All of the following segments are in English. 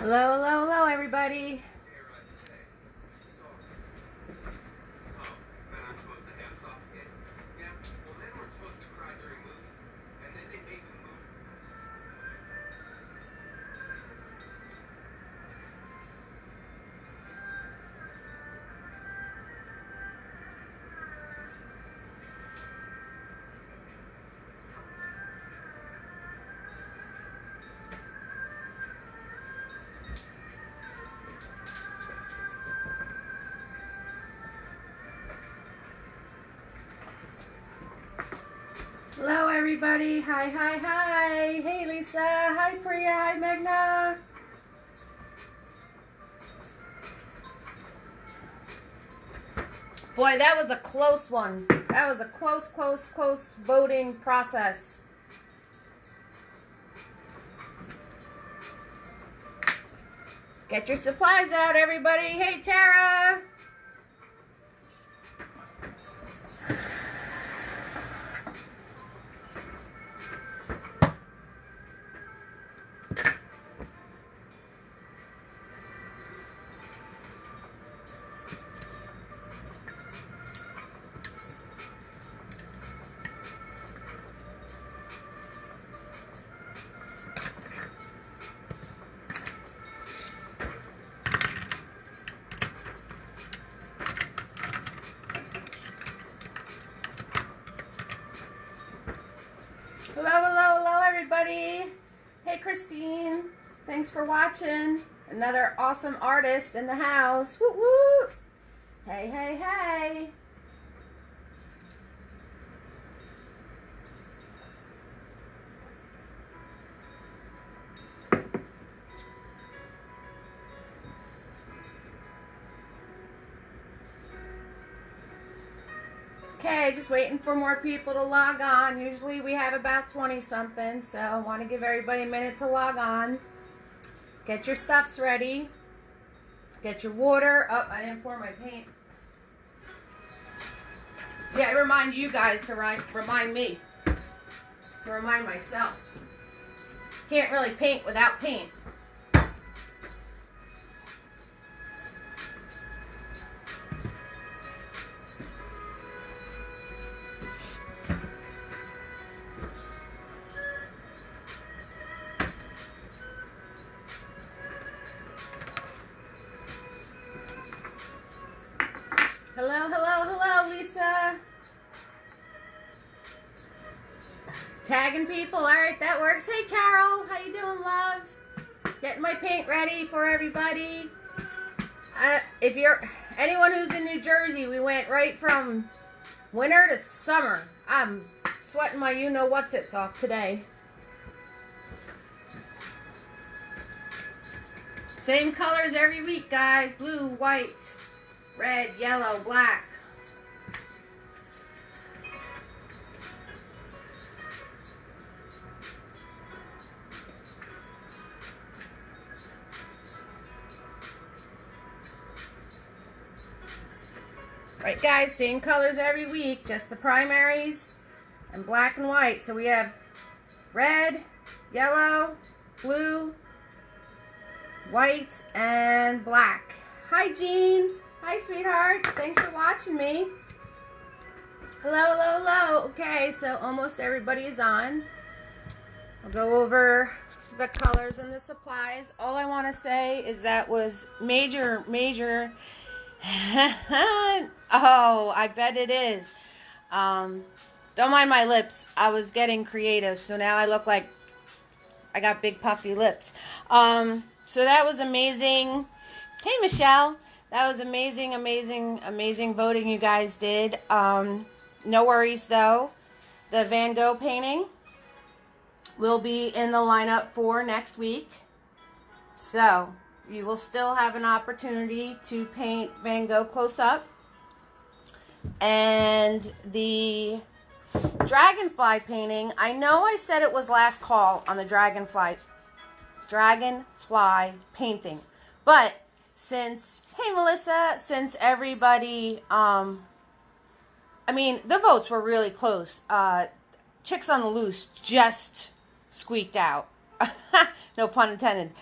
Hello, hello, hello, everybody. Hello, everybody. Hi, hi, hi. Hey, Lisa. Hi, Priya. Hi, Megna. Boy, that was a close one. That was a close voting process. Get your supplies out, everybody. Hey, Tara. Hello, hello, hello, everybody. Hey, Christine. Thanks for watching. Another awesome artist in the house. Woo, woo. Hey, hey, hey. Okay, just waiting for more people to log on. Usually we have about 20 something, so I want to give everybody a minute to log on. Get your stuffs ready. Get your water. Oh, I didn't pour my paint. Yeah, I remind you guys to remind me. To remind myself. Can't really paint without paint. Hello, hello, hello, Lisa. Tagging people. All right, that works. Hey, Carol. How you doing, love? Getting my paint ready for everybody. If you're anyone who's in New Jersey, we went right from winter to summer. I'm sweating my you-know-what's-its off today. Same colors every week, guys. Blue, white, red, yellow, black. Right, guys, same colors every week, just the primaries and black and white. So we have red, yellow, blue, white, and black. Hi, Jean. Hi, sweetheart. Thanks for watching me. Hello, hello, hello. Okay, so almost everybody is on. I'll go over the colors and the supplies. All I want to say is that was major oh, I bet it is. Don't mind my lips. I was getting creative, so now I look like I got big puffy lips. So that was amazing. Hey, Michelle. That was amazing voting you guys did. No worries, though. The Van Gogh painting will be in the lineup for next week. So you will still have an opportunity to paint Van Gogh close up. And the dragonfly painting, I know I said it was last call on the dragonfly painting. But since, hey Melissa, since everybody, I mean, the votes were really close. Chicks on the Loose just squeaked out. No pun intended.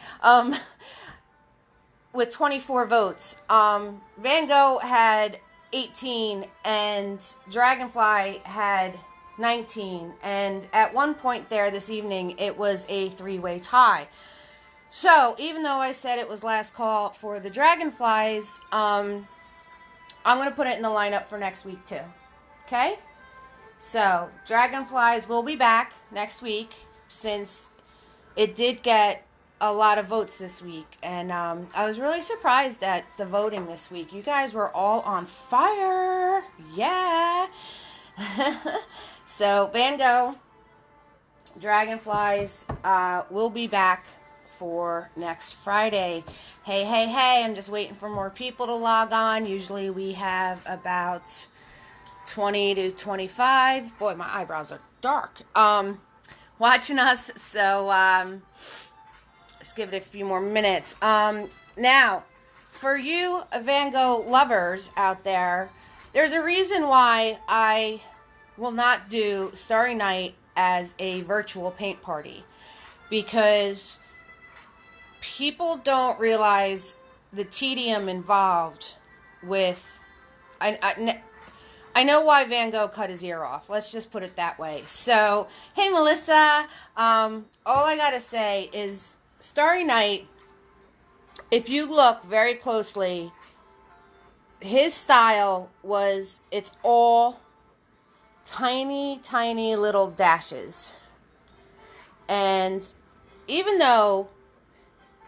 with 24 votes. Van Gogh had 18 and Dragonfly had 19. And at one point there this evening, it was a three-way tie. So even though I said it was last call for the Dragonflies, I'm going to put it in the lineup for next week too. Okay? So Dragonflies will be back next week since it did get a lot of votes this week. And I was really surprised at the voting this week. You guys were all on fire. Yeah. So Van Gogh, Dragonflies will be back for next Friday. Hey, I'm just waiting for more people to log on. Usually we have about 20 to 25. Boy, my eyebrows are dark. Watching us, so let's give it a few more minutes. Now, for you Van Gogh lovers out there, there's a reason why I will not do Starry Night as a virtual paint party, because people don't realize the tedium involved with... I know why Van Gogh cut his ear off. Let's just put it that way. So, hey, Melissa. All I got to say is Starry Night, if you look very closely, his style was, it's all tiny, tiny little dashes. And even though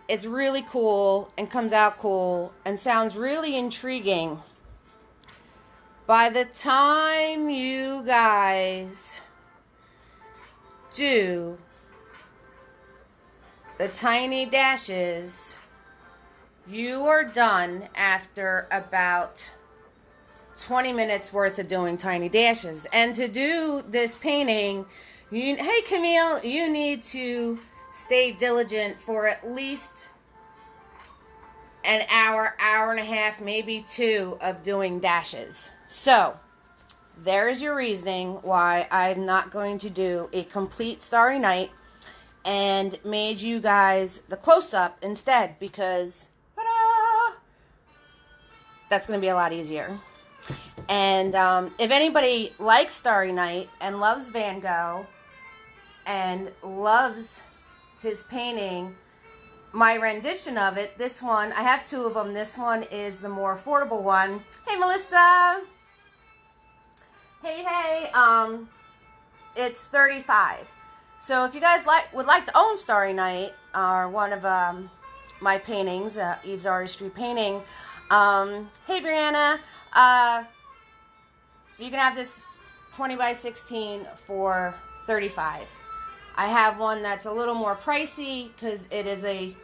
it's really cool and comes out cool and sounds really intriguing, by the time you guys do the tiny dashes, you are done after about 20 minutes worth of doing tiny dashes. And to do this painting, hey Camille, you need to stay diligent for at least an hour, hour and a half, maybe two of doing dashes. So, there is your reasoning why I'm not going to do a complete Starry Night and made you guys the close-up instead, because that's going to be a lot easier. And if anybody likes Starry Night and loves Van Gogh and loves his painting, my rendition of it, this one, I have two of them. This one is the more affordable one. Hey, Melissa. Hey. It's $35. So if you guys would like to own Starry Night, or one of my paintings, Eve's Artistry painting, hey, Brianna, you can have this 20 by 16 for $35. I have one that's a little more pricey because it is a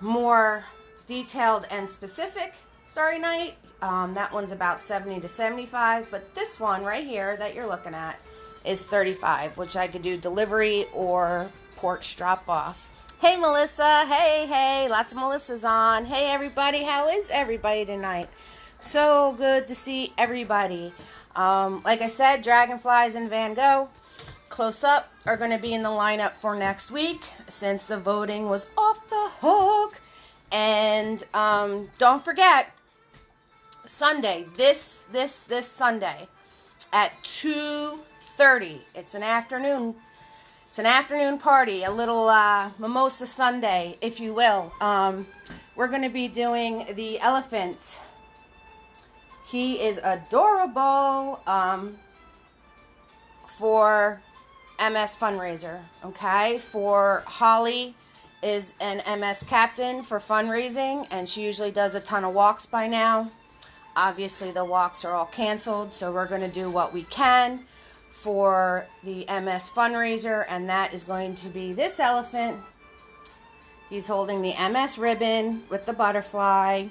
more detailed and specific Starry Night. That one's about $70 to $75, but this one right here that you're looking at is $35, which I could do delivery or porch drop off. Hey, Melissa. Hey. Lots of Melissas on. Hey, everybody. How is everybody tonight? So good to see everybody. Like I said, Dragonflies and Van Gogh close up are going to be in the lineup for next week since the voting was off the hook. And don't forget, Sunday, this Sunday at 2:30. It's an afternoon party, a little mimosa Sunday, if you will. We're going to be doing the elephant. He is adorable for MS fundraiser, okay? For Holly is an MS captain for fundraising, and she usually does a ton of walks by now. Obviously, the walks are all canceled, so we're going to do what we can for the MS fundraiser, and that is going to be this elephant. He's holding the MS ribbon with the butterfly.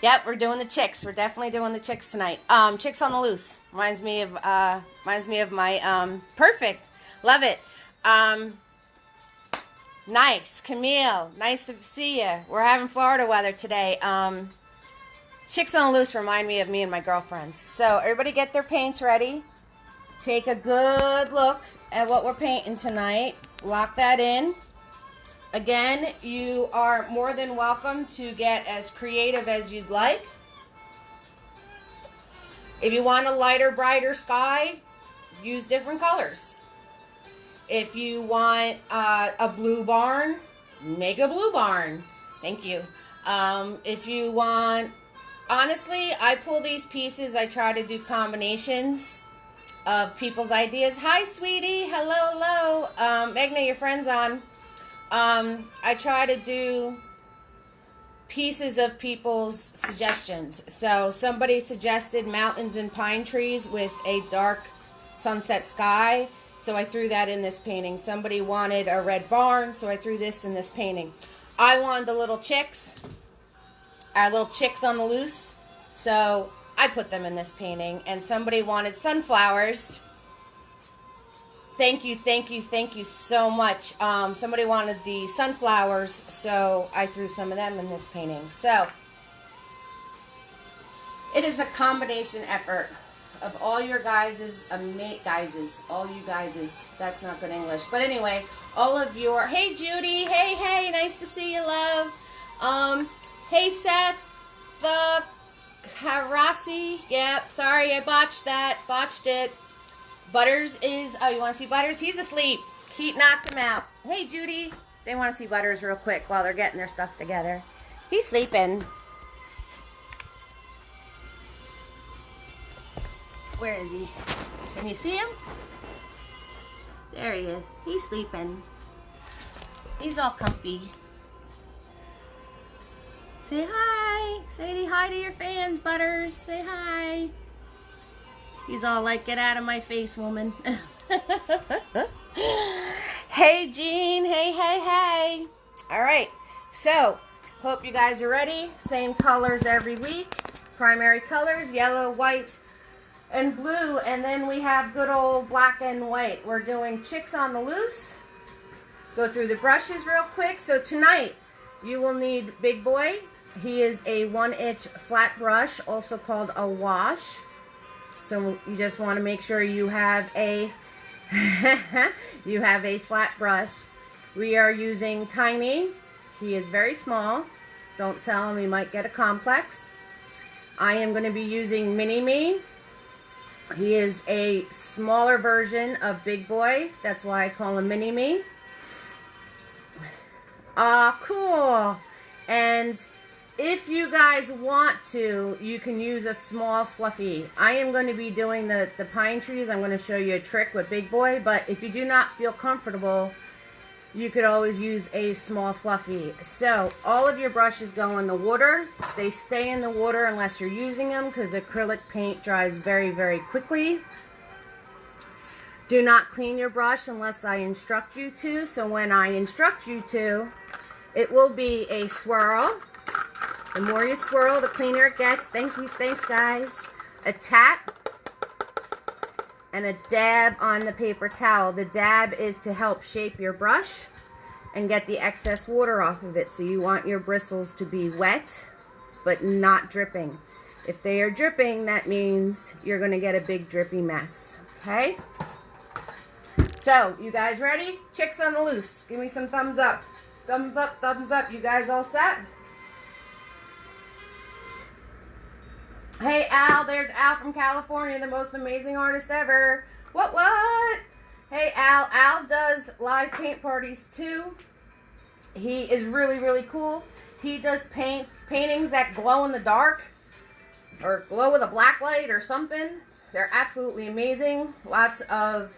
Yep, we're doing the chicks. We're definitely doing the chicks tonight. Chicks on the loose. Reminds me of my perfect. Love it. Nice, Camille. Nice to see you. We're having Florida weather today. Chicks on the loose remind me of me and my girlfriends. So everybody get their paints ready. Take a good look at what we're painting tonight. Lock that in. Again, you are more than welcome to get as creative as you'd like. If you want a lighter, brighter sky, use different colors. If you want a blue barn, make a blue barn. Thank you. If you want, honestly, I pull these pieces, I try to do combinations of people's ideas. Hi, sweetie. Hello, hello. Magna, your friend's on. I try to do pieces of people's suggestions. So somebody suggested mountains and pine trees with a dark sunset sky, so I threw that in this painting. Somebody wanted a red barn, so I threw this in this painting. I wanted the little chicks, our little chicks on the loose, so I put them in this painting. And somebody wanted sunflowers. Thank you, thank you, thank you so much. Somebody wanted the sunflowers, so I threw some of them in this painting. So, it is a combination effort of all your guys's, all you guys's, that's not good English. But anyway, all of your, hey Judy, hey, nice to see you, love. Hey Seth, the Harasi, yep, sorry I botched it. Butters is, oh, you want to see Butters? He's asleep. Heat knocked him out. Hey, Judy. They want to see Butters real quick while they're getting their stuff together. He's sleeping. Where is he? Can you see him? There he is. He's sleeping. He's all comfy. Say hi. Say hi to your fans, Butters. Say hi. He's all like, get out of my face, woman. Hey, Jean. Hey. All right. So, hope you guys are ready. Same colors every week. Primary colors, yellow, white, and blue. And then we have good old black and white. We're doing chicks on the loose. Go through the brushes real quick. So, tonight, you will need Big Boy. He is a 1-inch flat brush, also called a wash. So you just want to make sure you have a flat brush. We are using Tiny. He is very small. Don't tell him, he might get a complex. I am going to be using Mini Me. He is a smaller version of Big Boy. That's why I call him Mini Me. Cool. And if you guys want to, you can use a small fluffy. I am going to be doing the pine trees. I'm going to show you a trick with Big Boy. But if you do not feel comfortable, you could always use a small fluffy. So all of your brushes go in the water. They stay in the water unless you're using them, because acrylic paint dries very, very quickly. Do not clean your brush unless I instruct you to. So when I instruct you to, it will be a swirl. The more you swirl, the cleaner it gets. Thank you. Thanks, guys. A tap and a dab on the paper towel. The dab is to help shape your brush and get the excess water off of it. So you want your bristles to be wet, but not dripping. If they are dripping, that means you're going to get a big drippy mess. Okay? So, you guys ready? Chicks on the loose. Give me some thumbs up. Thumbs up, thumbs up. You guys all set? Hey, Al. There's Al from California, the most amazing artist ever. What? Hey, Al. Al does live paint parties, too. He is really, really cool. He does paintings that glow in the dark or glow with a black light or something. They're absolutely amazing. Lots of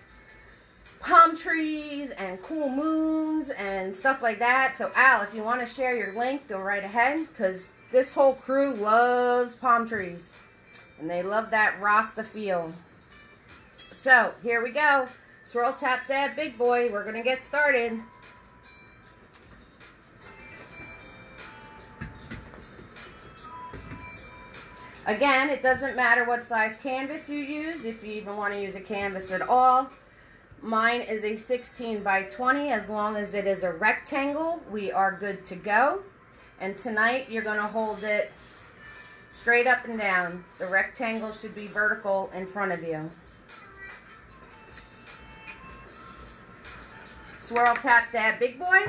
palm trees and cool moons and stuff like that. So, Al, if you want to share your link, go right ahead, because this whole crew loves palm trees, and they love that Rasta feel. So, here we go. Swirl, tap, dab, Big Boy. We're going to get started. Again, it doesn't matter what size canvas you use, if you even want to use a canvas at all. Mine is a 16 by 20. As long as it is a rectangle, we are good to go. And tonight, you're going to hold it straight up and down. The rectangle should be vertical in front of you. Swirl, tap, dab, Big Boy.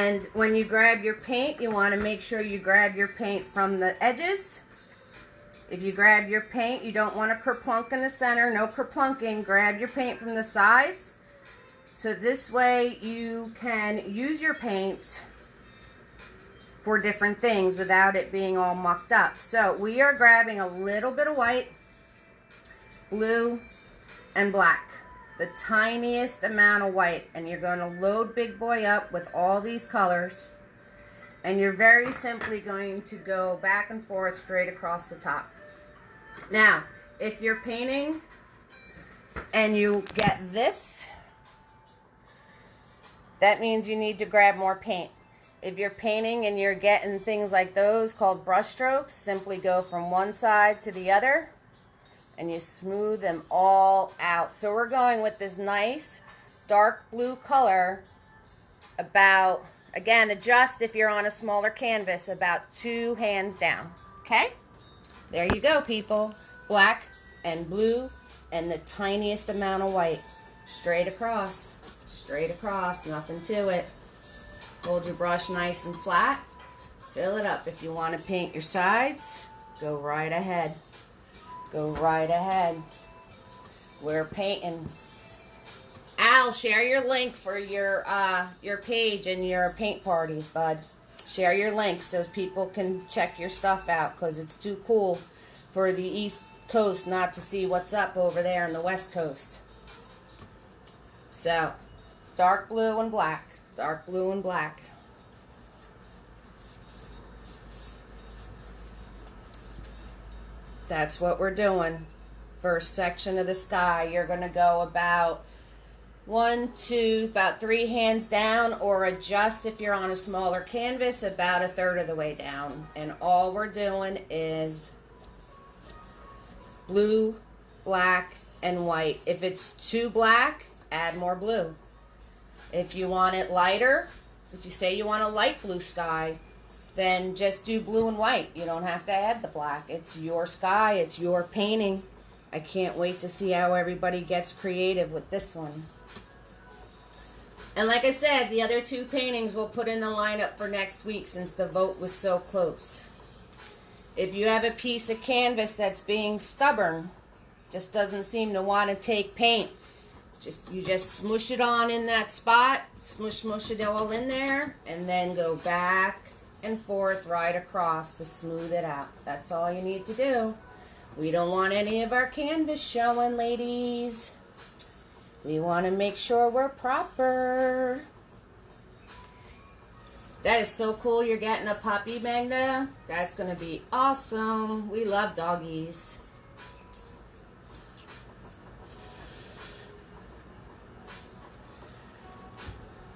And when you grab your paint, you want to make sure you grab your paint from the edges. If you grab your paint, you don't want to kerplunk in the center. No kerplunking. Grab your paint from the sides. So this way you can use your paint for different things without it being all mucked up. So we are grabbing a little bit of white, blue, and black. The tiniest amount of white. And you're going to load Big Boy up with all these colors. And you're very simply going to go back and forth straight across the top. Now, if you're painting and you get this, that means you need to grab more paint. If you're painting and you're getting things like those called brush strokes, simply go from one side to the other and you smooth them all out. So we're going with this nice dark blue color about, again, adjust if you're on a smaller canvas, about 2 hands down. Okay? There you go, people. Black and blue and the tiniest amount of white. Straight across. Straight across. Nothing to it. Hold your brush nice and flat. Fill it up. If you want to paint your sides, go right ahead. Go right ahead. We're painting. Al, share your link for your page and your paint parties, bud. Share your links so people can check your stuff out, because it's too cool for the East Coast not to see what's up over there on the West Coast. So, dark blue and black. Dark blue and black. That's what we're doing. First section of the sky, you're going to go about 3 hands down, or adjust if you're on a smaller canvas about 1/3 of the way down. And all we're doing is blue, black, and white. If it's too black, add more blue. If you want it lighter, if you say you want a light blue sky, then just do blue and white. You don't have to add the black. It's your sky. It's your painting. I can't wait to see how everybody gets creative with this one. And like I said, the other 2 paintings we'll put in the lineup for next week since the vote was so close. If you have a piece of canvas that's being stubborn, just doesn't seem to want to take paint, you just smush it on in that spot, smush it all in there, and then go back and forth right across to smooth it out. That's all you need to do. We don't want any of our canvas showing, ladies. We want to make sure we're proper. That is so cool. You're getting a puppy, Magda. That's going to be awesome. We love doggies.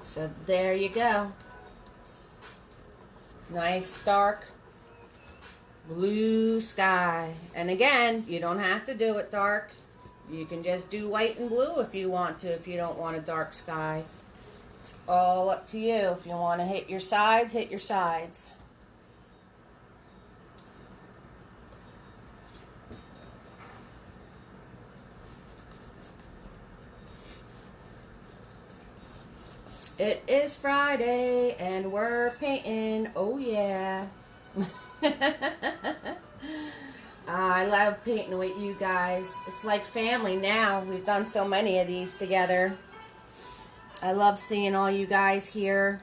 So there you go. Nice dark blue sky. And again, you don't have to do it dark. You can just do white and blue if you want to, if you don't want a dark sky. It's all up to you. If you want to hit your sides, hit your sides. It is Friday and we're painting. Oh yeah. I love painting with you guys. It's like family now. We've done so many of these together. I love seeing all you guys here.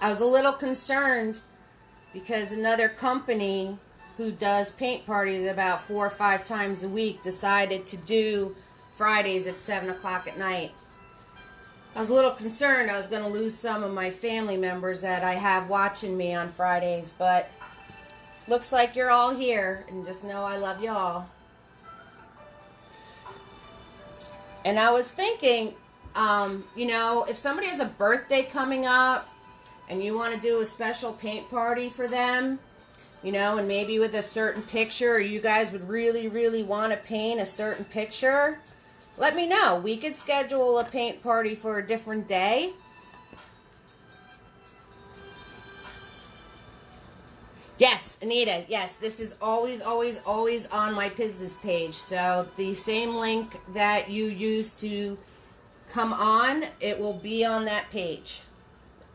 I was a little concerned because another company who does paint parties about 4 or 5 times a week decided to do Fridays at 7 o'clock at night. I was a little concerned I was going to lose some of my family members that I have watching me on Fridays, but looks like you're all here, and just know I love y'all. And I was thinking, you know, if somebody has a birthday coming up and you want to do a special paint party for them, you know, and maybe with a certain picture, or you guys would really, really want to paint a certain picture, let me know. We could schedule a paint party for a different day. Yes, Anita, yes, this is always, always, always on my business page. So the same link that you use to come on, it will be on that page.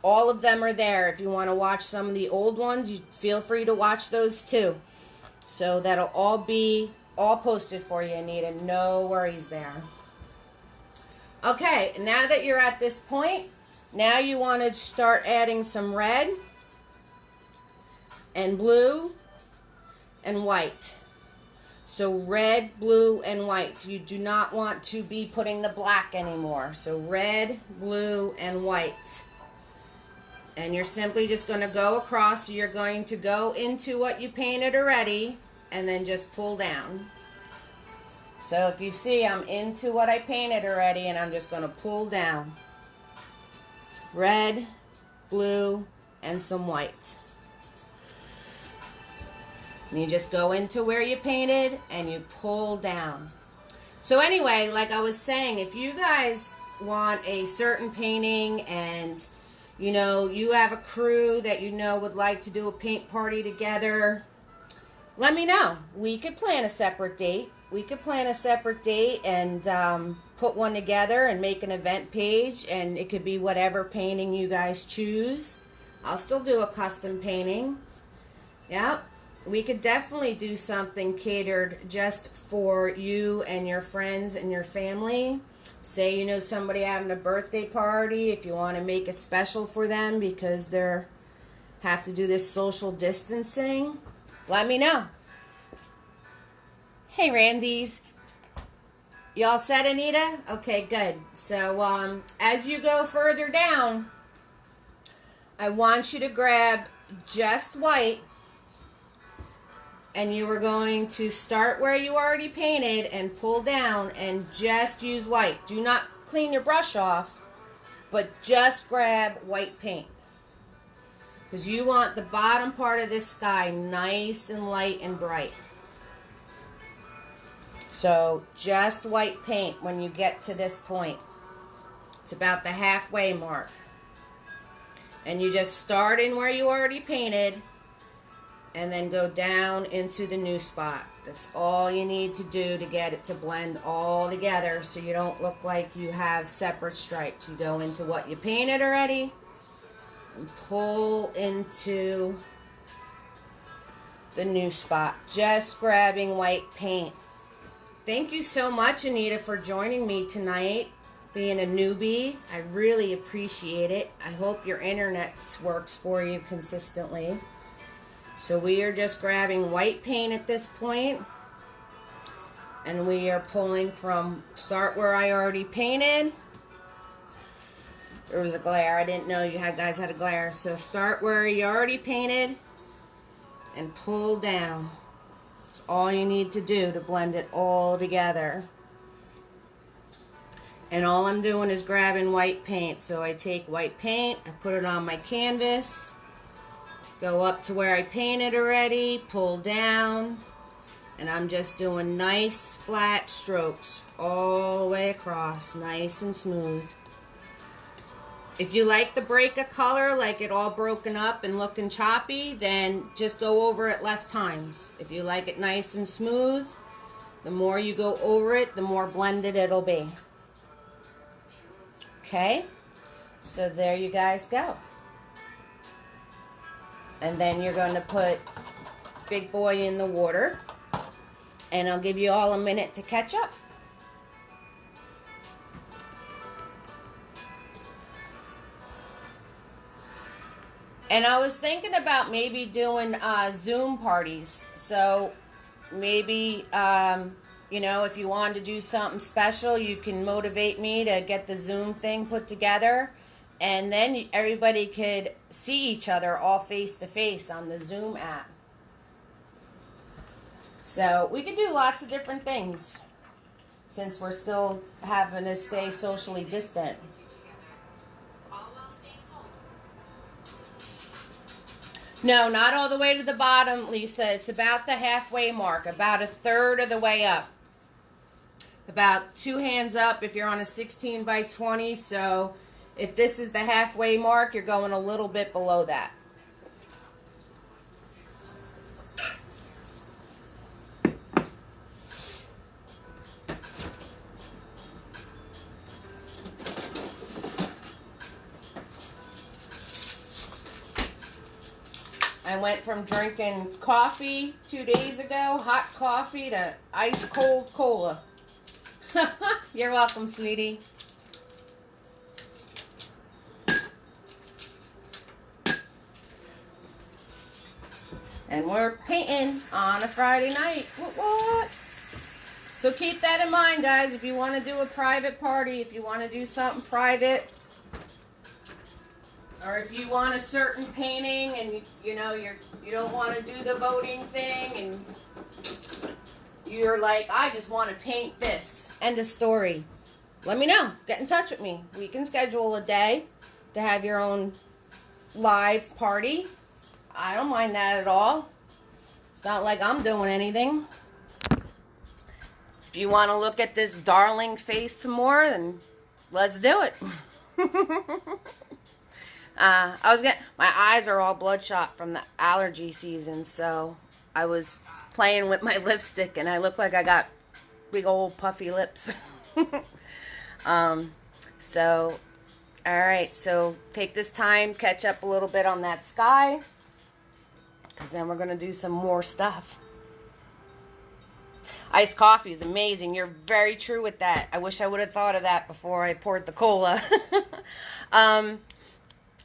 all of them are there. If you want to watch some of the old ones, you feel free to watch those too. So that'll all be all posted for you, Anita. No worries there. Okay, now that you're at this point, now you want to start adding some red and blue and white. So red, blue, and white. You do not want to be putting the black anymore. So red, blue, and white. And you're simply just going to go across. So you're going to go into what you painted already and then just pull down. So if you see, I'm into what I painted already and I'm just going to pull down. Red, blue, and some white. And you just go into where you painted and you pull down. So anyway, like I was saying, if you guys want a certain painting and you know you have a crew that you know would like to do a paint party together, let me know. We could plan a separate date. We could plan a separate date and put one together and make an event page, and it could be whatever painting you guys choose. I'll still do a custom painting. Yep. We could definitely do something catered just for you and your friends and your family. Say you know somebody having a birthday party, if you want to make it special for them because they're have to do this social distancing, let me know. Hey Ramses, you all set, Anita? Okay, good. So as you go further down, I want you to grab just white. And you are going to start where you already painted and pull down and just use white. Do not clean your brush off, but just grab white paint. Because you want the bottom part of this sky nice and light and bright. So just white paint when you get to this point. It's about the halfway mark. And you just start in where you already painted and then go down into the new spot. That's all you need to do to get it to blend all together so you don't look like you have separate stripes. You go into what you painted already and pull into the new spot. Just grabbing white paint. Thank you so much, Anita, for joining me tonight, being a newbie. I really appreciate it. I hope your internet works for you consistently. So we are just grabbing white paint at this point, and we are pulling from start where I already painted. There was a glare. I didn't know you guys had a glare. So start where you already painted and pull down. That's all you need to do to blend it all together. And all I'm doing is grabbing white paint. So I take white paint, I put it on my canvas. Go up to where I painted already, pull down, and I'm just doing nice flat strokes all the way across, nice and smooth. If you like the break of color, like it all broken up and looking choppy, then just go over it less times. If you like it nice and smooth, the more you go over it, the more blended it'll be. Okay, so there you guys go. And then you're going to put Big Boy in the water. And I'll give you all a minute to catch up. And I was thinking about maybe doing Zoom parties. So maybe, you know, if you wanted to do something special, you can motivate me to get the Zoom thing put together. And then everybody could see each other all face to face on the Zoom app. So we could do lots of different things since we're still having to stay socially distant. No, not all the way to the bottom, Lisa. It's about the halfway mark, about a third of the way up. About 2 hands up if you're on a 16 by 20, so if this is the halfway mark, you're going a little bit below that. I went from drinking coffee 2 days ago, hot coffee, to ice cold cola. You're welcome, sweetie. And we're painting on a Friday night. What? So keep that in mind, guys. If you want to do a private party, if you want to do something private, or if you want a certain painting and you don't want to do the voting thing and you're like, I just want to paint this. End of story. Let me know. Get in touch with me. We can schedule a day to have your own live party. I don't mind that at all. It's not like I'm doing anything. If you want to look at this darling face some more, then let's do it. My eyes are all bloodshot from the allergy season, so I was playing with my lipstick and I look like I got big old puffy lips. So, alright, so take this time, catch up a little bit on that sky, because then we're going to do some more stuff. Iced coffee is amazing. You're very true with that. I wish I would have thought of that before I poured the cola.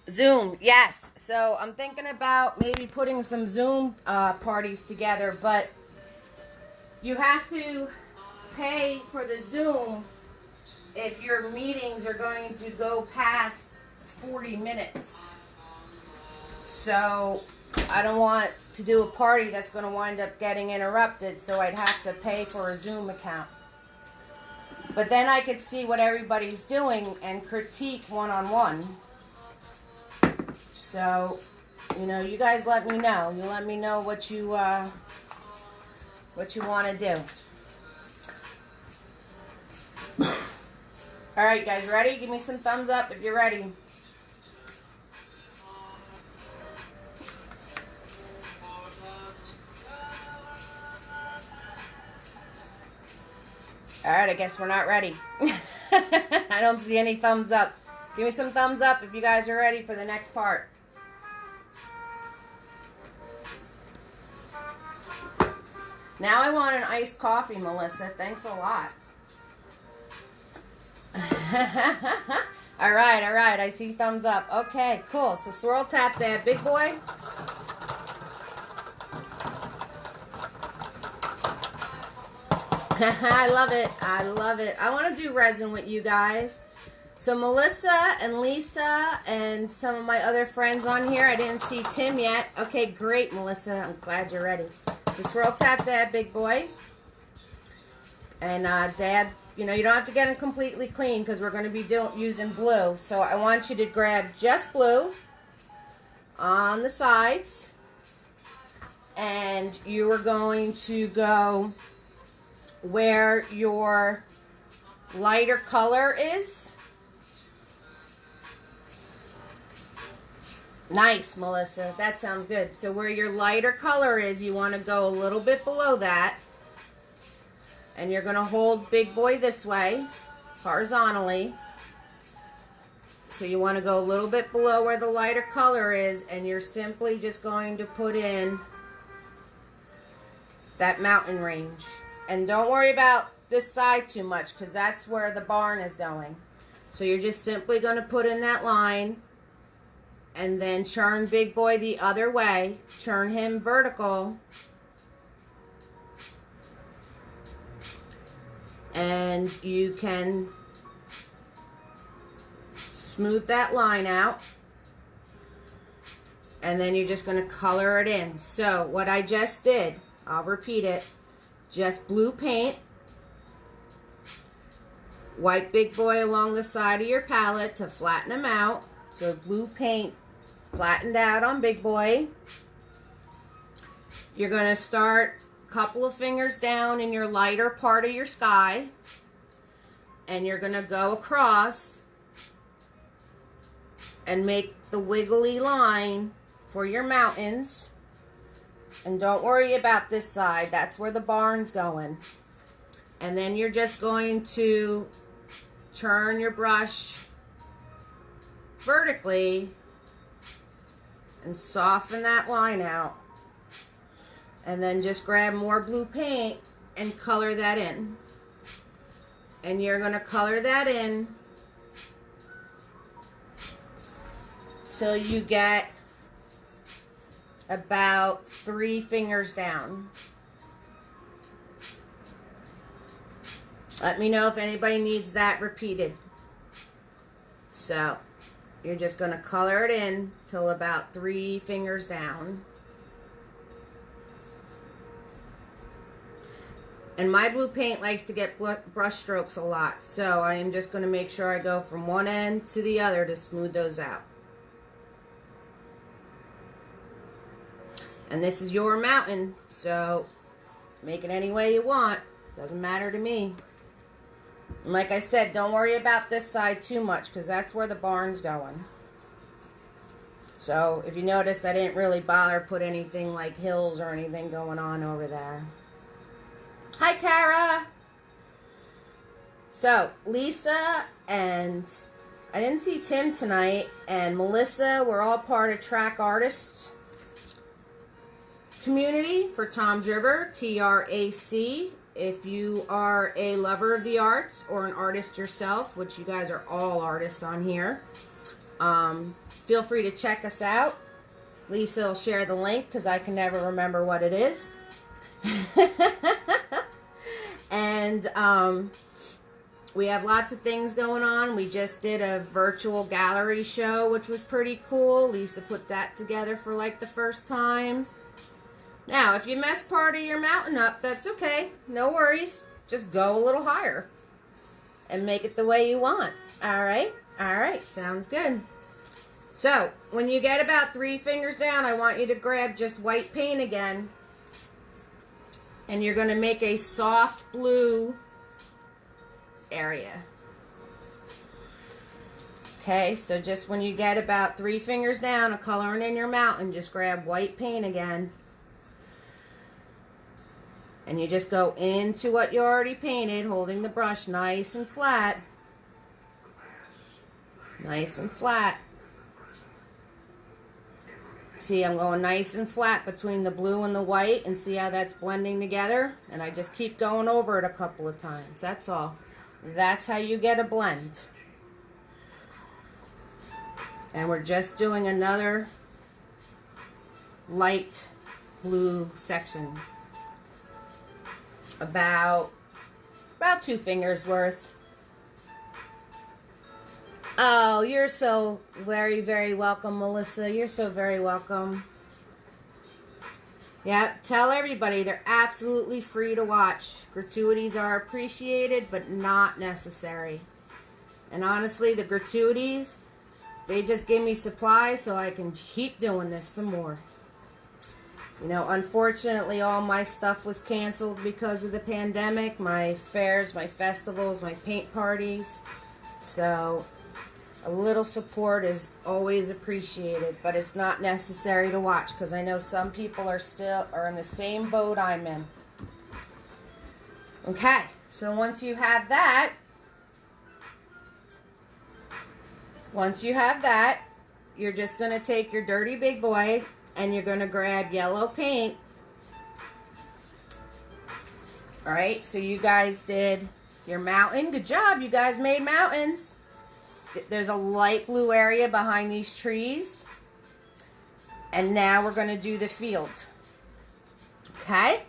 Zoom, yes. So I'm thinking about maybe putting some Zoom parties together, but you have to pay for the Zoom if your meetings are going to go past 40 minutes. So I don't want to do a party that's going to wind up getting interrupted, so I'd have to pay for a Zoom account. But then I could see what everybody's doing and critique one-on-one. So, you guys let me know. You let me know what you want to do. All right, guys, ready? Give me some thumbs up if you're ready. All right, I guess we're not ready. I don't see any thumbs up. Give me some thumbs up if you guys are ready for the next part. Now I want an iced coffee, Melissa. Thanks a lot. All right. I see thumbs up. Okay, cool. So swirl tap that big boy. I love it. I want to do resin with you guys. So Melissa and Lisa and some of my other friends on here. I didn't see Tim yet. Okay, great, Melissa. I'm glad you're ready. So swirl tap that big boy. And dab, you don't have to get them completely clean because we're going to be using blue. So I want you to grab just blue on the sides. And you are going to go where your lighter color is. Nice, Melissa. That sounds good. So where your lighter color is, you want to go a little bit below that. And you're going to hold big boy this way, horizontally. So you want to go a little bit below where the lighter color is, and you're simply just going to put in that mountain range. And don't worry about this side too much, because that's where the barn is going. So you're just simply going to put in that line, and then churn big boy the other way. Churn him vertical. And you can smooth that line out. And then you're just going to color it in. So what I just did, I'll repeat it. Just blue paint. Wipe big boy along the side of your palette to flatten him out. So blue paint flattened out on big boy. You're going to start a couple of fingers down in your lighter part of your sky. And you're going to go across and make the wiggly line for your mountains. And don't worry about this side. That's where the barn's going. And then you're just going to turn your brush vertically and soften that line out. And then just grab more blue paint and color that in. And you're going to color that in till you get about 3 fingers down. Let me know if anybody needs that repeated. So, you're just going to color it in till about 3 fingers down. And my blue paint likes to get brush strokes a lot, so I am just going to make sure I go from one end to the other to smooth those out. And this is your mountain, so make it any way you want. Doesn't matter to me. And like I said, don't worry about this side too much, because that's where the barn's going. So if you notice, I didn't really bother put anything like hills or anything going on over there. Hi, Kara. So Lisa and I didn't see Tim tonight, and Melissa, we're all part of Track Artists community for Tom's River, TRAC. If you are a lover of the arts or an artist yourself, which you guys are all artists on here, feel free to check us out. Lisa will share the link because I can never remember what it is. And we have lots of things going on. We just did a virtual gallery show, which was pretty cool. Lisa put that together for like the first time. Now, if you mess part of your mountain up, that's okay. No worries. Just go a little higher and make it the way you want. All right? All right. Sounds good. So, when you get about 3 fingers down, I want you to grab just white paint again. And you're going to make a soft blue area. Okay, so just when you get about 3 fingers down of coloring in your mountain, just grab white paint again. And you just go into what you already painted, holding the brush nice and flat. Nice and flat. See, I'm going nice and flat between the blue and the white, and see how that's blending together? And I just keep going over it a couple of times. That's all. That's how you get a blend. And we're just doing another light blue section. About 2 fingers worth. Oh, you're so very, very welcome, Melissa. You're so very welcome. Yeah, tell everybody they're absolutely free to watch. Gratuities are appreciated, but not necessary. And honestly, the gratuities, they just give me supplies so I can keep doing this some more. You know, unfortunately, all my stuff was canceled because of the pandemic. My fairs, my festivals, my paint parties. So, a little support is always appreciated, but it's not necessary to watch because I know some people are in the same boat I'm in. Okay, so once you have that, you're just going to take your dirty big boy and you're going to grab yellow paint. All right, so you guys did your mountain. Good job, you guys made mountains. There's a light blue area behind these trees. And now we're going to do the field. Okay?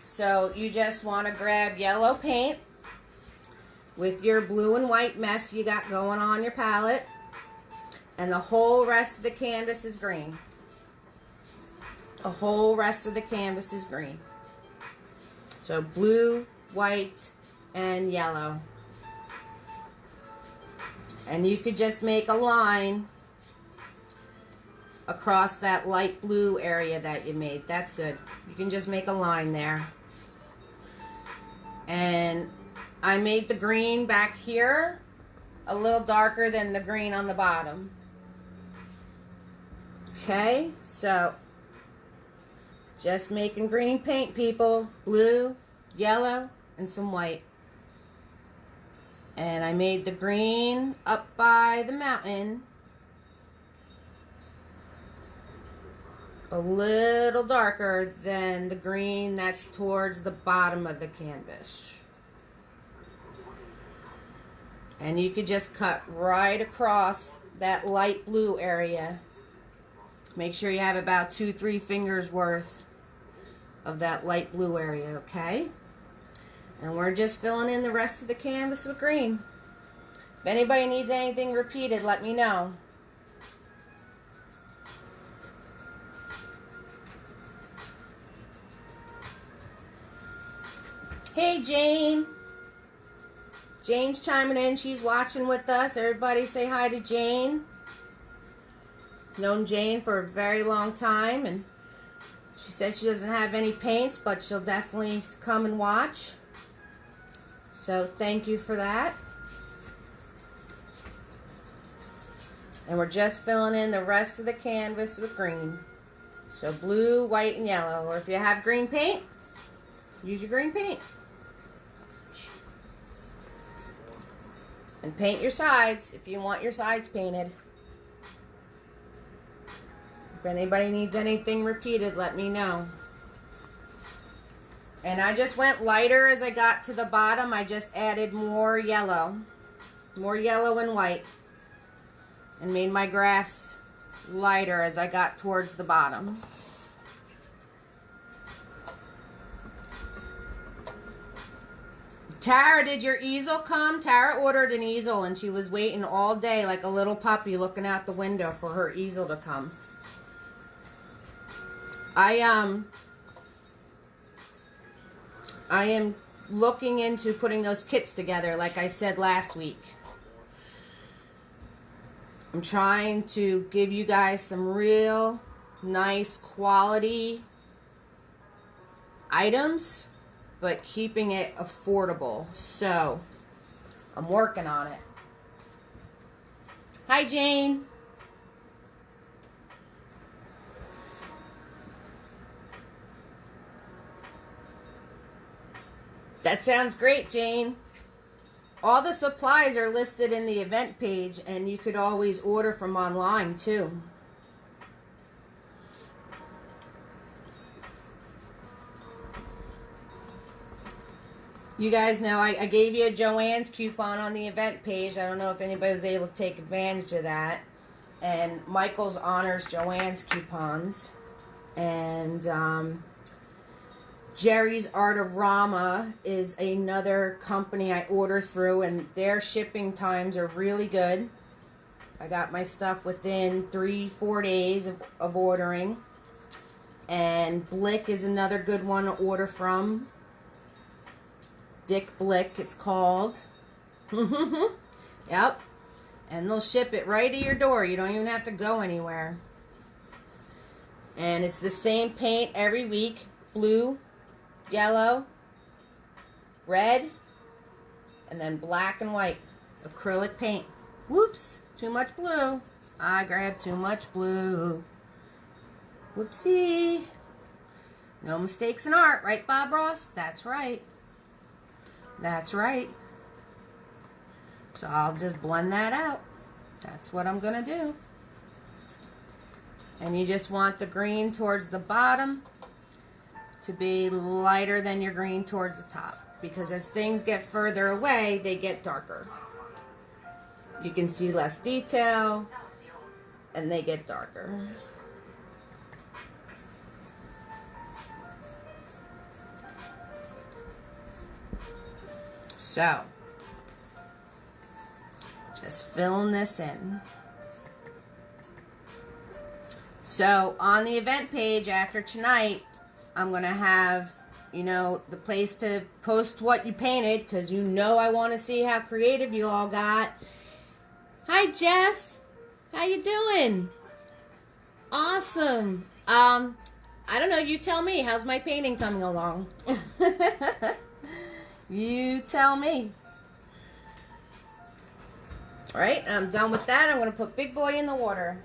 So you just want to grab yellow paint with your blue and white mess you got going on your palette. And the whole rest of the canvas is green. The whole rest of the canvas is green. So blue, white, and yellow. And you could just make a line across that light blue area that you made. That's good. You can just make a line there. And I made the green back here a little darker than the green on the bottom. Okay, so just making green paint, people. Blue, yellow, and some white. And I made the green up by the mountain. a little darker than the green that's towards the bottom of the canvas. And you could just cut right across that light blue area. Make sure you have about 2-3 fingers worth of that light blue area, okay? And we're just filling in the rest of the canvas with green. If anybody needs anything repeated, let me know. Hey, Jane. Jane's chiming in. She's watching with us. Everybody say hi to Jane. Known Jane for a very long time, and she said she doesn't have any paints, but she'll definitely come and watch. So thank you for that. And we're just filling in the rest of the canvas with green. So blue, white, and yellow. Or if you have green paint, use your green paint. And paint your sides if you want your sides painted. If anybody needs anything repeated, let me know. And I just went lighter as I got to the bottom. I just added more yellow and white, and made my grass lighter as I got towards the bottom. Tara, did your easel come? Tara ordered an easel, and she was waiting all day like a little puppy looking out the window for her easel to come. I am looking into putting those kits together like I said last week. I'm trying to give you guys some real nice quality items, but keeping it affordable. So I'm working on it. Hi, Jane. That sounds great, Jane. All the supplies are listed in the event page, and you could always order from online too. You guys know I gave you a Joann's coupon on the event page. I don't know if anybody was able to take advantage of that. And Michael's honors Joann's coupons. And Jerry's Artorama is another company I order through, and their shipping times are really good. I got my stuff within 3-4 days of ordering. And Blick is another good one to order from. Dick Blick, it's called. Yep. And they'll ship it right to your door. You don't even have to go anywhere. And it's the same paint every week. Blue, yellow, red, and then black and white. Acrylic paint. Whoops, too much blue. I grabbed too much blue. Whoopsie. No mistakes in art, right, Bob Ross? That's right. That's right. So I'll just blend that out. That's what I'm going to do. And you just want the green towards the bottom to be lighter than your green towards the top. Because as things get further away, they get darker. You can see less detail, and they get darker. So, just filling this in. So, on the event page after tonight, I'm going to have, you know, the place to post what you painted, because you know I want to see how creative you all got. Hi, Jeff. How you doing? Awesome. I don't know. You tell me. How's my painting coming along? You tell me. All right, I'm done with that. I'm going to put Big Boy in the water.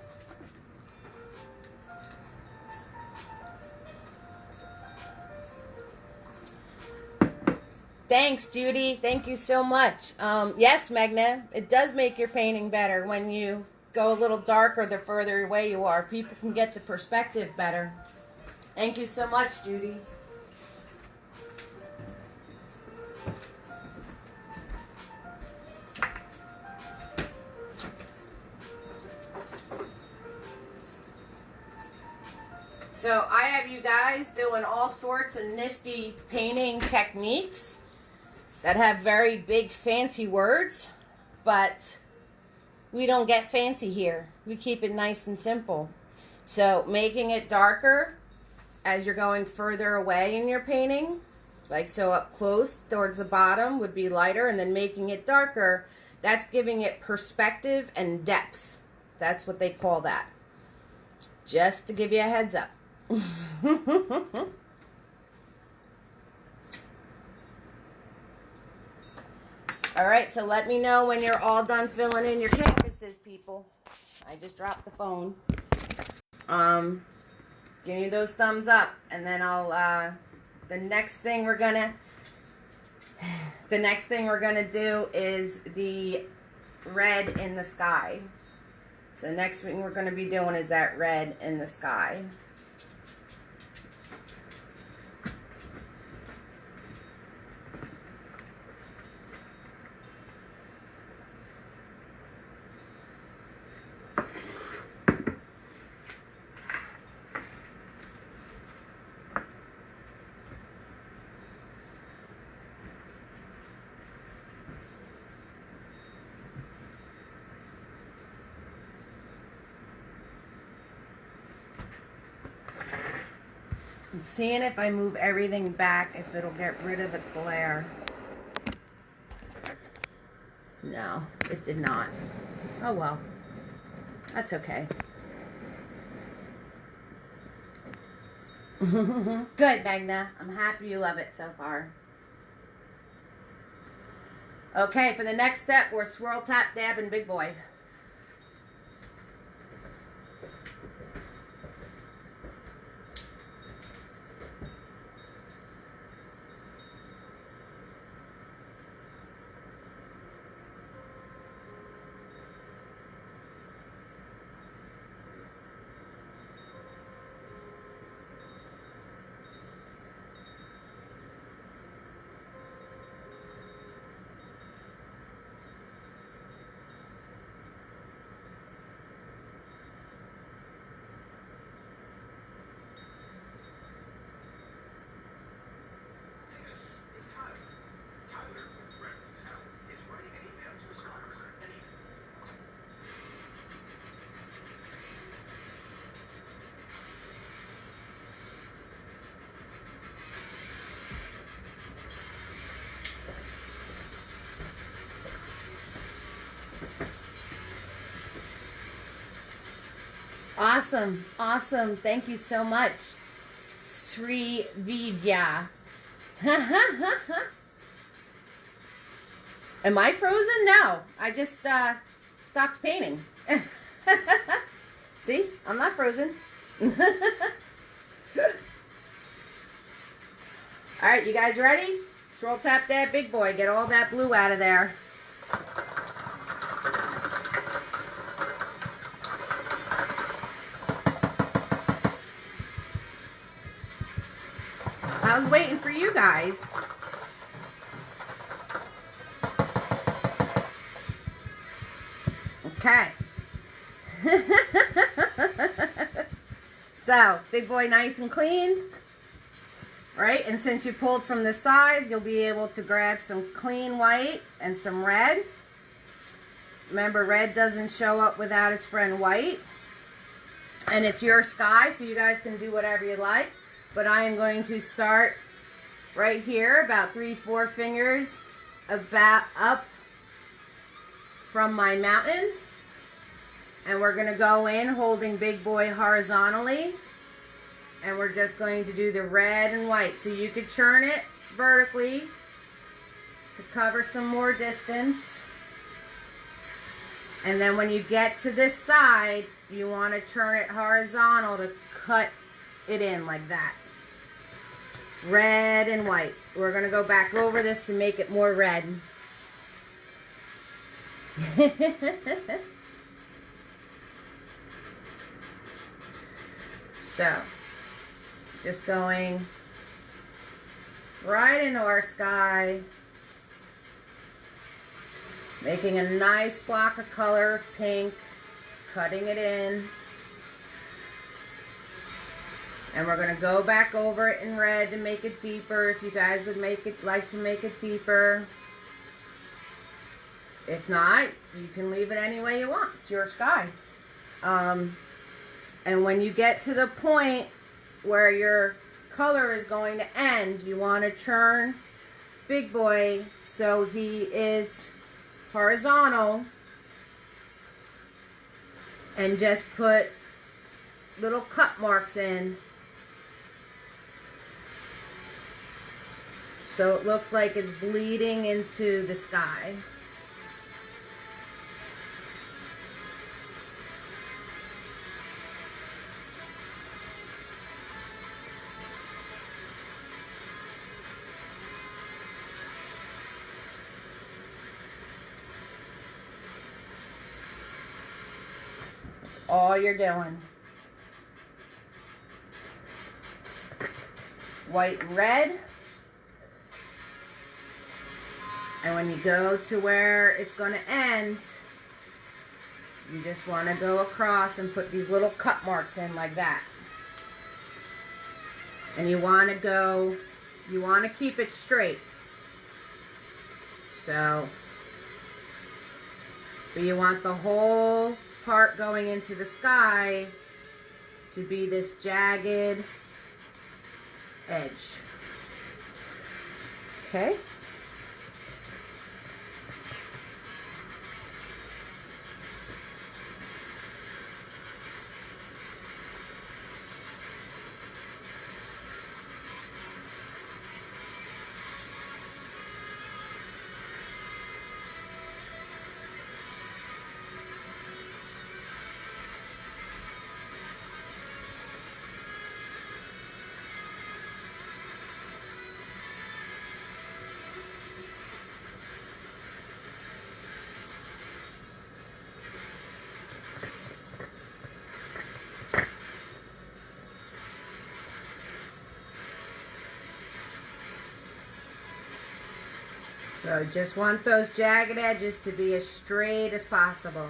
Thanks, Judy. Thank you so much. Yes, Magna, it does make your painting better when you go a little darker the further away you are. People can get the perspective better. Thank you so much, Judy. So I have you guys doing all sorts of nifty painting techniques that have very big fancy words, but we don't get fancy here. We keep it nice and simple. So making it darker as you're going further away in your painting, like so up close towards the bottom would be lighter, and then making it darker, that's giving it perspective and depth. That's what they call that. Just to give you a heads up. Alright, so let me know when you're all done filling in your canvases, people. I just dropped the phone. Give me those thumbs up, and then I'll, the next thing we're gonna do is the red in the sky. So the next thing we're gonna be doing is that red in the sky. I'm seeing if I move everything back, if it'll get rid of the glare. No, it did not. Oh well. That's okay. Good, Magna. I'm happy you love it so far. Okay, for the next step, we're swirl, tap, dab, and big boy. Awesome, awesome. Thank you so much, Sri Vidya. Am I frozen? No, I just stopped painting. See, I'm not frozen. All right, you guys ready? Swirl, tap, dab, big boy. Get all that blue out of there. I was waiting for you guys. Okay. So, big boy nice and clean. Right? And since you pulled from the sides, you'll be able to grab some clean white and some red. Remember, red doesn't show up without its friend white. And it's your sky, so you guys can do whatever you like. But I am going to start right here, about 3-4 fingers about up from my mountain. And we're going to go in holding big boy horizontally. And we're just going to do the red and white. So you could churn it vertically to cover some more distance. And then when you get to this side, you want to turn it horizontal to cut it in like that. Red and white. We're going to go back over this to make it more red. So, just going right into our sky, making a nice block of color, pink, cutting it in. And we're going to go back over it in red to make it deeper if you guys would like to make it deeper. If not, you can leave it any way you want. It's your sky. And when you get to the point where your color is going to end, you want to turn Big Boy so he is horizontal, and just put little cut marks in so it looks like it's bleeding into the sky. That's all you're doing. White and red. And when you go to where it's going to end, you just want to go across and put these little cut marks in like that. And you want to keep it straight. So, but you want the whole part going into the sky to be this jagged edge. Okay? So just want those jagged edges to be as straight as possible.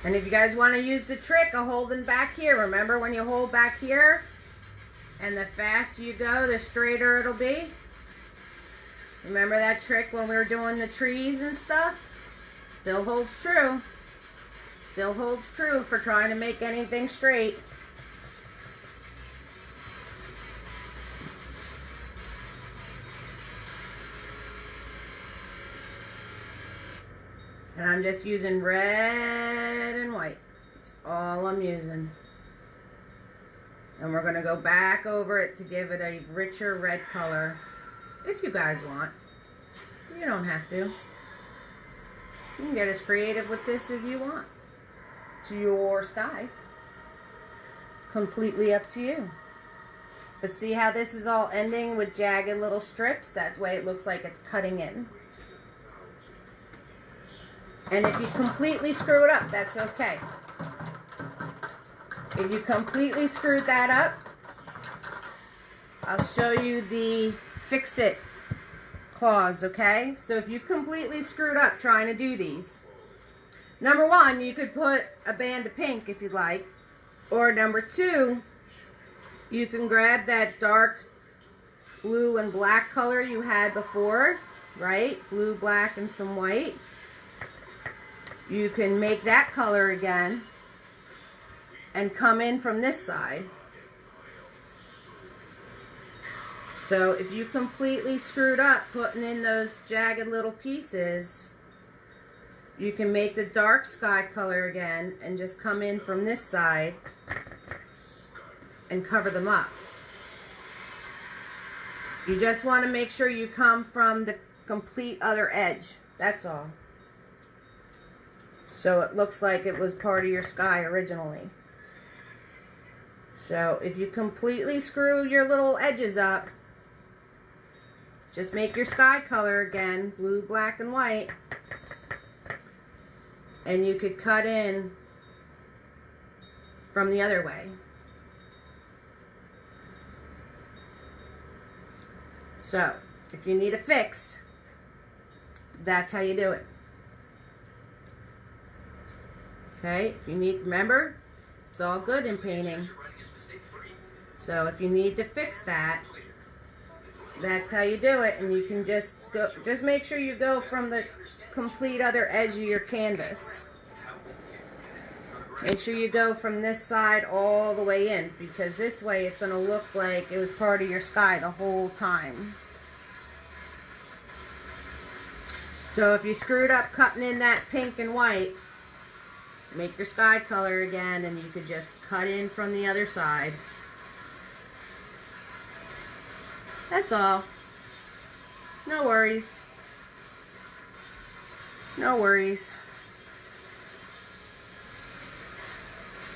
And if you guys want to use the trick of holding back here, remember when you hold back here, and the faster you go, the straighter it'll be? Remember that trick when we were doing the trees and stuff? Still holds true. Still holds true for trying to make anything straight. And I'm just using red and white. That's all I'm using. And we're going to go back over it to give it a richer red color. If you guys want. You don't have to. You can get as creative with this as you want. It's your sky. It's completely up to you. But see how this is all ending with jagged little strips? That's the way it looks like it's cutting in. And if you completely screw it up, that's okay. If you completely screwed that up, I'll show you the fix-it clause, okay? So if you completely screwed up trying to do these, number one, you could put a band of pink if you'd like. Or number two, you can grab that dark blue and black color you had before, right? Blue, black, and some white. You can make that color again and come in from this side. So if you completely screwed up putting in those jagged little pieces, you can make the dark sky color again and just come in from this side and cover them up. You just want to make sure you come from complete other edge. That's all. So it looks like it was part of your sky originally. So if you completely screw your little edges up, just make your sky color again, blue, black, and white. And you could cut in from the other way. So, if you need a fix, that's how you do it. Okay, if you need, remember, it's all good in painting. So if you need to fix that, that's how you do it. And you can just go, just make sure you go from the complete other edge of your canvas. Make sure you go from this side all the way in, because this way it's going to look like it was part of your sky the whole time. So if you screwed up cutting in that pink and white, make your sky color again, and you could just cut in from the other side. That's all. No worries. No worries.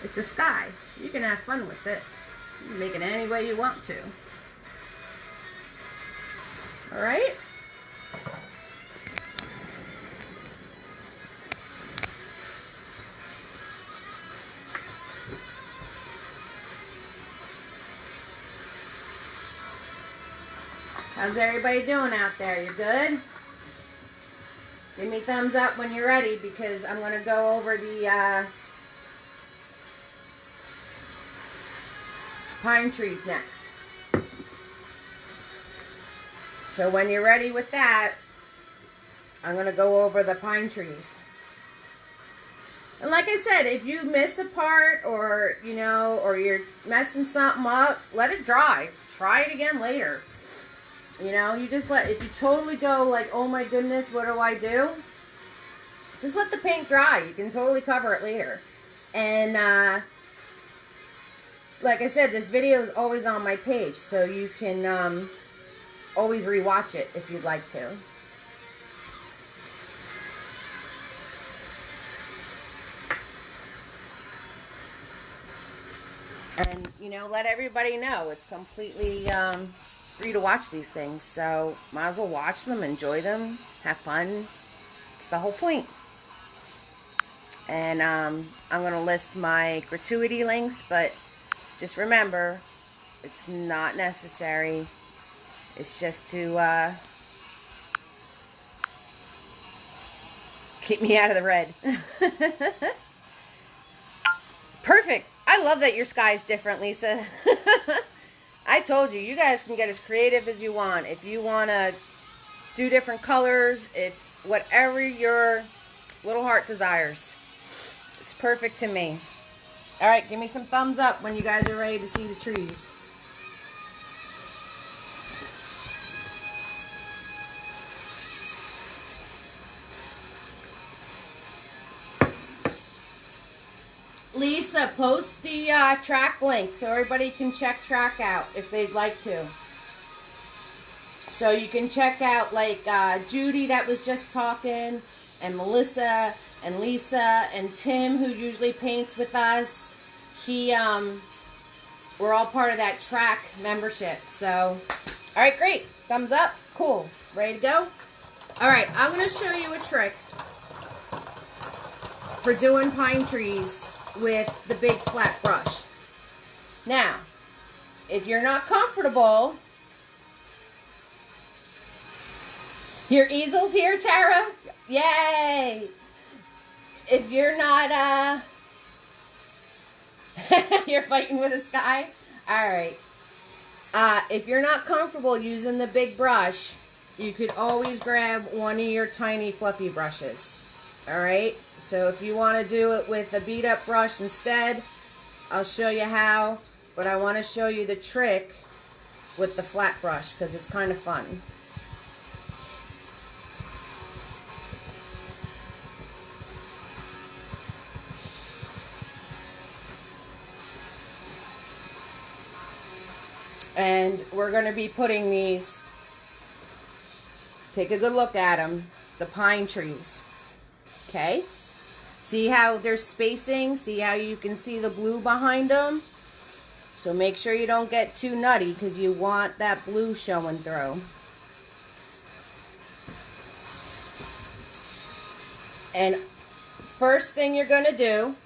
It's a sky. You can have fun with this. You can make it any way you want to. Alright? How's everybody doing out there? You good? Give me thumbs up when you're ready, because I'm going to go over the pine trees next. So when you're ready with that, I'm going to go over the pine trees. And like I said, if you miss a part, or, you know, or you're messing something up, let it dry. Try it again later. You know, you just let, if you totally go like, oh my goodness, what do I do? Just let the paint dry. You can totally cover it later. And, like I said, this video is always on my page, so you can always rewatch it if you'd like to. And, you know, let everybody know it's completely free to watch these things. So, might as well watch them, enjoy them, have fun. It's the whole point. And I'm going to list my gratuity links, but just remember, it's not necessary. It's just to keep me out of the red. Perfect. I love that your sky's different, Lisa. I told you, you guys can get as creative as you want. If you want to do different colors, if whatever your little heart desires. It's perfect to me. Alright, give me some thumbs up when you guys are ready to see the trees. Lisa, post the track link so everybody can check track out if they'd like to. So you can check out like Judy that was just talking, and Melissa, and Lisa, and Tim, who usually paints with us. We're all part of that track membership. So, alright, great. Thumbs up. Cool. Ready to go? Alright, I'm going to show you a trick for doing pine trees with the big flat brush. Now, if you're not comfortable, your easel's here, Tara? Yay! If you're not, you're fighting with a sky? Alright. If you're not comfortable using the big brush, you could always grab one of your tiny fluffy brushes. Alright? So if you want to do it with a beat up brush instead, I'll show you how. But I want to show you the trick with the flat brush, because it's kind of fun. And we're going to be putting these Take a good look at them. The pine trees. Okay? See how there's spacing? See how you can see the blue behind them? So make sure you don't get too nutty because you want that blue showing through. And first thing you're going to do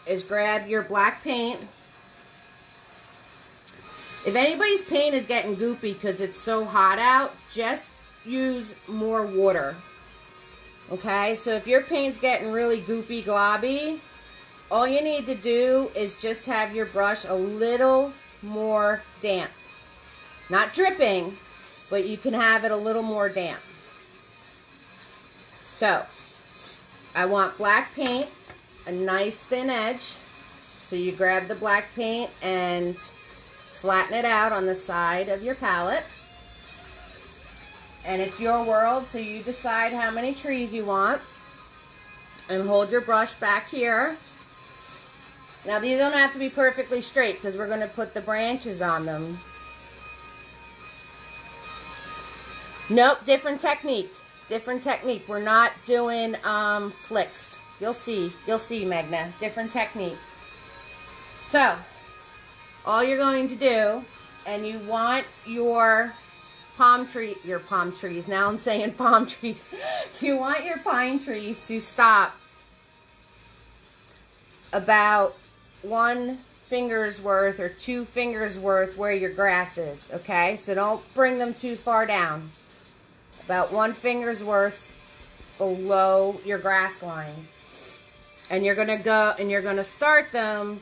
is grab your black paint. If anybody's paint is getting goopy because it's so hot out, just use more water. Okay, so if your paint's getting really goopy globby, all you need to do is just have your brush a little more damp. Not dripping, but you can have it a little more damp. So, I want black paint, a nice thin edge. So you grab the black paint and flatten it out on the side of your palette. And it's your world, so you decide how many trees you want. And hold your brush back here. Now these don't have to be perfectly straight because we're going to put the branches on them. Nope, different technique. Different technique. We're not doing flicks. You'll see, Magna. Different technique. So, all you're going to do, and you want your palm trees, now I'm saying palm trees. You want your pine trees to stop about 1 finger's worth or 2 fingers worth where your grass is, okay? So don't bring them too far down. About 1 finger's worth below your grass line. And you're going to go and you're going to start them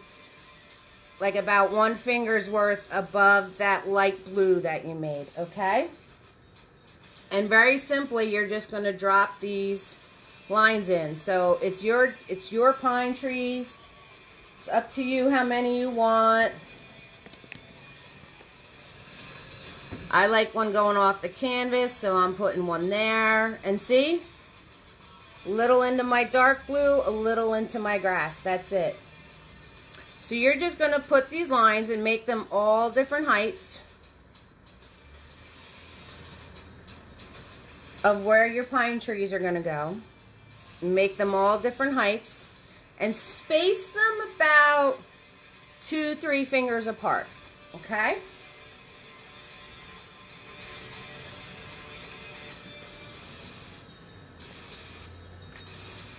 like about 1 finger's worth above that light blue that you made, okay? And very simply, you're just going to drop these lines in. So it's your pine trees. It's up to you how many you want. I like one going off the canvas, so I'm putting one there. And see? A little into my dark blue, a little into my grass. That's it. So you're just going to put these lines and make them all different heights of where your pine trees are going to go. Make them all different heights and space them about 2-3 fingers apart. Okay?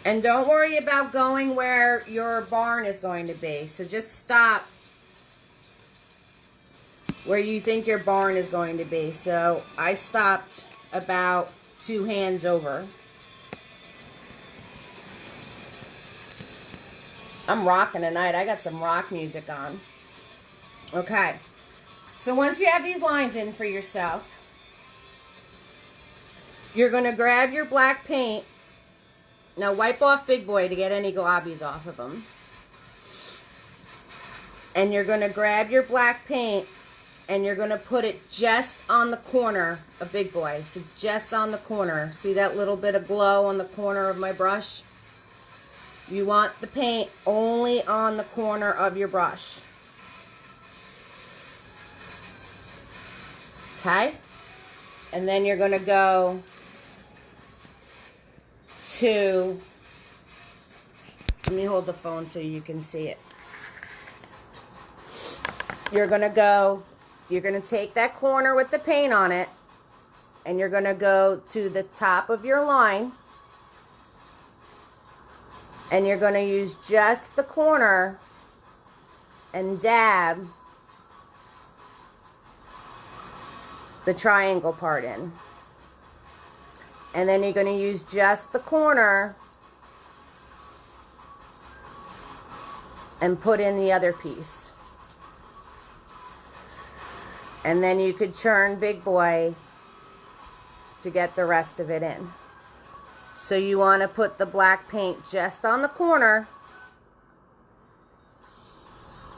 And don't worry about going where your barn is going to be. So just stop where you think your barn is going to be. So I stopped about 2 hands over. I'm rocking tonight. I got some rock music on. Okay. So once you have these lines in for yourself, you're going to grab your black paint. Now wipe off Big Boy to get any globbies off of them. And you're going to grab your black paint and you're going to put it just on the corner of Big Boy. So just on the corner. See that little bit of glow on the corner of my brush? You want the paint only on the corner of your brush. Okay? And then you're going to go to, let me hold the phone so you can see it. You're going to take that corner with the paint on it, and you're going to go to the top of your line, and you're going to use just the corner and dab the triangle part in. And then you're going to use just the corner and put in the other piece. And then you could churn Big Boy to get the rest of it in. So you want to put the black paint just on the corner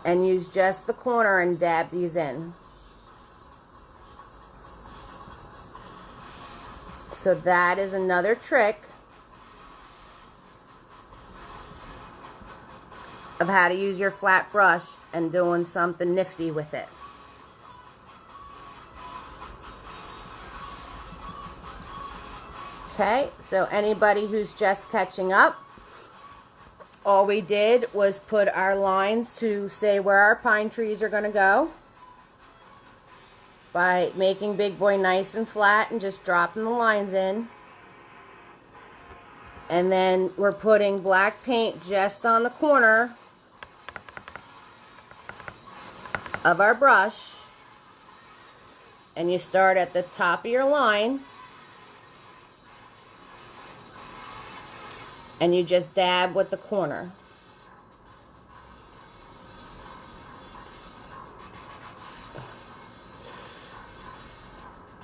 and use just the corner and dab these in. So that is another trick of how to use your flat brush and doing something nifty with it. Okay, so anybody who's just catching up, all we did was put our lines to say where our pine trees are going to go by making Big Boy nice and flat and just dropping the lines in. And then we're putting black paint just on the corner of our brush. And you start at the top of your line. And you just dab with the corner.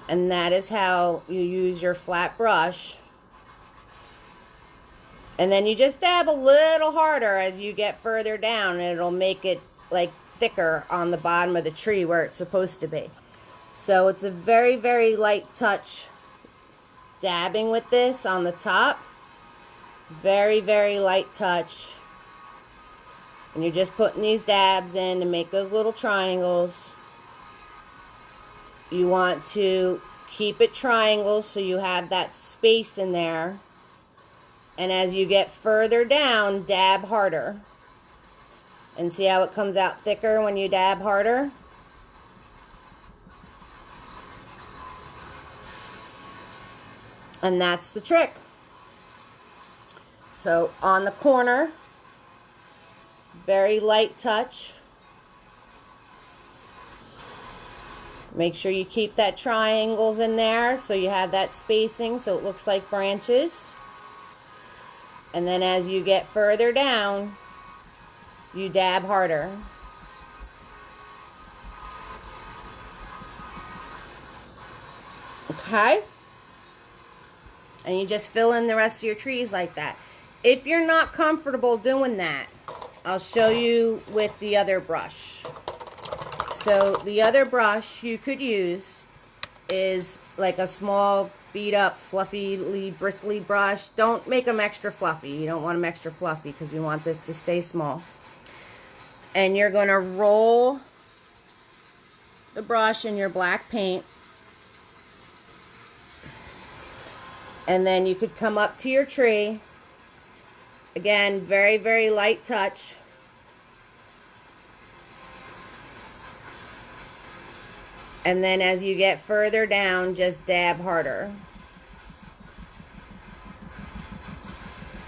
And that is how you use your flat brush. And then you just dab a little harder as you get further down, and it'll make it like thicker on the bottom of the tree where it's supposed to be. So it's a very, very light touch dabbing with this on the top. Very, very light touch. And you're just putting these dabs in to make those little triangles. You want to keep it triangles so you have that space in there. And as you get further down, dab harder. And see how it comes out thicker when you dab harder? And that's the trick. So on the corner, very light touch. Make sure you keep that triangles in there so you have that spacing so it looks like branches. And then as you get further down, you dab harder. Okay? And you just fill in the rest of your trees like that. If you're not comfortable doing that, I'll show you with the other brush. So the other brush you could use is like a small beat up fluffy bristly brush. Don't make them extra fluffy. You don't want them extra fluffy because we want this to stay small. And you're going to roll the brush in your black paint. And then you could come up to your tree. Again, very, very light touch. And then as you get further down, just dab harder.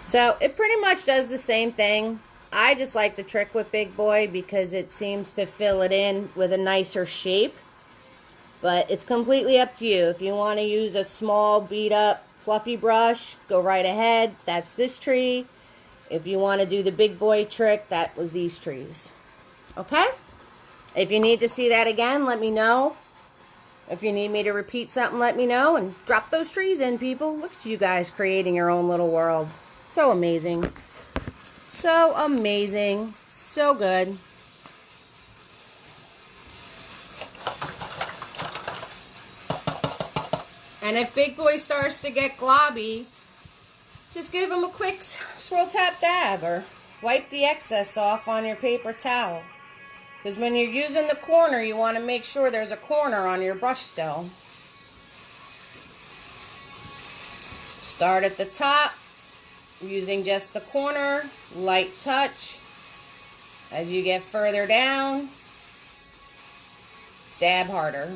So it pretty much does the same thing. I just like the trick with Big Boy because it seems to fill it in with a nicer shape. But it's completely up to you. If you want to use a small beat up fluffy brush, go right ahead. That's this tree. If you want to do the Big Boy trick, that was these trees. Okay? If you need to see that again, let me know. If you need me to repeat something, let me know. And drop those trees in, people. Look at you guys creating your own little world. So amazing. So amazing. So good. And if Big Boy starts to get globby, just give him a quick swirl tap dab or wipe the excess off on your paper towel. Because when you're using the corner, you want to make sure there's a corner on your brush still. Start at the top, using just the corner, light touch. As you get further down, dab harder.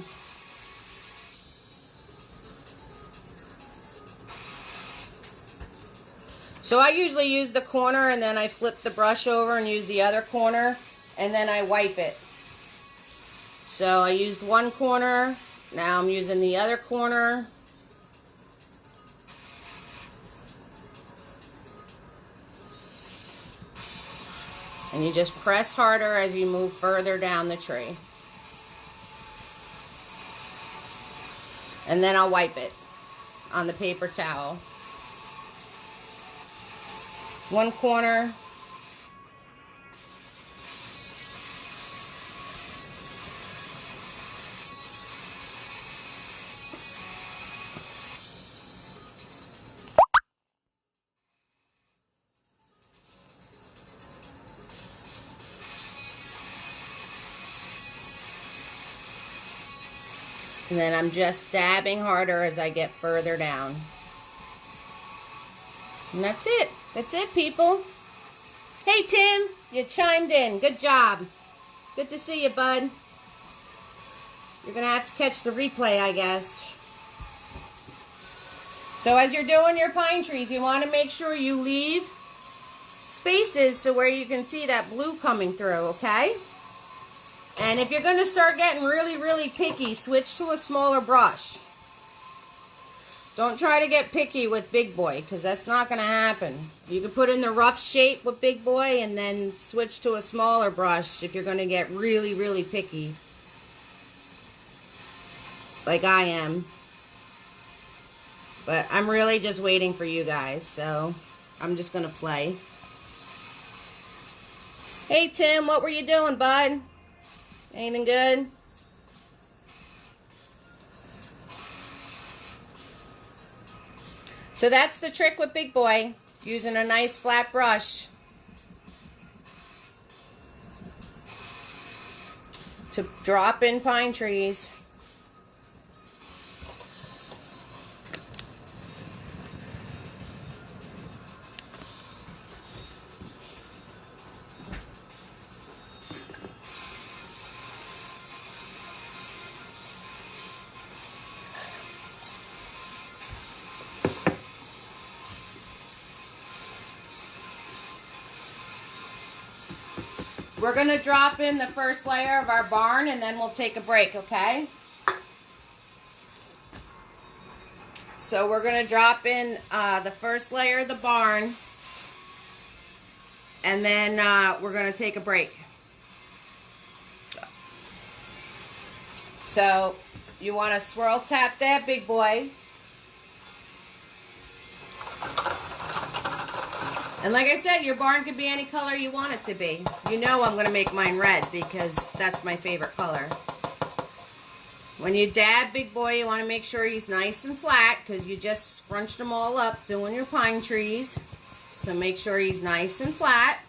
So I usually use the corner and then I flip the brush over and use the other corner and then I wipe it. So I used one corner, now I'm using the other corner. And you just press harder as you move further down the tree. And then I'll wipe it on the paper towel. One corner. And then I'm just dabbing harder as I get further down. And that's it. That's it, people. Hey, Tim, you chimed in. Good job. Good to see you, bud. You're going to have to catch the replay, I guess. So as you're doing your pine trees, you want to make sure you leave spaces so where you can see that blue coming through, okay? And if you're going to start getting really, really picky, switch to a smaller brush. Don't try to get picky with Big Boy, because that's not going to happen. You can put in the rough shape with Big Boy and then switch to a smaller brush if you're going to get really, really picky. Like I am. But I'm really just waiting for you guys, so I'm just going to play. Hey, Tim, what were you doing, bud? Anything good? So that's the trick with Big Boy, using a nice flat brush to drop in pine trees. We're going to drop in the first layer of our barn and then we'll take a break, okay? So we're going to drop in the first layer of the barn and then we're going to take a break. So you want to swirl tap that, Big Boy. And like I said, your barn could be any color you want it to be. You know I'm going to make mine red because that's my favorite color. When you dab Big Boy, you want to make sure he's nice and flat because you just scrunched them all up doing your pine trees. So make sure he's nice and flat.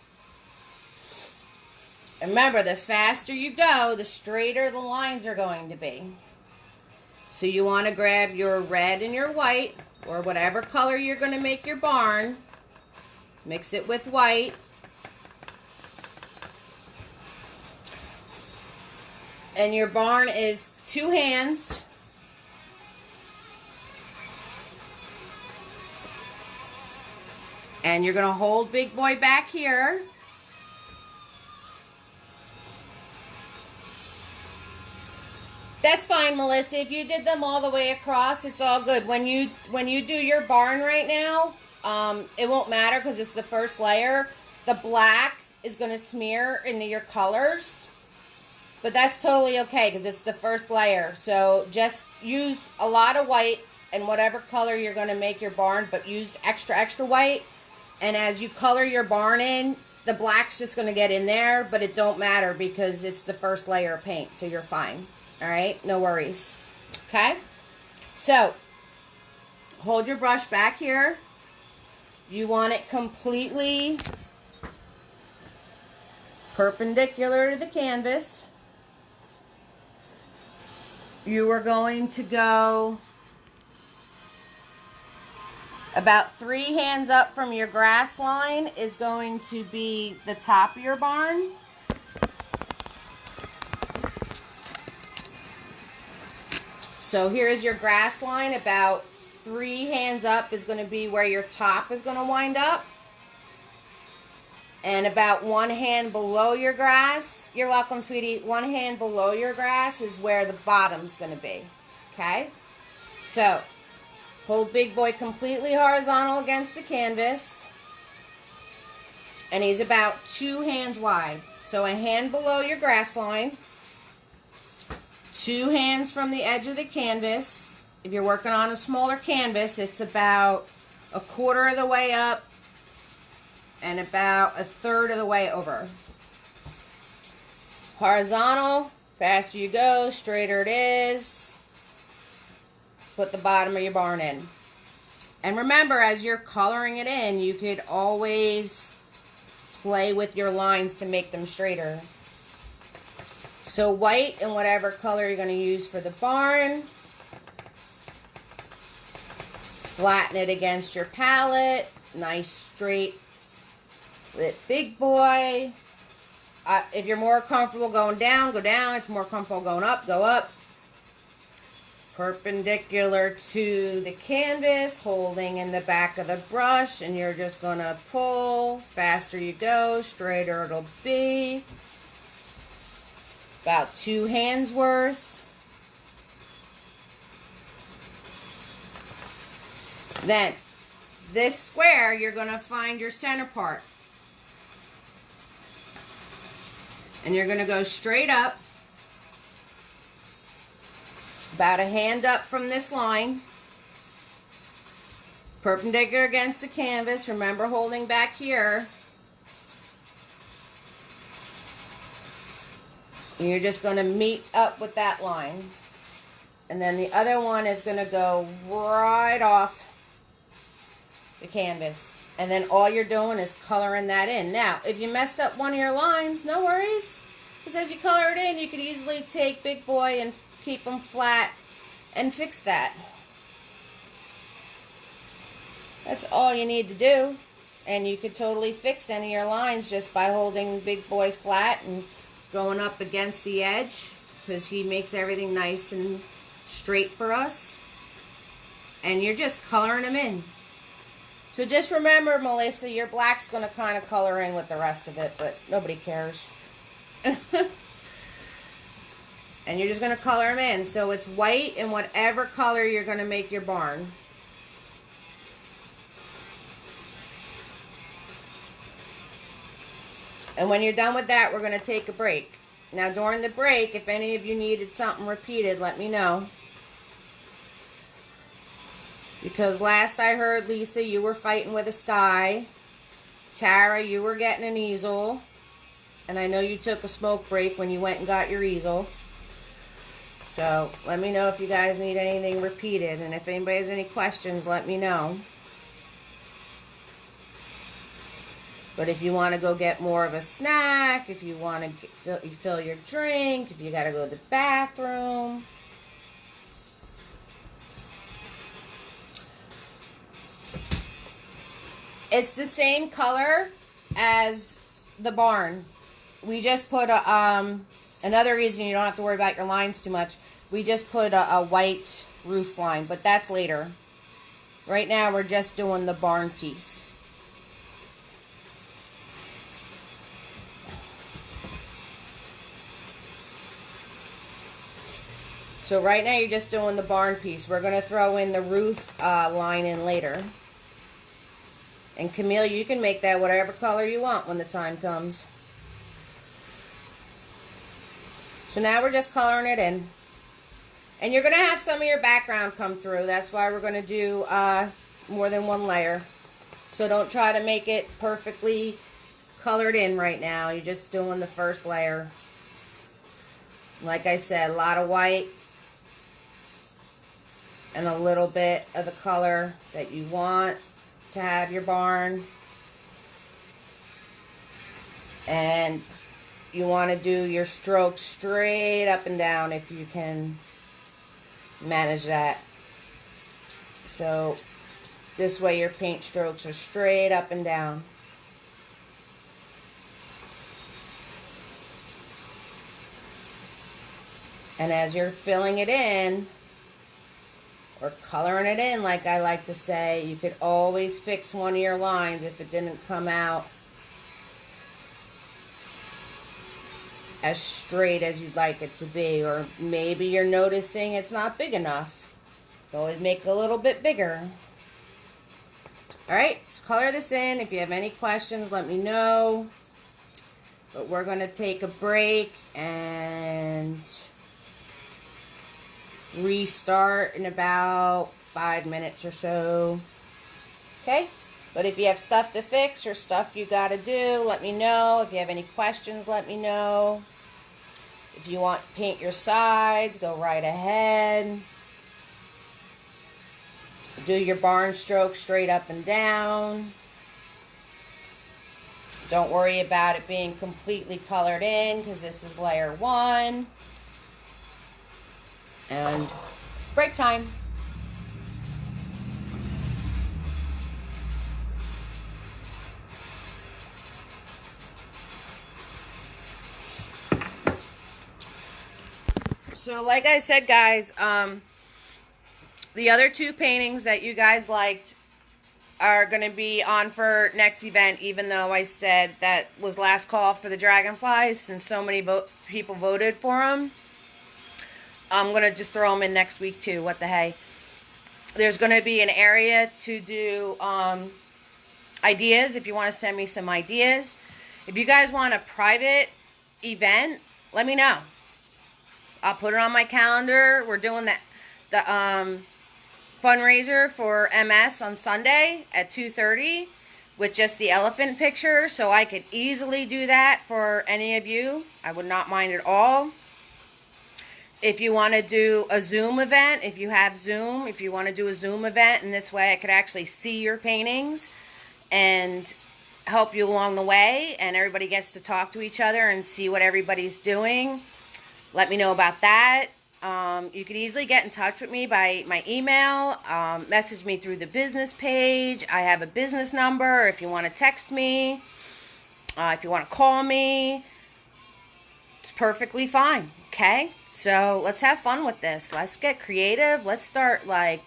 And remember, the faster you go, the straighter the lines are going to be. So you want to grab your red and your white, or whatever color you're going to make your barn. Mix it with white. And your barn is 2 hands. And you're going to hold Big Boy back here. That's fine, Melissa. If you did them all the way across, it's all good. When you do your barn right now, it won't matter because it's the first layer. The black is going to smear into your colors. But that's totally okay because it's the first layer. So just use a lot of white and whatever color you're going to make your barn, but use extra, extra white. And as you color your barn in, the black's just going to get in there, but it don't matter because it's the first layer of paint. So you're fine. All right? No worries. Okay? So hold your brush back here. You want it completely perpendicular to the canvas. You are going to go about 3 hands up from your grass line is going to be the top of your barn. So here is your grass line. About 3 hands up is going to be where your top is going to wind up. And about 1 hand below your grass, you're welcome, sweetie, 1 hand below your grass is where the bottom's going to be. Okay? So, hold Big Boy completely horizontal against the canvas. And he's about 2 hands wide. So a hand below your grass line. 2 hands from the edge of the canvas. If you're working on a smaller canvas, it's about 1/4 of the way up and about 1/3 of the way over. Horizontal, faster you go, straighter it is. Put the bottom of your barn in. And remember, as you're coloring it in, you could always play with your lines to make them straighter. So white and whatever color you're going to use for the barn. Flatten it against your palette. nice straight with big boy. If you're more comfortable going down, go down. If you're more comfortable going up, go up. Perpendicular to the canvas, holding in the back of the brush, and you're just going to pull. Faster you go, straighter it'll be. About 2 hands worth. Then, this square, you're going to find your center part. And you're going to go straight up. About a hand up from this line. Perpendicular against the canvas. Remember, holding back here. And you're just going to meet up with that line. And then the other one is going to go right off the canvas. And then all you're doing is coloring that in. Now, if you messed up one of your lines, no worries. Because as you color it in, you could easily take Big Boy and keep them flat and fix that. That's all you need to do. And you could totally fix any of your lines just by holding Big Boy flat and going up against the edge, because he makes everything nice and straight for us. And you're just coloring them in. So just remember, Melissa, your black's going to kind of color in with the rest of it, but nobody cares. And you're just going to color them in. So it's white in whatever color you're going to make your barn. And when you're done with that, we're going to take a break. Now, during the break, if any of you needed something repeated, let me know. Because last I heard, Lisa, you were fighting with a sky. Tara, you were getting an easel. And I know you took a smoke break when you went and got your easel. So, let me know if you guys need anything repeated. And if anybody has any questions, let me know. But if you want to go get more of a snack, if you want to fill your drink, if you got to go to the bathroom. It's the same color as the barn. We just put another reason you don't have to worry about your lines too much. We just put a white roof line, but that's later. Right now we're just doing the barn piece. So right now you're just doing the barn piece. We're going to throw in the roof line in later. And Camille, you can make that whatever color you want when the time comes. So now we're just coloring it in. And you're going to have some of your background come through. That's why we're going to do more than one layer. So don't try to make it perfectly colored in right now. You're just doing the first layer. Like I said, a lot of white. And a little bit of the color that you want to have your barn. And you want to do your strokes straight up and down if you can manage that. So this way your paint strokes are straight up and down. And as you're filling it in, or coloring it in, like I like to say, you could always fix one of your lines if it didn't come out as straight as you'd like it to be. Or maybe you're noticing it's not big enough. You always make it a little bit bigger. Alright, so color this in. If you have any questions, let me know. But we're going to take a break and restart in about 5 minutes or so. Okay? But if you have stuff to fix or stuff you got to do, let me know. If you have any questions, let me know. If you want to paint your sides, go right ahead. Do your barn stroke straight up and down. Don't worry about it being completely colored in, because this is layer 1. And break time. So like I said, guys, the other two paintings that you guys liked are going to be on for next event, even though I said that was last call for the dragonflies since so many people voted for them. I'm going to just throw them in next week too. What the hey. There's going to be an area to do ideas if you want to send me some ideas. If you guys want a private event, let me know. I'll put it on my calendar. We're doing the fundraiser for MS on Sunday at 2:30 with just the elephant picture, so I could easily do that for any of you. I would not mind at all. If you want to do a Zoom event, if you have Zoom, if you want to do a Zoom event, and this way I could actually see your paintings and help you along the way, and everybody gets to talk to each other and see what everybody's doing, let me know about that. You could easily get in touch with me by my email, message me through the business page. I have a business number if you want to text me, if you want to call me. It's perfectly fine, okay? So let's have fun with this. Let's get creative. Let's start, like,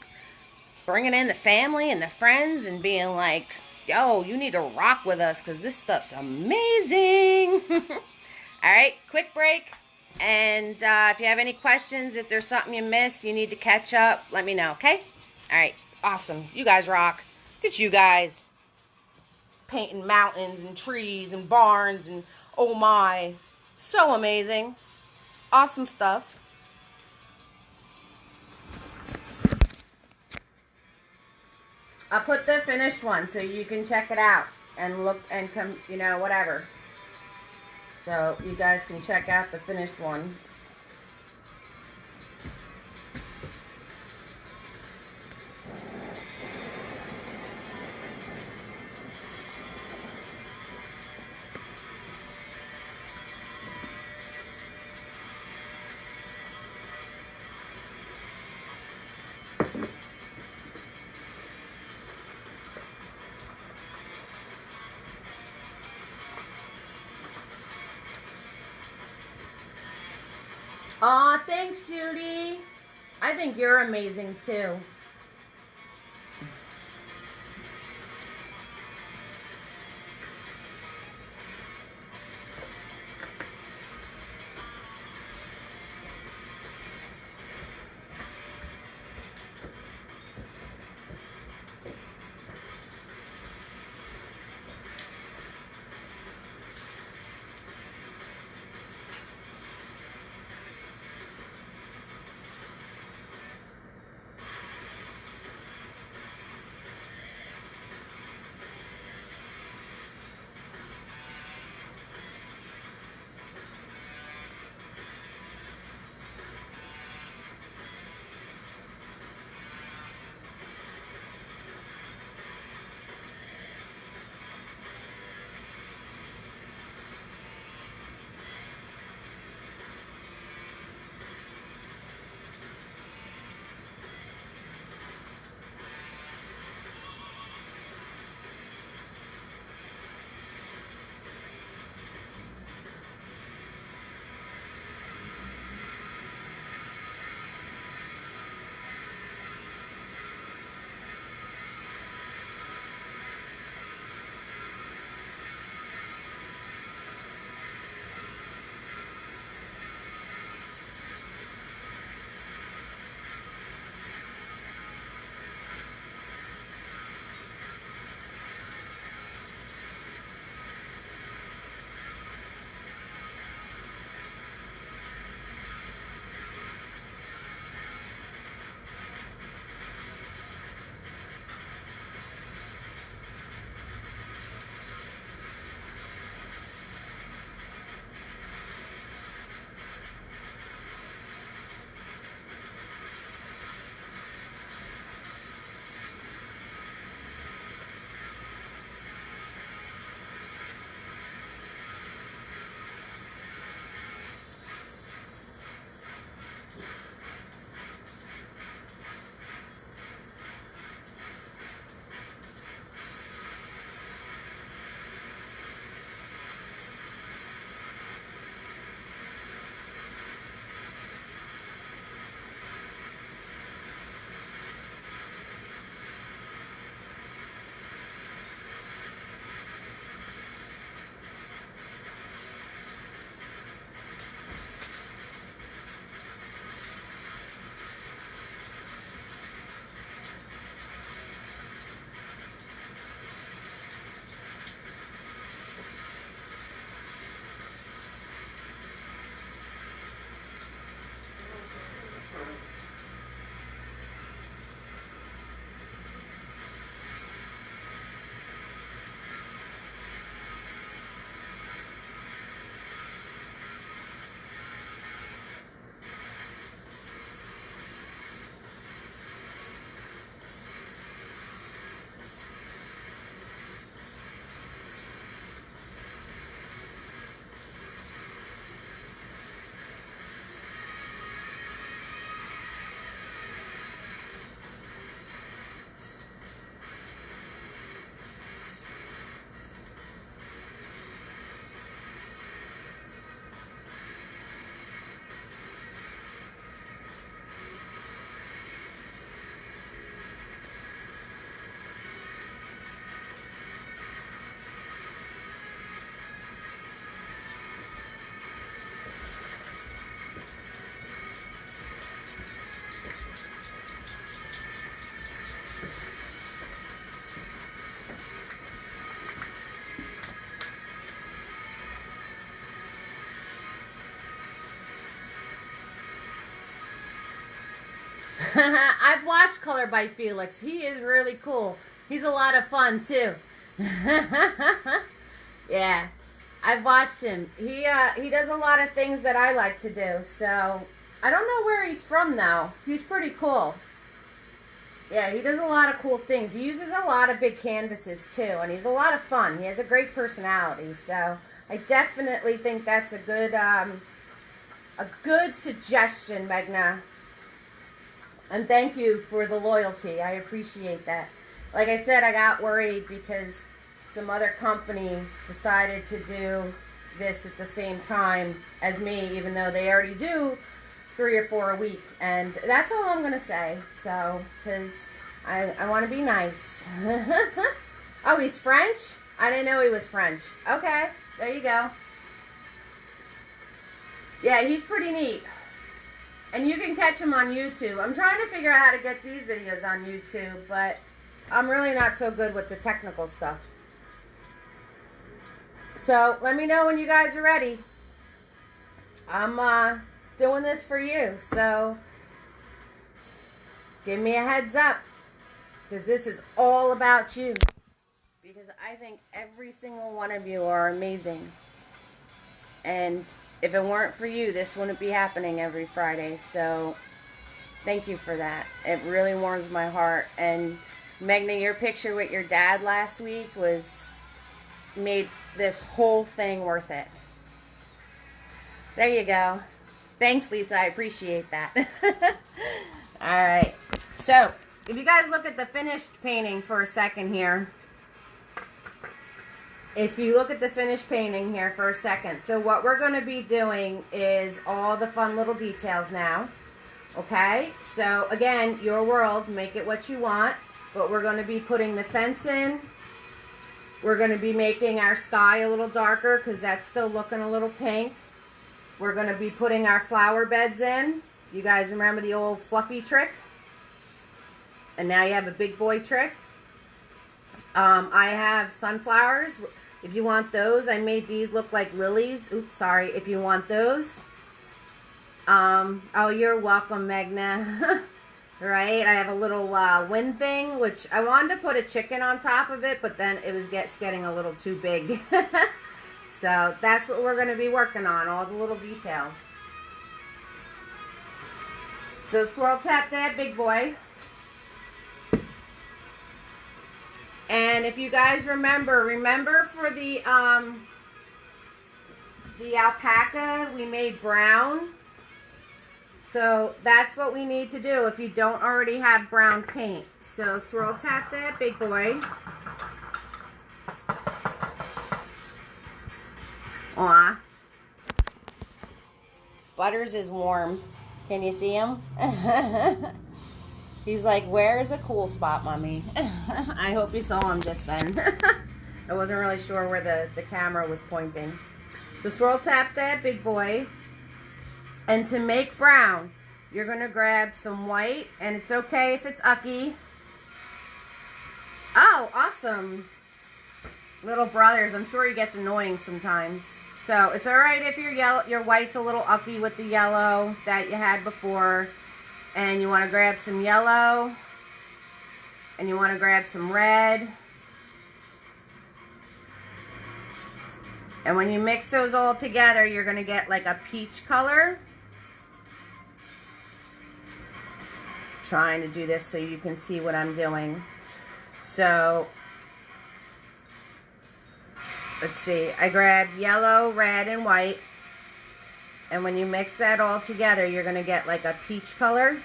bringing in the family and the friends and being like, yo, you need to rock with us because this stuff's amazing. All right, quick break. And if you have any questions, if there's something you missed, you need to catch up, let me know, okay? All right, awesome. You guys rock. Look at you guys painting mountains and trees and barns and oh my, so amazing. Awesome stuff. I'll put the finished one so you can check it out and look and come, you know, whatever. So you guys can check out the finished one. Aw, thanks, Judy. I think you're amazing, too. I've watched Color by Felix. He is really cool. He's a lot of fun too. Yeah, I've watched him. He does a lot of things that I like to do. So I don't know where he's from now. He's pretty cool. Yeah, he does a lot of cool things. He uses a lot of big canvases too, and he's a lot of fun. He has a great personality. So I definitely think that's a good suggestion, Megna. And thank you for the loyalty. I appreciate that. Like I said, I got worried because some other company decided to do this at the same time as me, even though they already do 3 or 4 a week. And that's all I'm going to say. So, because I want to be nice. Oh, he's French? I didn't know he was French. Okay, there you go. Yeah, he's pretty neat. And you can catch him on YouTube. I'm trying to figure out how to get these videos on YouTube, but I'm really not so good with the technical stuff. So, let me know when you guys are ready. I'm doing this for you, so give me a heads up, because this is all about you. Because I think every single one of you are amazing. And if it weren't for you, this wouldn't be happening every Friday. So, thank you for that. It really warms my heart. And Megna, your picture with your dad last week made this whole thing worth it. There you go. Thanks, Lisa. I appreciate that. Alright. So, if you guys look at the finished painting for a second here. If you look at the finished painting here for a second. So, what we're going to be doing is all the fun little details now. Okay? So, again, your world. Make it what you want. But we're going to be putting the fence in. We're going to be making our sky a little darker because that's still looking a little pink. We're going to be putting our flower beds in. You guys remember the old fluffy trick? And now you have a big boy trick. I have sunflowers. If you want those, I made these look like lilies. Oops, sorry. If you want those. Oh, you're welcome, Megna. Right? I have a little wind thing, which I wanted to put a chicken on top of it, but then it was getting a little too big. So that's what we're going to be working on, all the little details. So swirl tap that big boy. And if you guys remember for the alpaca, we made brown. So that's what we need to do if you don't already have brown paint. So swirl tap that big boy. Aw. Butters is warm. Can you see him? He's like, where's a cool spot, Mommy? I hope you saw him just then. I wasn't really sure where the camera was pointing. So swirl tap that big boy. And to make brown, you're going to grab some white. And it's okay if it's ucky. Oh, awesome. Little brothers, I'm sure he gets annoying sometimes. So it's alright if your white's a little ucky with the yellow that you had before. And you want to grab some yellow. And you want to grab some red. And when you mix those all together, you're going to get like a peach color. Trying to do this so you can see what I'm doing. So, let's see. I grabbed yellow, red, and white. And when you mix that all together, you're going to get like a peach color.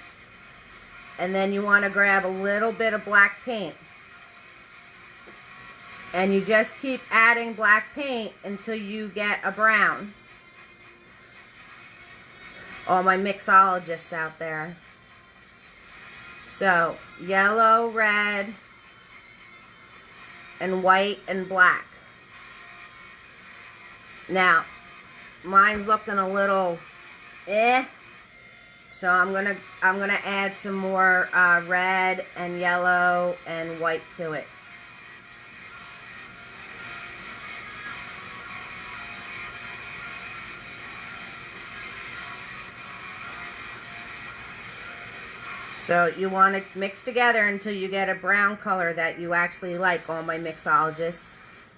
And then you want to grab a little bit of black paint. And you just keep adding black paint until you get a brown. All my mixologists out there. So, yellow, red, and white and black. Now, mine's looking a little so I'm gonna add some more red and yellow and white to it. So you want to mix together until you get a brown color that you actually like, all my mixologists.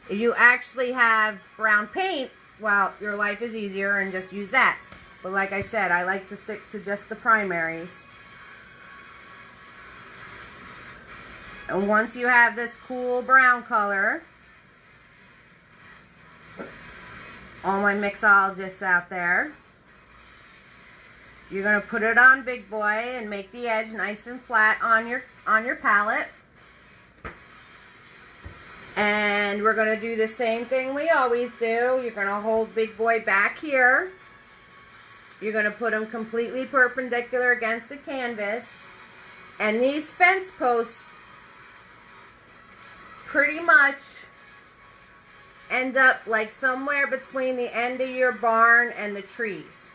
If you actually have brown paint, well, your life is easier and just use that. But like I said, I like to stick to just the primaries. And once you have this cool brown color, all my mixologists out there, you're going to put it on Big Boy and make the edge nice and flat on your palette. And we're going to do the same thing we always do. You're going to hold Big Boy back here. You're going to put him completely perpendicular against the canvas. And these fence posts pretty much end up like somewhere between the end of your barn and the trees.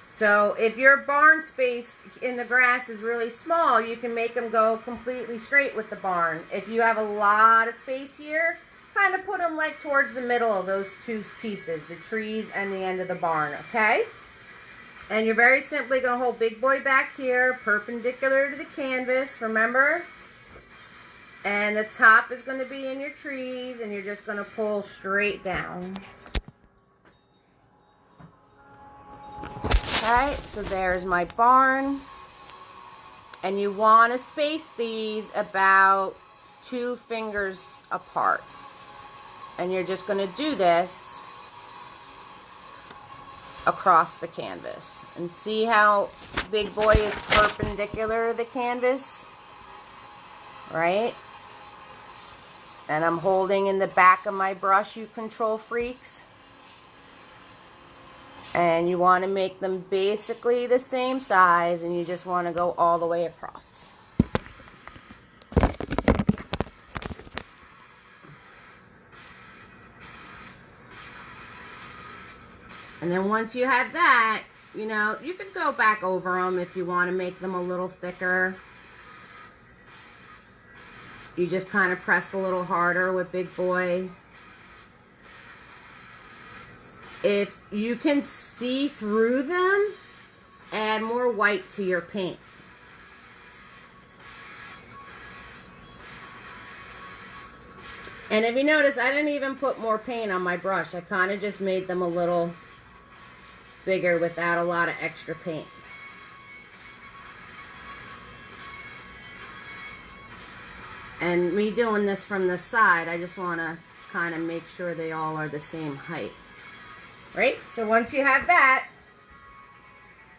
So if your barn space in the grass is really small, you can make them go completely straight with the barn. If you have a lot of space here, kind of put them like towards the middle of those two pieces, the trees and the end of the barn, okay? And you're very simply going to hold Big Boy back here, perpendicular to the canvas, remember? And the top is going to be in your trees, and you're just going to pull straight down. Okay, so there's my barn. And you want to space these about 2 fingers apart. And you're just going to do this across the canvas. And see how Big Boy is perpendicular to the canvas? Right? And I'm holding in the back of my brush, you control freaks. And you want to make them basically the same size, and you just want to go all the way across. And then once you have that, you know, you could go back over them if you want to make them a little thicker. You just kind of press a little harder with Big Boy. If you can see through them, add more white to your paint. And if you notice, I didn't even put more paint on my brush. I kind of just made them a little bigger without a lot of extra paint. And me doing this from the side, I just want to kind of make sure they all are the same height. Right? So once you have that,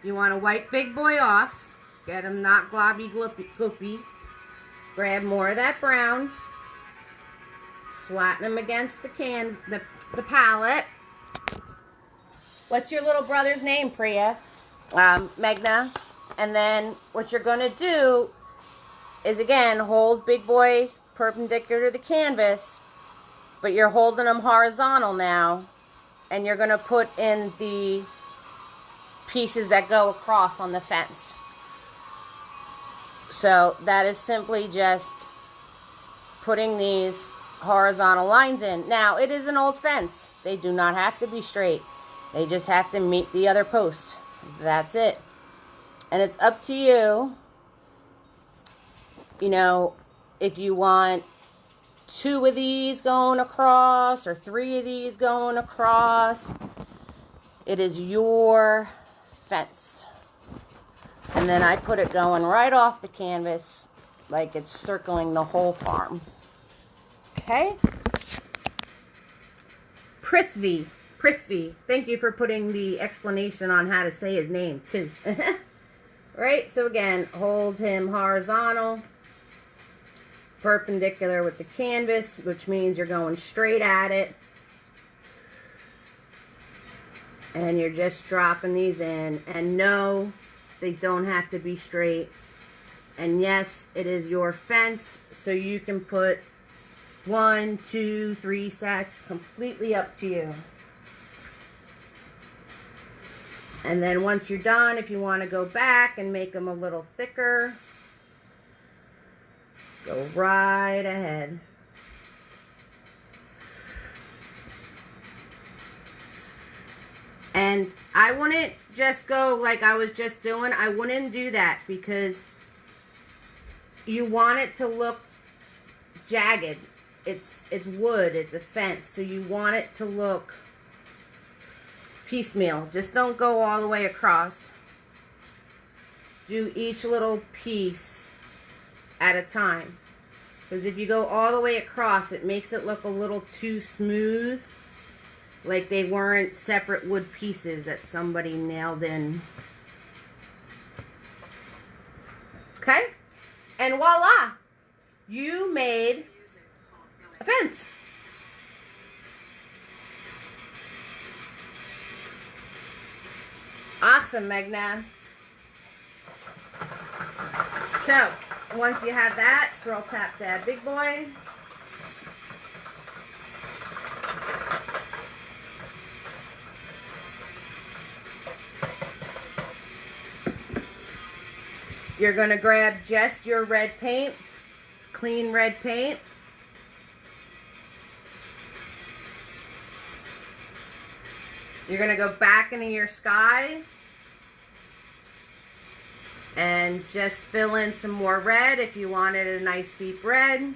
you want to wipe Big Boy off. Get him not globby gloopy. Grab more of that brown. Flatten him against the palette. What's your little brother's name, Priya? Meghna. And then what you're going to do is, again, hold Big Boy perpendicular to the canvas, but you're holding them horizontal now, and you're going to put in the pieces that go across on the fence. So that is simply just putting these horizontal lines in. Now, it is an old fence. They do not have to be straight. They just have to meet the other post. That's it. And it's up to you. You know, if you want 2 of these going across or 3 of these going across, it is your fence. And then I put it going right off the canvas like it's circling the whole farm. Okay? Prithvi, thank you for putting the explanation on how to say his name too. Right? So again, hold him horizontal, perpendicular with the canvas, which means you're going straight at it. And you're just dropping these in. And no, they don't have to be straight. And yes, it is your fence, so you can put 1, 2, 3 sets, completely up to you. And then once you're done, if you want to go back and make them a little thicker, go right ahead. And I wouldn't just go like I was just doing. I wouldn't do that because you want it to look jagged. It's wood, it's a fence, so you want it to look piecemeal. Just don't go all the way across. Do each little piece at a time. Because if you go all the way across, it makes it look a little too smooth. Like they weren't separate wood pieces that somebody nailed in. Okay? And voila! You made a fence. Awesome, Magna. So, once you have that, swirl tap dab big boy. You're going to grab just your red paint, clean red paint. You're going to go back into your sky and just fill in some more red if you wanted a nice deep red.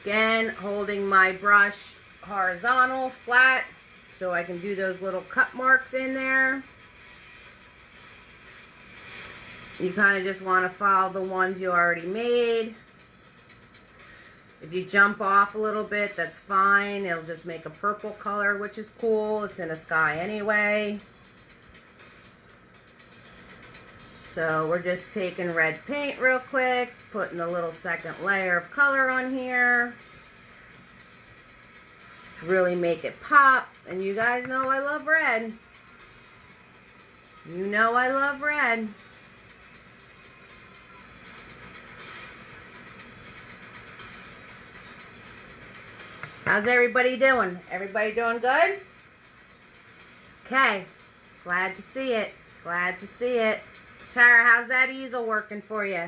Again, holding my brush horizontal, flat, so I can do those little cut marks in there. You kind of just want to follow the ones you already made. If you jump off a little bit, that's fine. It'll just make a purple color, which is cool. It's in a sky anyway. So we're just taking red paint real quick, putting a little second layer of color on here to really make it pop. And you guys know I love red. You know I love red. How's everybody doing? Everybody doing good? Okay. Glad to see it. Glad to see it. Tara, how's that easel working for you?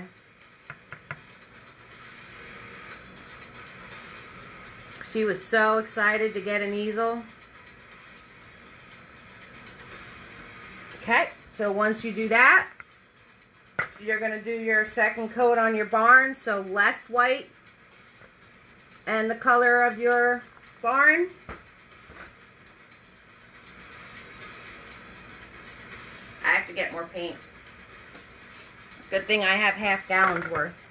She was so excited to get an easel. Okay. So once you do that, you're going to do your second coat on your barn. So less white and the color of your barn. I have to get more paint. Good thing I have half gallons worth.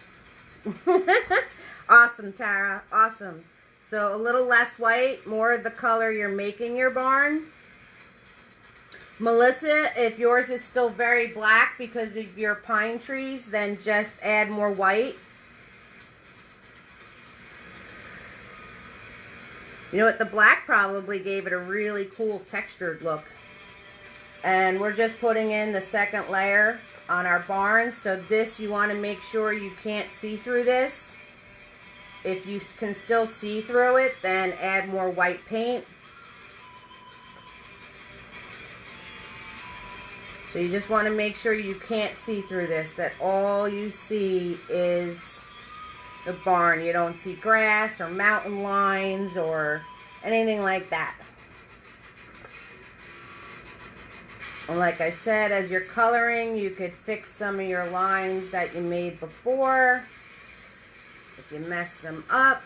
Awesome, Tara. Awesome. So a little less white, more of the color you're making your barn. Melissa, if yours is still very black because of your pine trees, then just add more white. You know what? The black probably gave it a really cool textured look. And we're just putting in the second layer on our barn. So this, you want to make sure you can't see through this. If you can still see through it, then add more white paint. So you just want to make sure you can't see through this, that all you see is the barn. You don't see grass or mountain lines or anything like that. And like I said, as you're coloring, you could fix some of your lines that you made before if you mess them up.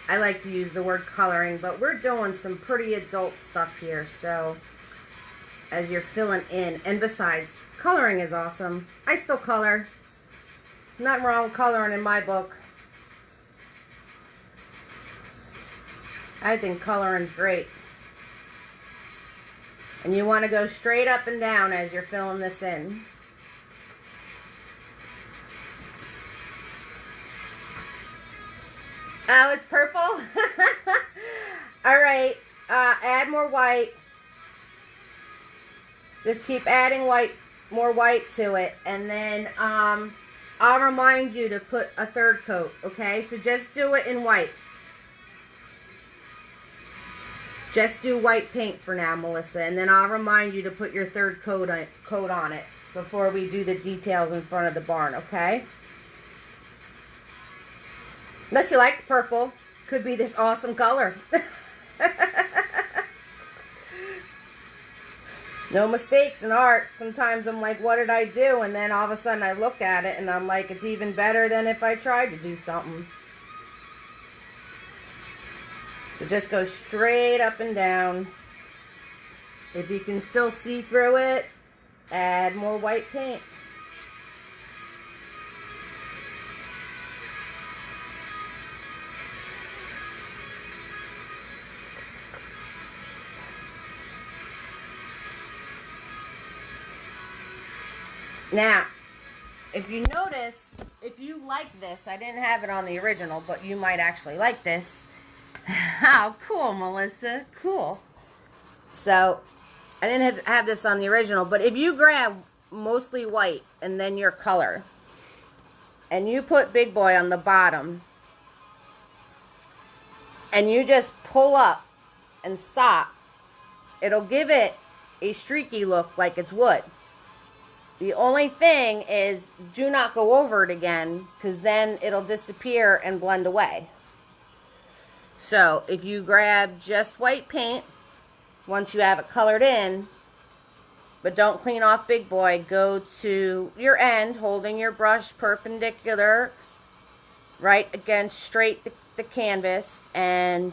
I like to use the word coloring, but we're doing some pretty adult stuff here. So as you're filling in, and besides, coloring is awesome. I still color. Nothing wrong with coloring in my book. I think coloring's great. And you want to go straight up and down as you're filling this in. Oh, it's purple? Alright, add more white. Just keep adding more white to it. And then I'll remind you to put a third coat, okay? So just do it in white. Just do white paint for now, Melissa, and then I'll remind you to put your third coat on it before we do the details in front of the barn, okay? Unless you like the purple. Could be this awesome color. No mistakes in art. Sometimes I'm like, what did I do? And then all of a sudden I look at it and I'm like, it's even better than if I tried to do something. So just go straight up and down. If you can still see through it, add more white paint. Now, if you notice, if you like this, I didn't have it on the original, but you might actually like this. How cool, Melissa. Cool. So, I didn't have this on the original, but if you grab mostly white and then your color, and you put Big Boy on the bottom, and you just pull up and stop, it'll give it a streaky look like it's wood. The only thing is, do not go over it again, because then it'll disappear and blend away. So, if you grab just white paint, once you have it colored in, but don't clean off Big Boy, go to your end, holding your brush perpendicular, right against straight the canvas, and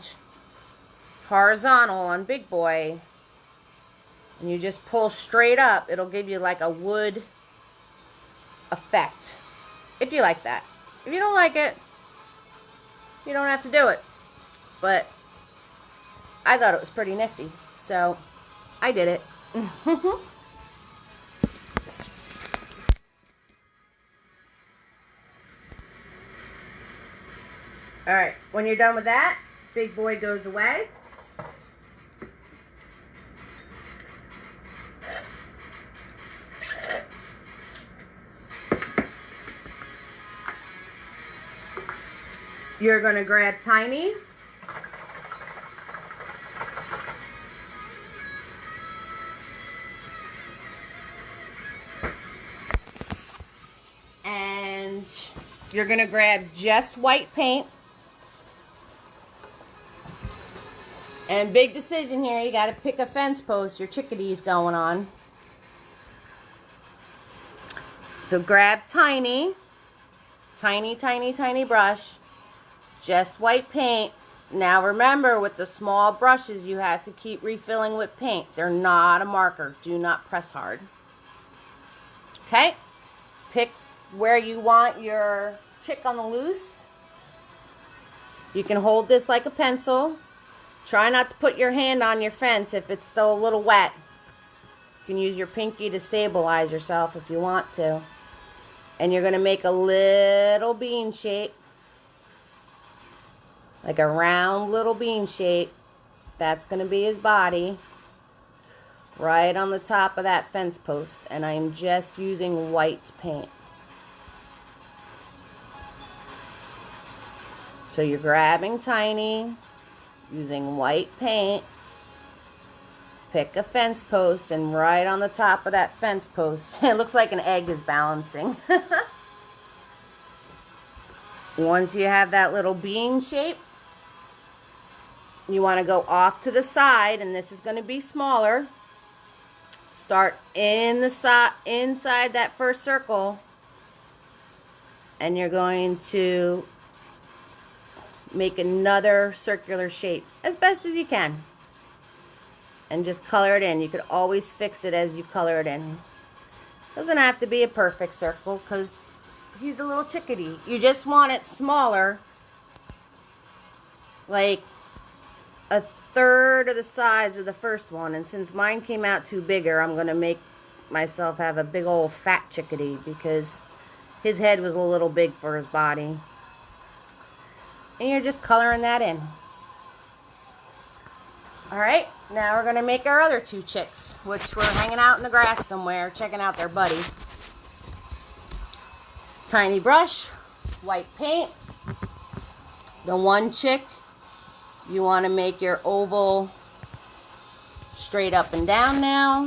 horizontal on Big Boy. And you just pull straight up. It'll give you like a wood effect. If you like that. If you don't like it, you don't have to do it. But I thought it was pretty nifty. So I did it. Alright, when you're done with that, Big Boy goes away. You're going to grab Tiny. And you're going to grab just white paint. And big decision here, you got to pick a fence post your chickadee's going on. So grab Tiny. Tiny, tiny, tiny brush. Just white paint. Now remember, with the small brushes, you have to keep refilling with paint. They're not a marker. Do not press hard. Okay? Pick where you want your chick on the loose. You can hold this like a pencil. Try not to put your hand on your fence if it's still a little wet. You can use your pinky to stabilize yourself if you want to. And you're going to make a little bean shape. Like a round little bean shape. That's going to be his body. Right on the top of that fence post. And I'm just using white paint. So you're grabbing Tiny. Using white paint. Pick a fence post. And right on the top of that fence post. It looks like an egg is balancing. Once you have that little bean shape, you want to go off to the side, and this is going to be smaller. Start in the inside that first circle, and you're going to make another circular shape as best as you can, and just color it in. You could always fix it as you color it in. Doesn't have to be a perfect circle because he's a little chickadee. You just want it smaller, like a third of the size of the first one. And since mine came out too bigger, I'm going to make myself have a big old fat chickadee because his head was a little big for his body. And you're just coloring that in. Alright, now we're going to make our other two chicks, which were hanging out in the grass somewhere, checking out their buddy. Tiny brush, white paint. The one chick, you want to make your oval straight up and down now.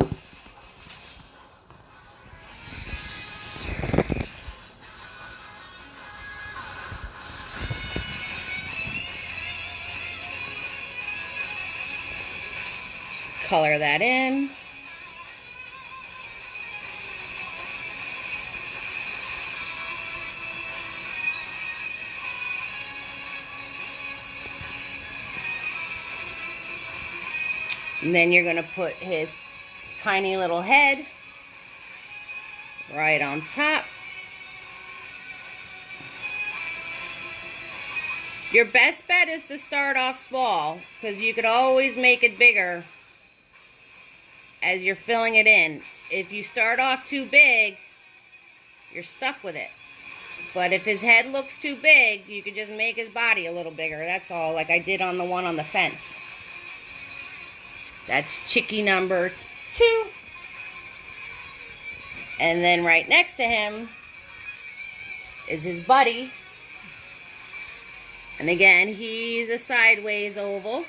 Color that in. And then you're going to put his tiny little head right on top. Your best bet is to start off small, because you could always make it bigger as you're filling it in. If you start off too big, you're stuck with it. But if his head looks too big, you could just make his body a little bigger. That's all, like I did on the one on the fence. That's chickie number 2. And then right next to him is his buddy. And again, he's a sideways oval.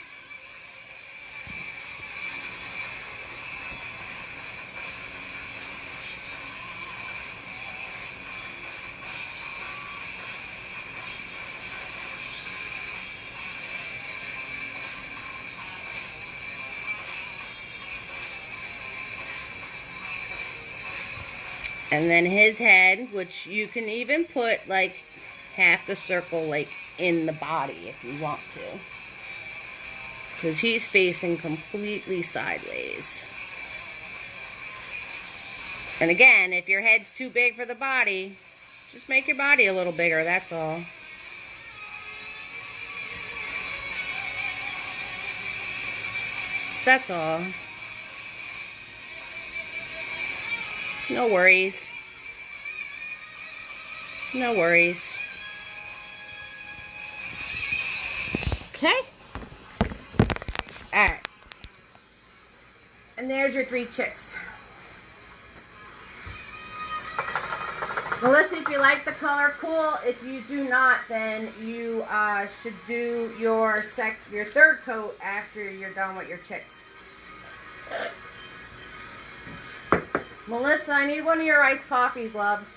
And then his head, which you can even put like half the circle like in the body if you want to. Because he's facing completely sideways. And again, if your head's too big for the body, just make your body a little bigger, that's all. That's all. No worries. No worries. Okay? Alright. And there's your 3 chicks. Melissa, if you like the color, cool. If you do not, then you should do your 3rd coat after you're done with your chicks. Melissa, I need one of your iced coffees, love.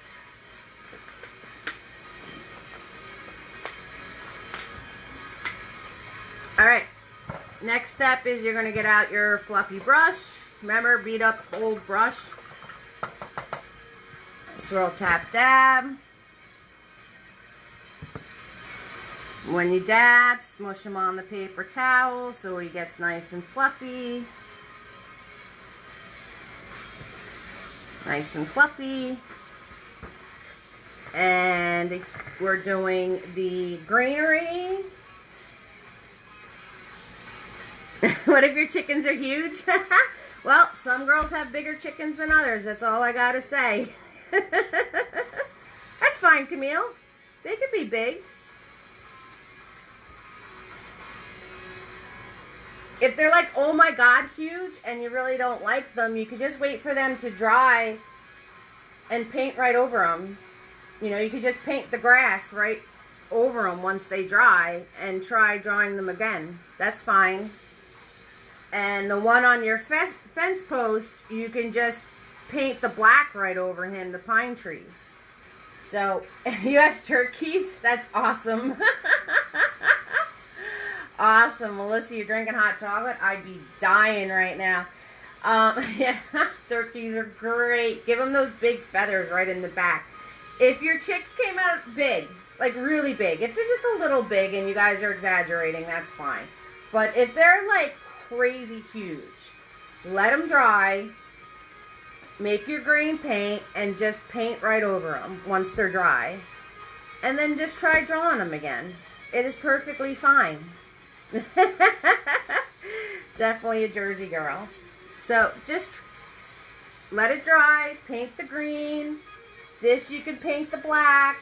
Alright, next step is you're going to get out your fluffy brush. Remember, beat up old brush. Swirl, tap, dab. When you dab, smush him on the paper towel so he gets nice and fluffy. Nice and fluffy. And we're doing the greenery. What if your chickens are huge? Well, some girls have bigger chickens than others. That's all I gotta say. That's fine, Camille. They could be big. If they're like, oh my god, huge, and you really don't like them, you could just wait for them to dry and paint right over them. You know, you could just paint the grass right over them once they dry and try drawing them again. That's fine. And the one on your fence post, you can just paint the black right over him, the pine trees. So, you have turkeys? That's awesome. Awesome. Melissa, you're drinking hot chocolate? I'd be dying right now. Yeah, turkeys are great. Give them those big feathers right in the back. If your chicks came out big, like really big, if they're just a little big and you guys are exaggerating, that's fine. But if they're like crazy huge, let them dry, make your green paint, and just paint right over them once they're dry. And then just try drawing them again. It is perfectly fine. Definitely a Jersey girl. So just let it dry, paint the green. This you can paint the black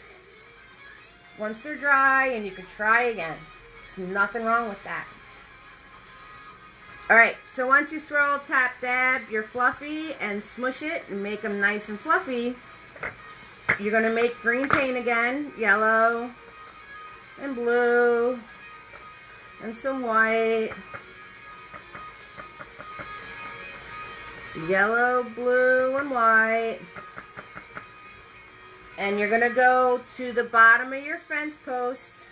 once they're dry, and you can try again. There's nothing wrong with that. Alright, so once you swirl, tap, dab your fluffy and smush it and make them nice and fluffy, you're going to make green paint again, yellow and blue and some white. So yellow, blue, and white. And you're going to go to the bottom of your fence posts,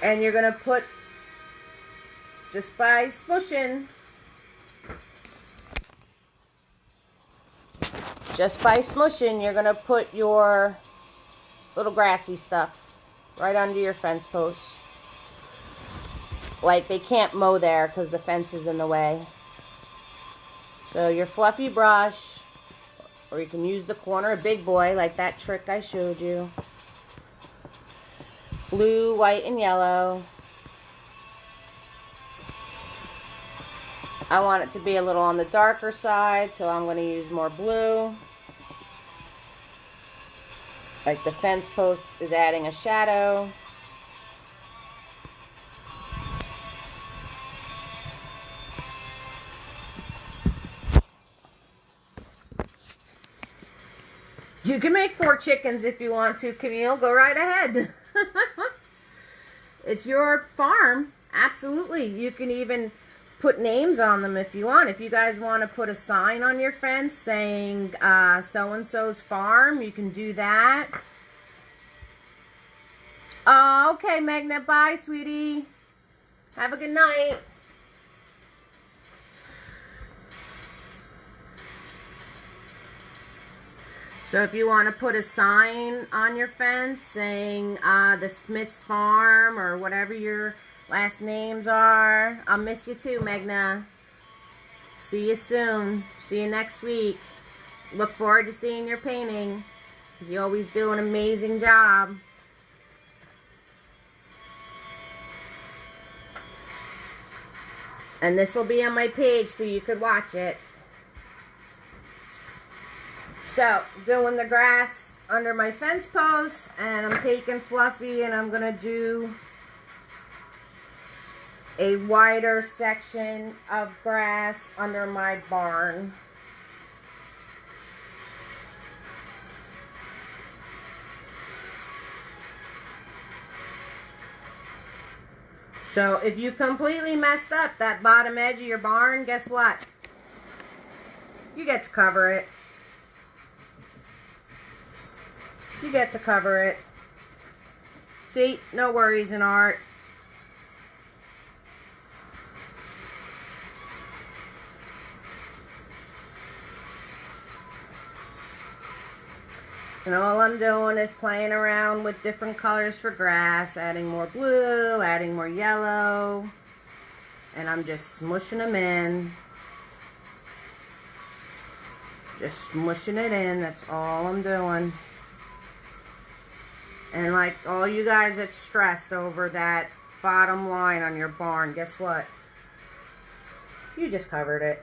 and you're going to put, just by smushing, you're going to put your little grassy stuff right under your fence posts. like they can't mow there because the fence is in the way. So your fluffy brush, or you can use the corner, a big boy, like that trick I showed you. Blue, white, and yellow. I want it to be a little on the darker side, so I'm going to use more blue. Like the fence post is adding a shadow. You can make 4 chickens if you want to, Camille. Go right ahead. It's your farm. Absolutely. You can even put names on them if you want. If you guys want to put a sign on your fence saying so-and-so's farm, you can do that. Oh, okay, Magna. Bye, sweetie. Have a good night. So if you want to put a sign on your fence saying the Smith's Farm or whatever your last names are, I'll miss you too, Magna. See you soon. See you next week. Look forward to seeing your painting, because you always do an amazing job. And this will be on my page so you could watch it. So, doing the grass under my fence posts, and I'm taking Fluffy and I'm going to do a wider section of grass under my barn. So, if you completely messed up that bottom edge of your barn, guess what? You get to cover it. You get to cover it. See? No worries in art. And all I'm doing is playing around with different colors for grass, adding more blue, adding more yellow, and I'm just smushing them in. Just smushing it in, that's all I'm doing. And like all you guys that stressed over that bottom line on your barn, guess what? You just covered it.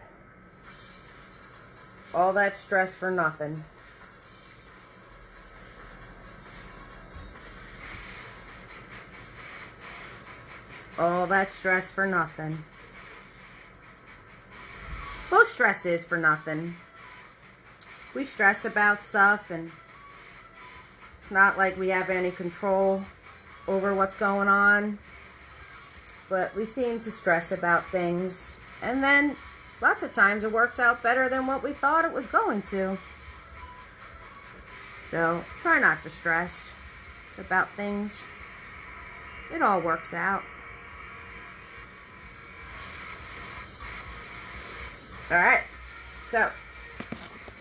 All that stress for nothing. All that stress for nothing. Most stress is for nothing. We stress about stuff, and it's not like we have any control over what's going on, but we seem to stress about things, and then lots of times it works out better than what we thought it was going to. So try not to stress about things. It all works out. Alright, so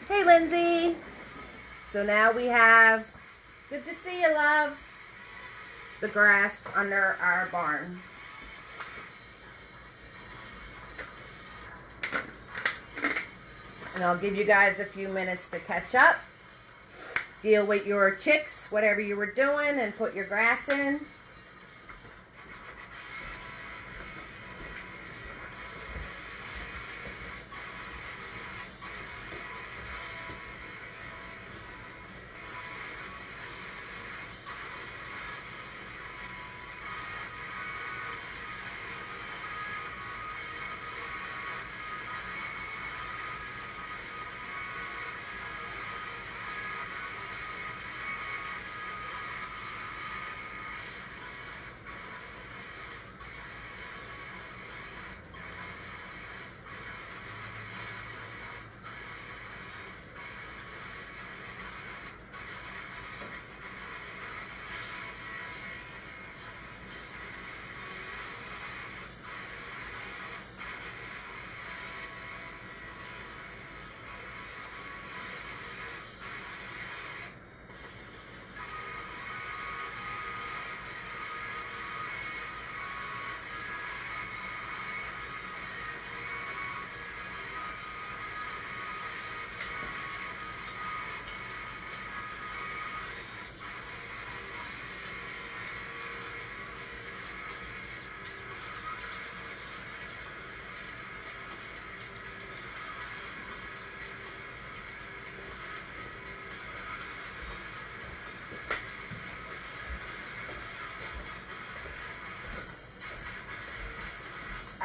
hey Lindsay. So now we have, good to see you, love, the grass under our barn. And I'll give you guys a few minutes to catch up, deal with your chicks, whatever you were doing, and put your grass in.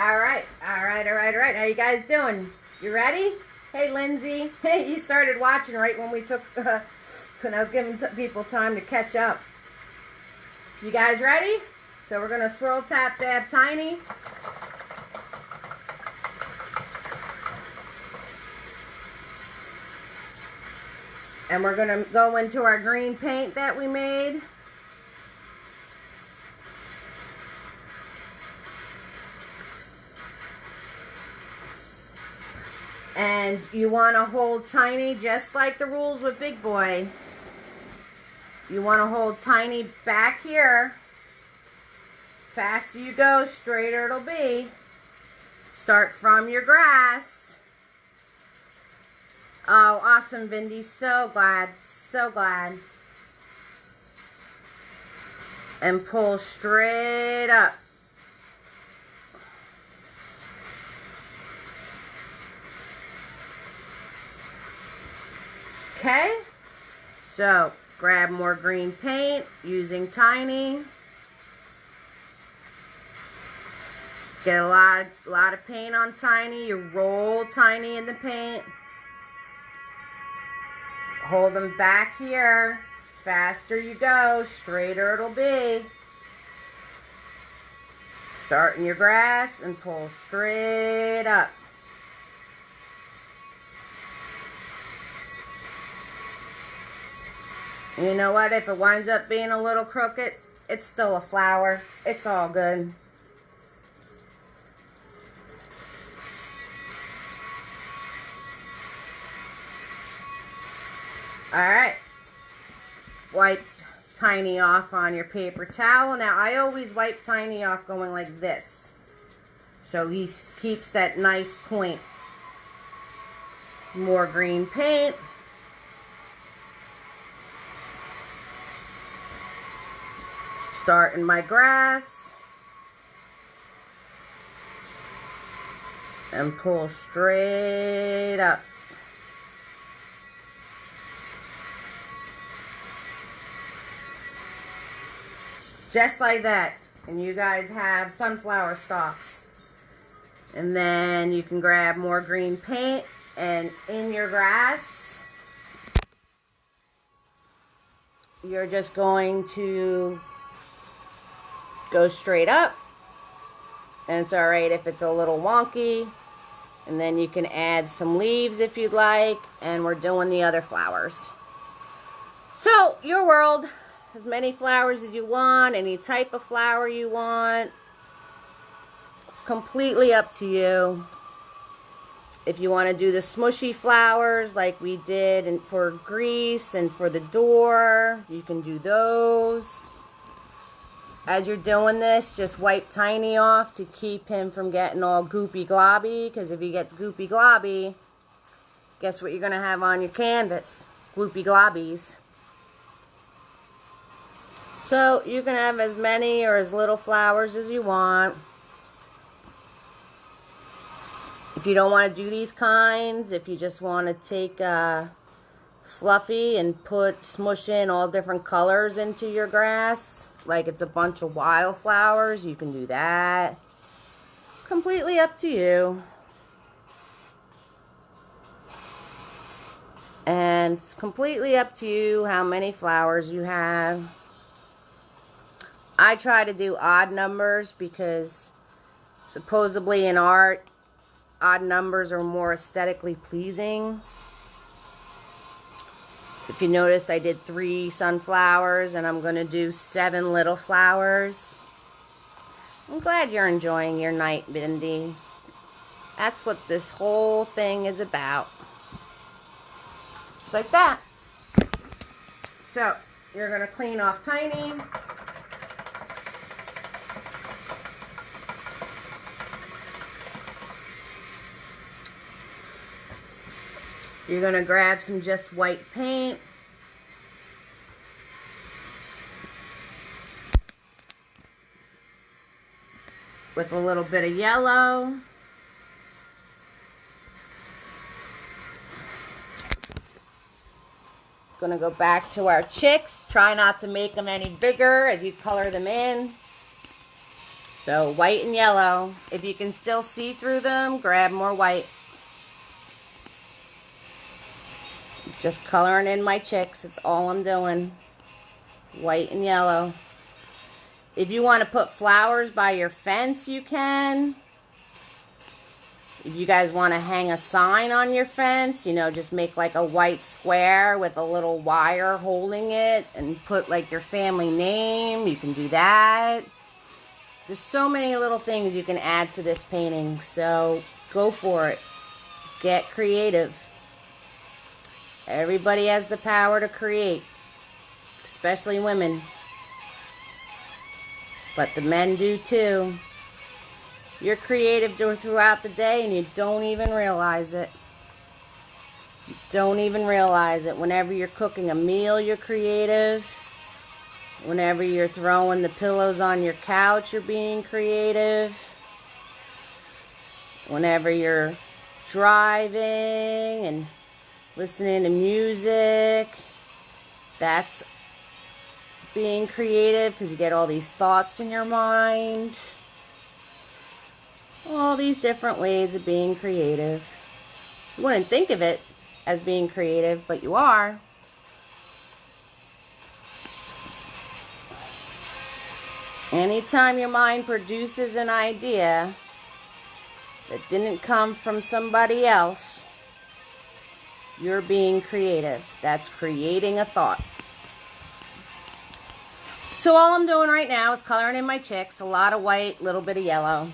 All right. How you guys doing? You ready? Hey, Lindsay. Hey, you started watching right when we took, when I was giving people time to catch up. You guys ready? So we're going to swirl, tap, dab, tiny. And we're going to go into our green paint that we made. And you want to hold tiny just like the rules with Big Boy. You want to hold tiny back here. Faster you go, straighter it'll be. Start from your grass. Oh, awesome, Vindy. So glad. So glad. And pull straight up. Okay, so grab more green paint using tiny. Get a lot of paint on tiny. You roll tiny in the paint. Hold them back here. Faster you go, straighter it'll be. Start in your grass and pull straight up. You know what? If it winds up being a little crooked, it's still a flower. It's all good. Alright. Wipe tiny off on your paper towel. Now, I always wipe tiny off going like this. So he keeps that nice point. More green paint. Start in my grass and pull straight up. Just like that. And you guys have sunflower stalks. And then you can grab more green paint and in your grass, you're just going to go straight up, and it's alright if it's a little wonky, and then you can add some leaves if you'd like, and we're doing the other flowers. So, your world, as many flowers as you want, any type of flower you want, it's completely up to you. If you want to do the smushy flowers like we did and for grease and for the door, you can do those. As you're doing this, just wipe Tiny off to keep him from getting all goopy globby, because if he gets goopy globby, guess what you're going to have on your canvas? Gloopy globbies. So you can have as many or as little flowers as you want. If you don't want to do these kinds, if you just want to take Fluffy and smush in all different colors into your grass, like it's a bunch of wildflowers, you can do that. Completely up to you. And it's completely up to you how many flowers you have. I try to do odd numbers because supposedly in art, odd numbers are more aesthetically pleasing. So if you notice, I did 3 sunflowers and I'm going to do 7 little flowers. I'm glad you're enjoying your night, Bindi. That's what this whole thing is about. Just like that. So, you're going to clean off Tiny. You're going to grab some just white paint. With a little bit of yellow. Going to go back to our chicks. Try not to make them any bigger as you color them in. So white and yellow. If you can still see through them, grab more white. Just coloring in my chicks. That's all I'm doing. White and yellow. If you want to put flowers by your fence, you can. If you guys want to hang a sign on your fence, you know, just make like a white square with a little wire holding it and put like your family name, you can do that. There's so many little things you can add to this painting, so go for it. Get creative. Everybody has the power to create, especially women. But the men do too. You're creative throughout the day and you don't even realize it. You don't even realize it. Whenever you're cooking a meal, you're creative. Whenever you're throwing the pillows on your couch, you're being creative. Whenever you're driving and listening to music, that's being creative because you get all these thoughts in your mind. All these different ways of being creative. You wouldn't think of it as being creative, but you are. Anytime your mind produces an idea that didn't come from somebody else, you're being creative. That's creating a thought. So all I'm doing right now is coloring in my chicks. A lot of white, a little bit of yellow.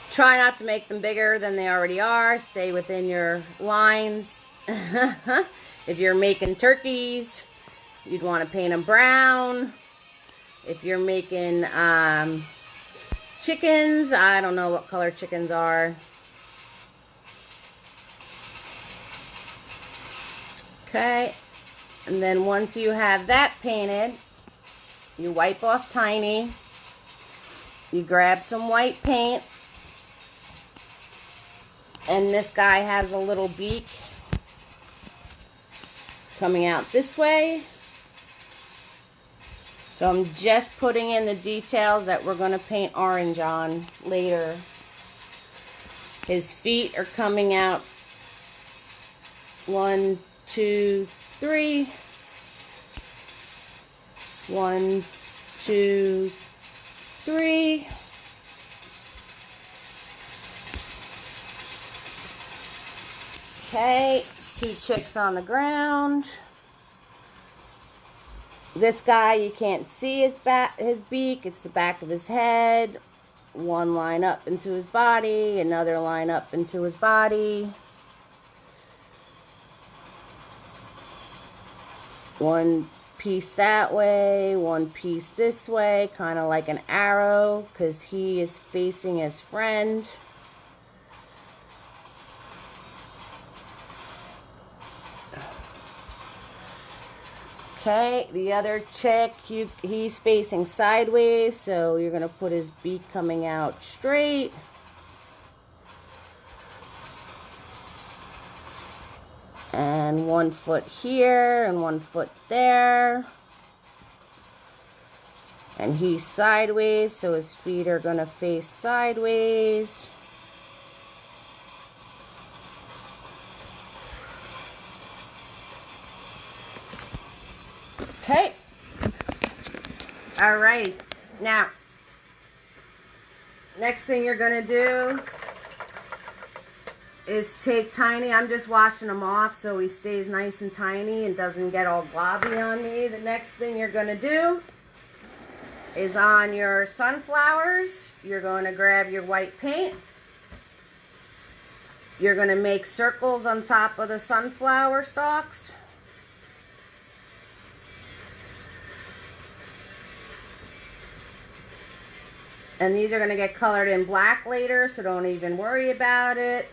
Try not to make them bigger than they already are. Stay within your lines. If you're making turkeys, you'd want to paint them brown. If you're making chickens, I don't know what color chickens are. Okay. And then once you have that painted, you wipe off tiny. You grab some white paint. And this guy has a little beak coming out this way. So I'm just putting in the details that we're going to paint orange on later. His feet are coming out 1, 2, 3. 1, 2, 3. Okay, 2 chicks on the ground. This guy, you can't see his beak. It's the back of his head. One line up into his body, another line up into his body. One piece that way, one piece this way, kind of like an arrow, because he is facing his friend. Okay, the other chick, he's facing sideways, so you're going to put his beak coming out straight. And 1 foot here and 1 foot there. And he's sideways, so his feet are going to face sideways. Okay. All right. Now, next thing you're going to do is take Tiny. I'm just washing him off so he stays nice and tiny and doesn't get all globby on me. The next thing you're going to do is on your sunflowers, you're going to grab your white paint. You're going to make circles on top of the sunflower stalks. And these are going to get colored in black later, so don't even worry about it.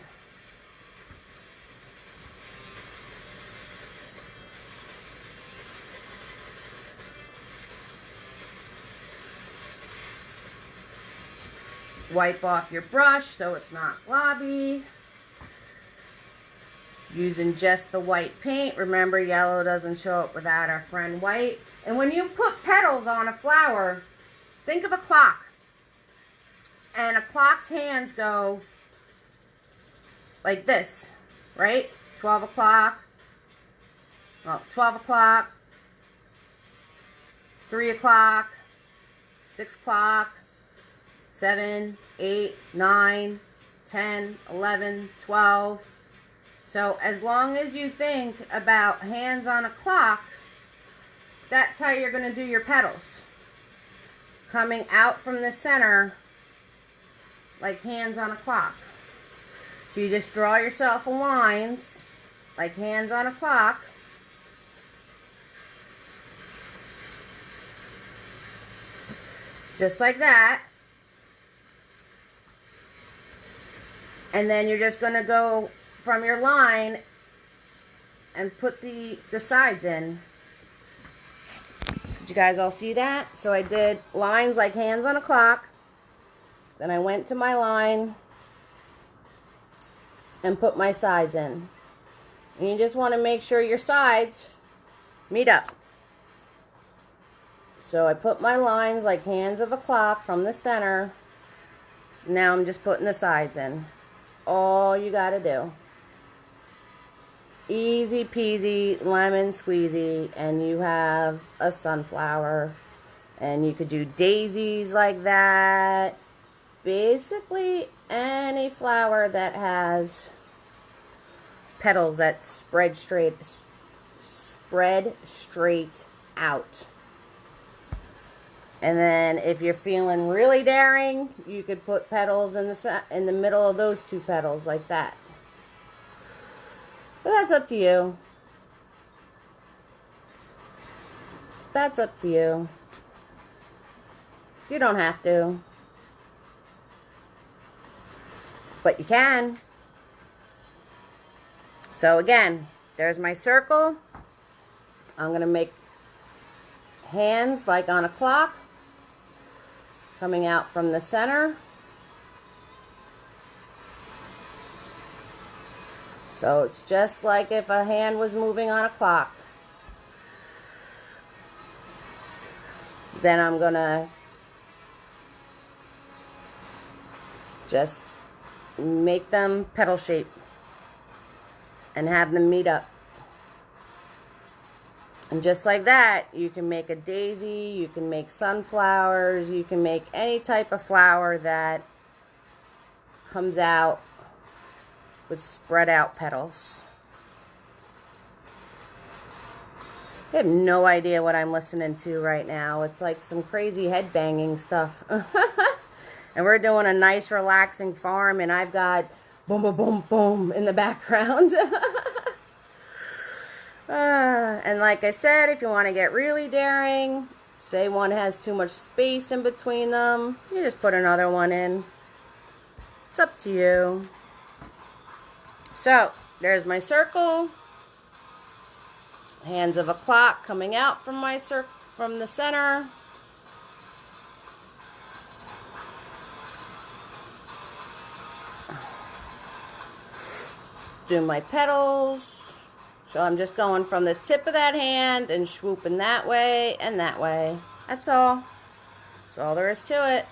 Wipe off your brush so it's not globby. Using just the white paint. Remember, yellow doesn't show up without our friend white. And when you put petals on a flower, think of a clock. And a clock's hands go like this, right? 12 o'clock. Well, 12 o'clock. 3 o'clock. 6 o'clock. 7, 8, 9, 10, 11, 12. So as long as you think about hands on a clock, that's how you're going to do your petals. Coming out from the center like hands on a clock. So you just draw yourself lines like hands on a clock. Just like that. And then you're just going to go from your line and put the sides in. Did you guys all see that? So I did lines like hands on a clock. Then I went to my line and put my sides in. And you just want to make sure your sides meet up. So I put my lines like hands of a clock from the center. Now I'm just putting the sides in. That's all you got to do. Easy peasy, lemon squeezy, and you have a sunflower. And you could do daisies like that. Basically any flower that has petals that spread straight out. And then if you're feeling really daring, you could put petals in the middle of those two petals like that. But that's up to you. That's up to you. You don't have to. But you can. So again, there's my circle. I'm going to make hands like on a clock. Coming out from the center. So it's just like if a hand was moving on a clock. Then I'm going to just make them petal shape and have them meet up. And just like that, you can make a daisy, you can make sunflowers, you can make any type of flower that comes out with spread out petals. I have no idea what I'm listening to right now. It's like some crazy head banging stuff. And we're doing a nice relaxing farm, and I've got boom, boom, boom, boom in the background. And like I said, if you want to get really daring, say one has too much space in between them, you just put another one in. It's up to you. So, there's my circle. Hands of a clock coming out from my from the center. Do my petals. So I'm just going from the tip of that hand and swooping that way and that way. That's all. That's all there is to it.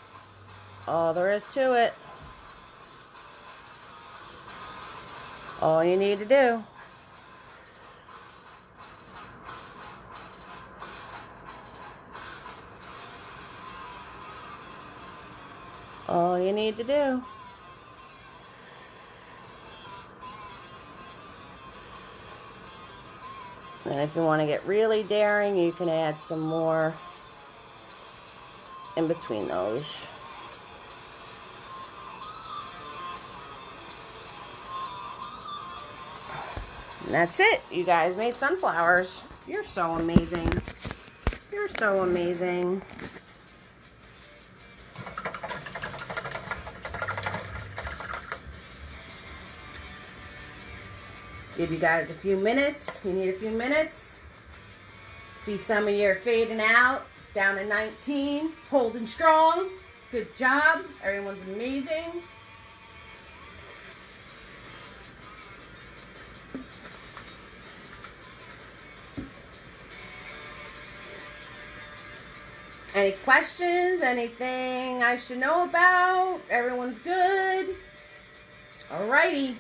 All there is to it. All you need to do. All you need to do. And if you want to get really daring, you can add some more in between those. And that's it. You guys made sunflowers. You're so amazing. You're so amazing. Give you guys a few minutes. You need a few minutes. See some of you are fading out. Down to 19. Holding strong. Good job. Everyone's amazing. Any questions? Anything I should know about? Everyone's good? Alrighty.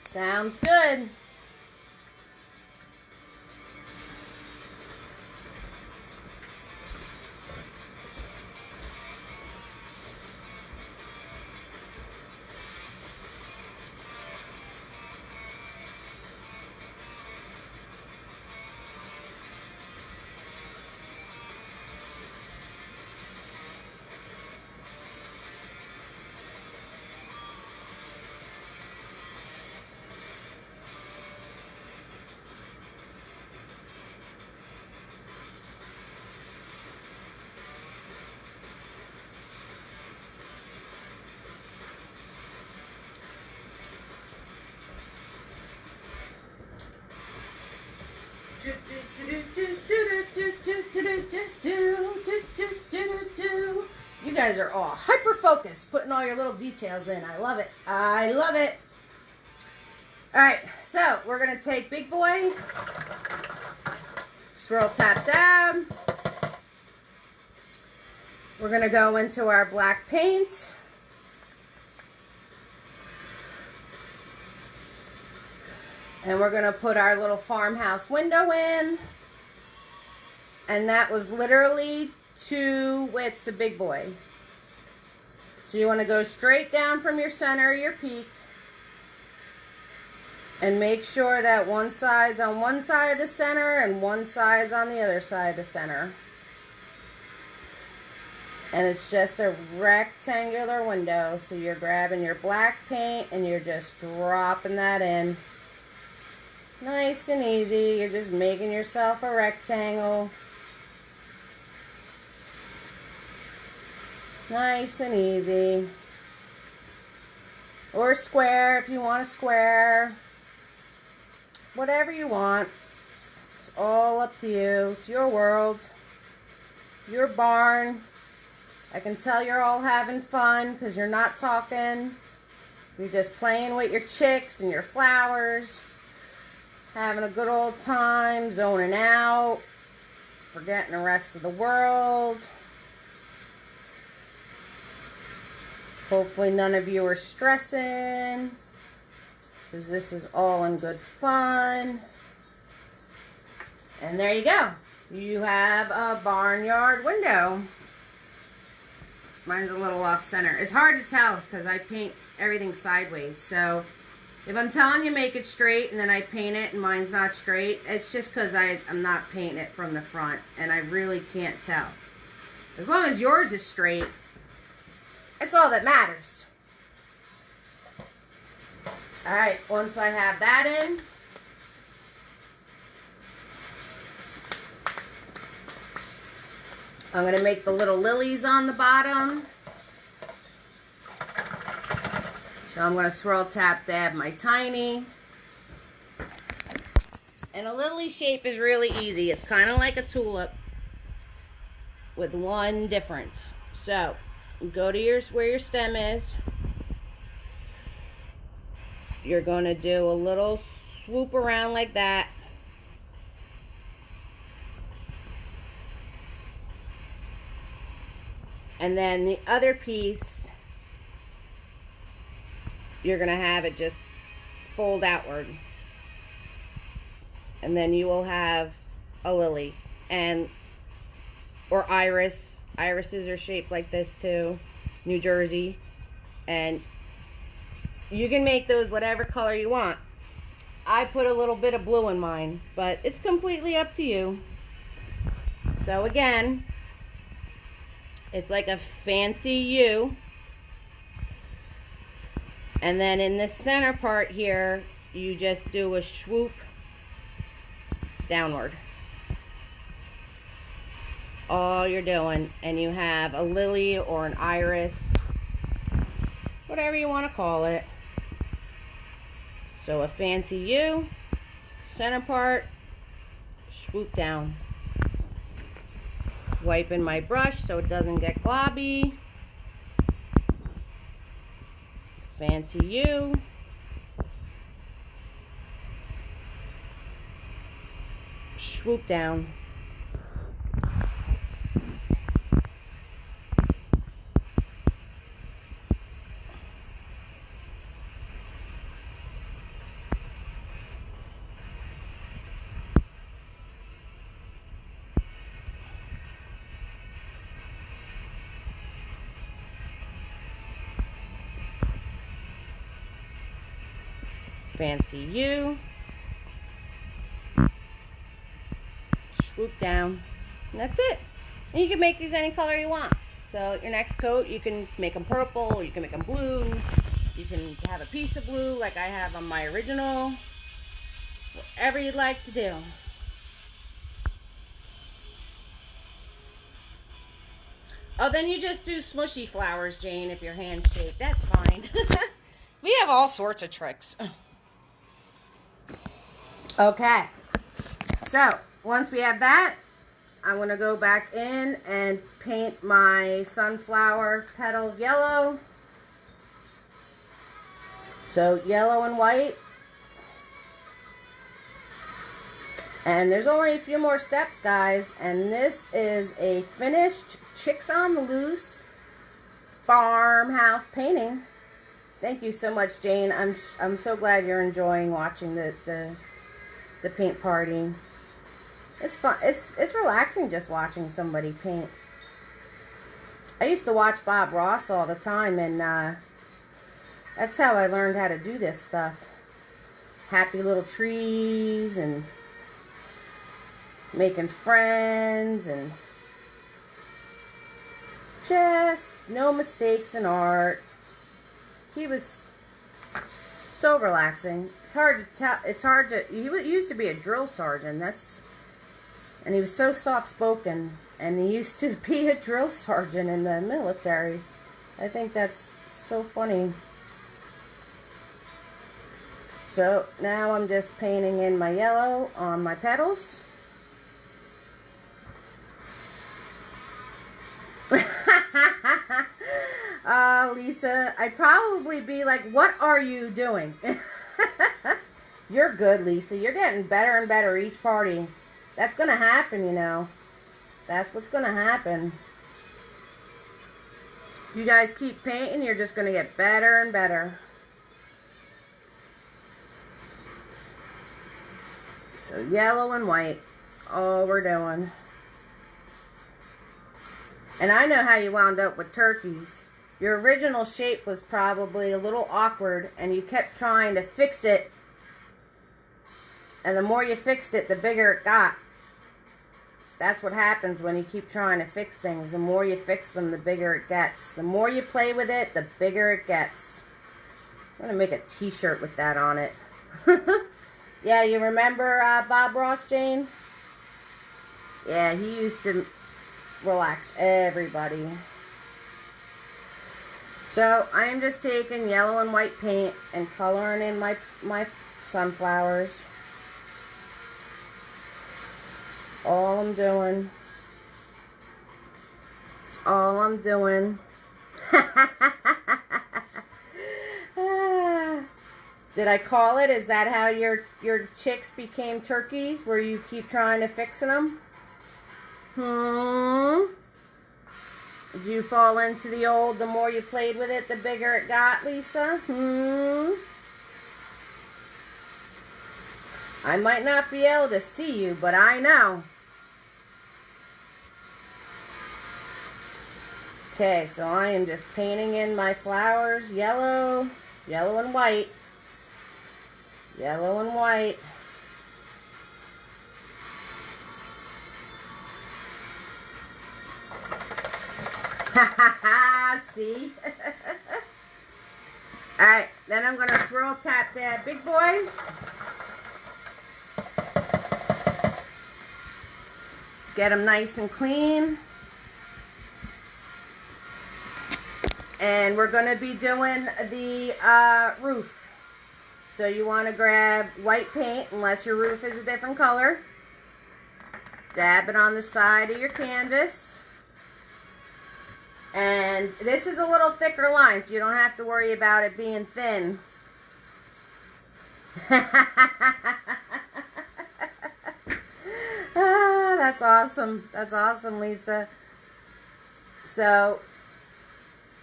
Sounds good. You guys are all hyper focused, putting all your little details in. I love it. I love it. All right, so we're gonna take big boy, swirl, tap, dab. We're gonna go into our black paint. And we're gonna put our little farmhouse window in. And that was literally 2 widths of big boy. So you wanna go straight down from your center, your peak. And make sure that one side's on one side of the center and one side's on the other side of the center. And it's just a rectangular window. So you're grabbing your black paint and you're just dropping that in. Nice and easy. You're just making yourself a rectangle. Nice and easy. Or a square if you want a square. Whatever you want. It's all up to you. It's your world. Your barn. I can tell you're all having fun because you're not talking. You're just playing with your chicks and your flowers. Having a good old time, zoning out, forgetting the rest of the world. Hopefully none of you are stressing, because this is all in good fun. And there you go. You have a barnyard window. Mine's a little off center. It's hard to tell because I paint everything sideways, so if I'm telling you make it straight and then I paint it and mine's not straight, it's just because I'm not painting it from the front and I really can't tell. As long as yours is straight, it's all that matters. Alright, once I have that in, I'm going to make the little lilies on the bottom. So I'm going to swirl, tap, dab my tiny. And a lily shape is really easy. It's kind of like a tulip with one difference. So go to where your stem is. You're going to do a little swoop around like that. And then the other piece, you're going to have it just fold outward. And then you will have a lily. Or iris. Irises are shaped like this too. New Jersey. And you can make those whatever color you want. I put a little bit of blue in mine, but it's completely up to you. So again, it's like a fancy U. And then in the center part here, you just do a swoop downward. All you're doing. And you have a lily or an iris, whatever you want to call it. So a fancy U, center part, swoop down. Wiping my brush so it doesn't get globby. Fancy U. Swoop down. fancy U. Swoop down. And that's it. And you can make these any color you want. So your next coat, you can make them purple, you can make them blue, you can have a piece of blue like I have on my original. Whatever you'd like to do. Oh, then you just do smushy flowers, Jane, if your hand's shaped. That's fine. We have all sorts of tricks. Okay. So, once we have that, I'm going to go back in and paint my sunflower petals yellow. So, yellow and white. And there's only a few more steps, guys. And this is a finished Chicks on the Loose farmhouse painting. Thank you so much, Jane. I'm so glad you're enjoying watching the paint party. It's fun. It's relaxing just watching somebody paint. I used to watch Bob Ross all the time, and that's how I learned how to do this stuff. Happy little trees and making friends and just no mistakes in art. He was so relaxing. It's hard to tell. It's hard to. He used to be a drill sergeant. And he was so soft spoken. And he used to be a drill sergeant in the military. I think that's so funny. So now I'm just painting in my yellow on my petals. Lisa, I'd probably be like, what are you doing? You're good, Lisa. You're getting better and better each party. That's going to happen, you know. That's what's going to happen. You guys keep painting, you're just going to get better and better. So yellow and white, all we're doing. And I know how you wound up with turkeys. Your original shape was probably a little awkward, and you kept trying to fix it. And the more you fixed it, the bigger it got. That's what happens when you keep trying to fix things. The more you fix them, the bigger it gets. The more you play with it, the bigger it gets. I'm going to make a t-shirt with that on it. Yeah, you remember Bob Ross, Jane? Yeah, he used to relax everybody. So I am just taking yellow and white paint and coloring in my sunflowers. That's all I'm doing. That's all I'm doing. Did I call it? Is that how your chicks became turkeys? Where you keep trying to fix them? Did you fall into the old, the more you played with it, the bigger it got, Lisa? I might not be able to see you, but I know. Okay, so I am just painting in my flowers yellow, yellow and white. Yellow and white. See? Alright, then I'm going to swirl tap that big boy. Get them nice and clean. And we're going to be doing the roof. So you want to grab white paint, unless your roof is a different color. Dab it on the side of your canvas. And this is a little thicker line, so you don't have to worry about it being thin. That's awesome. That's awesome, Lisa. So,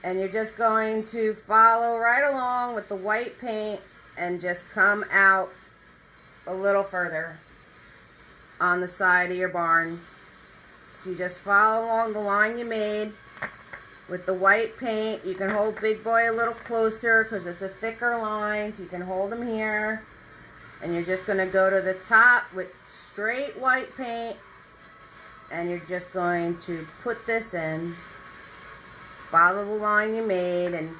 and you're just going to follow right along with the white paint and just come out a little further on the side of your barn. So you just follow along the line you made with the white paint. You can hold Big Boy a little closer because it's a thicker line, so you can hold him here. And you're just going to go to the top with straight white paint, and you're just going to put this in. Follow the line you made, and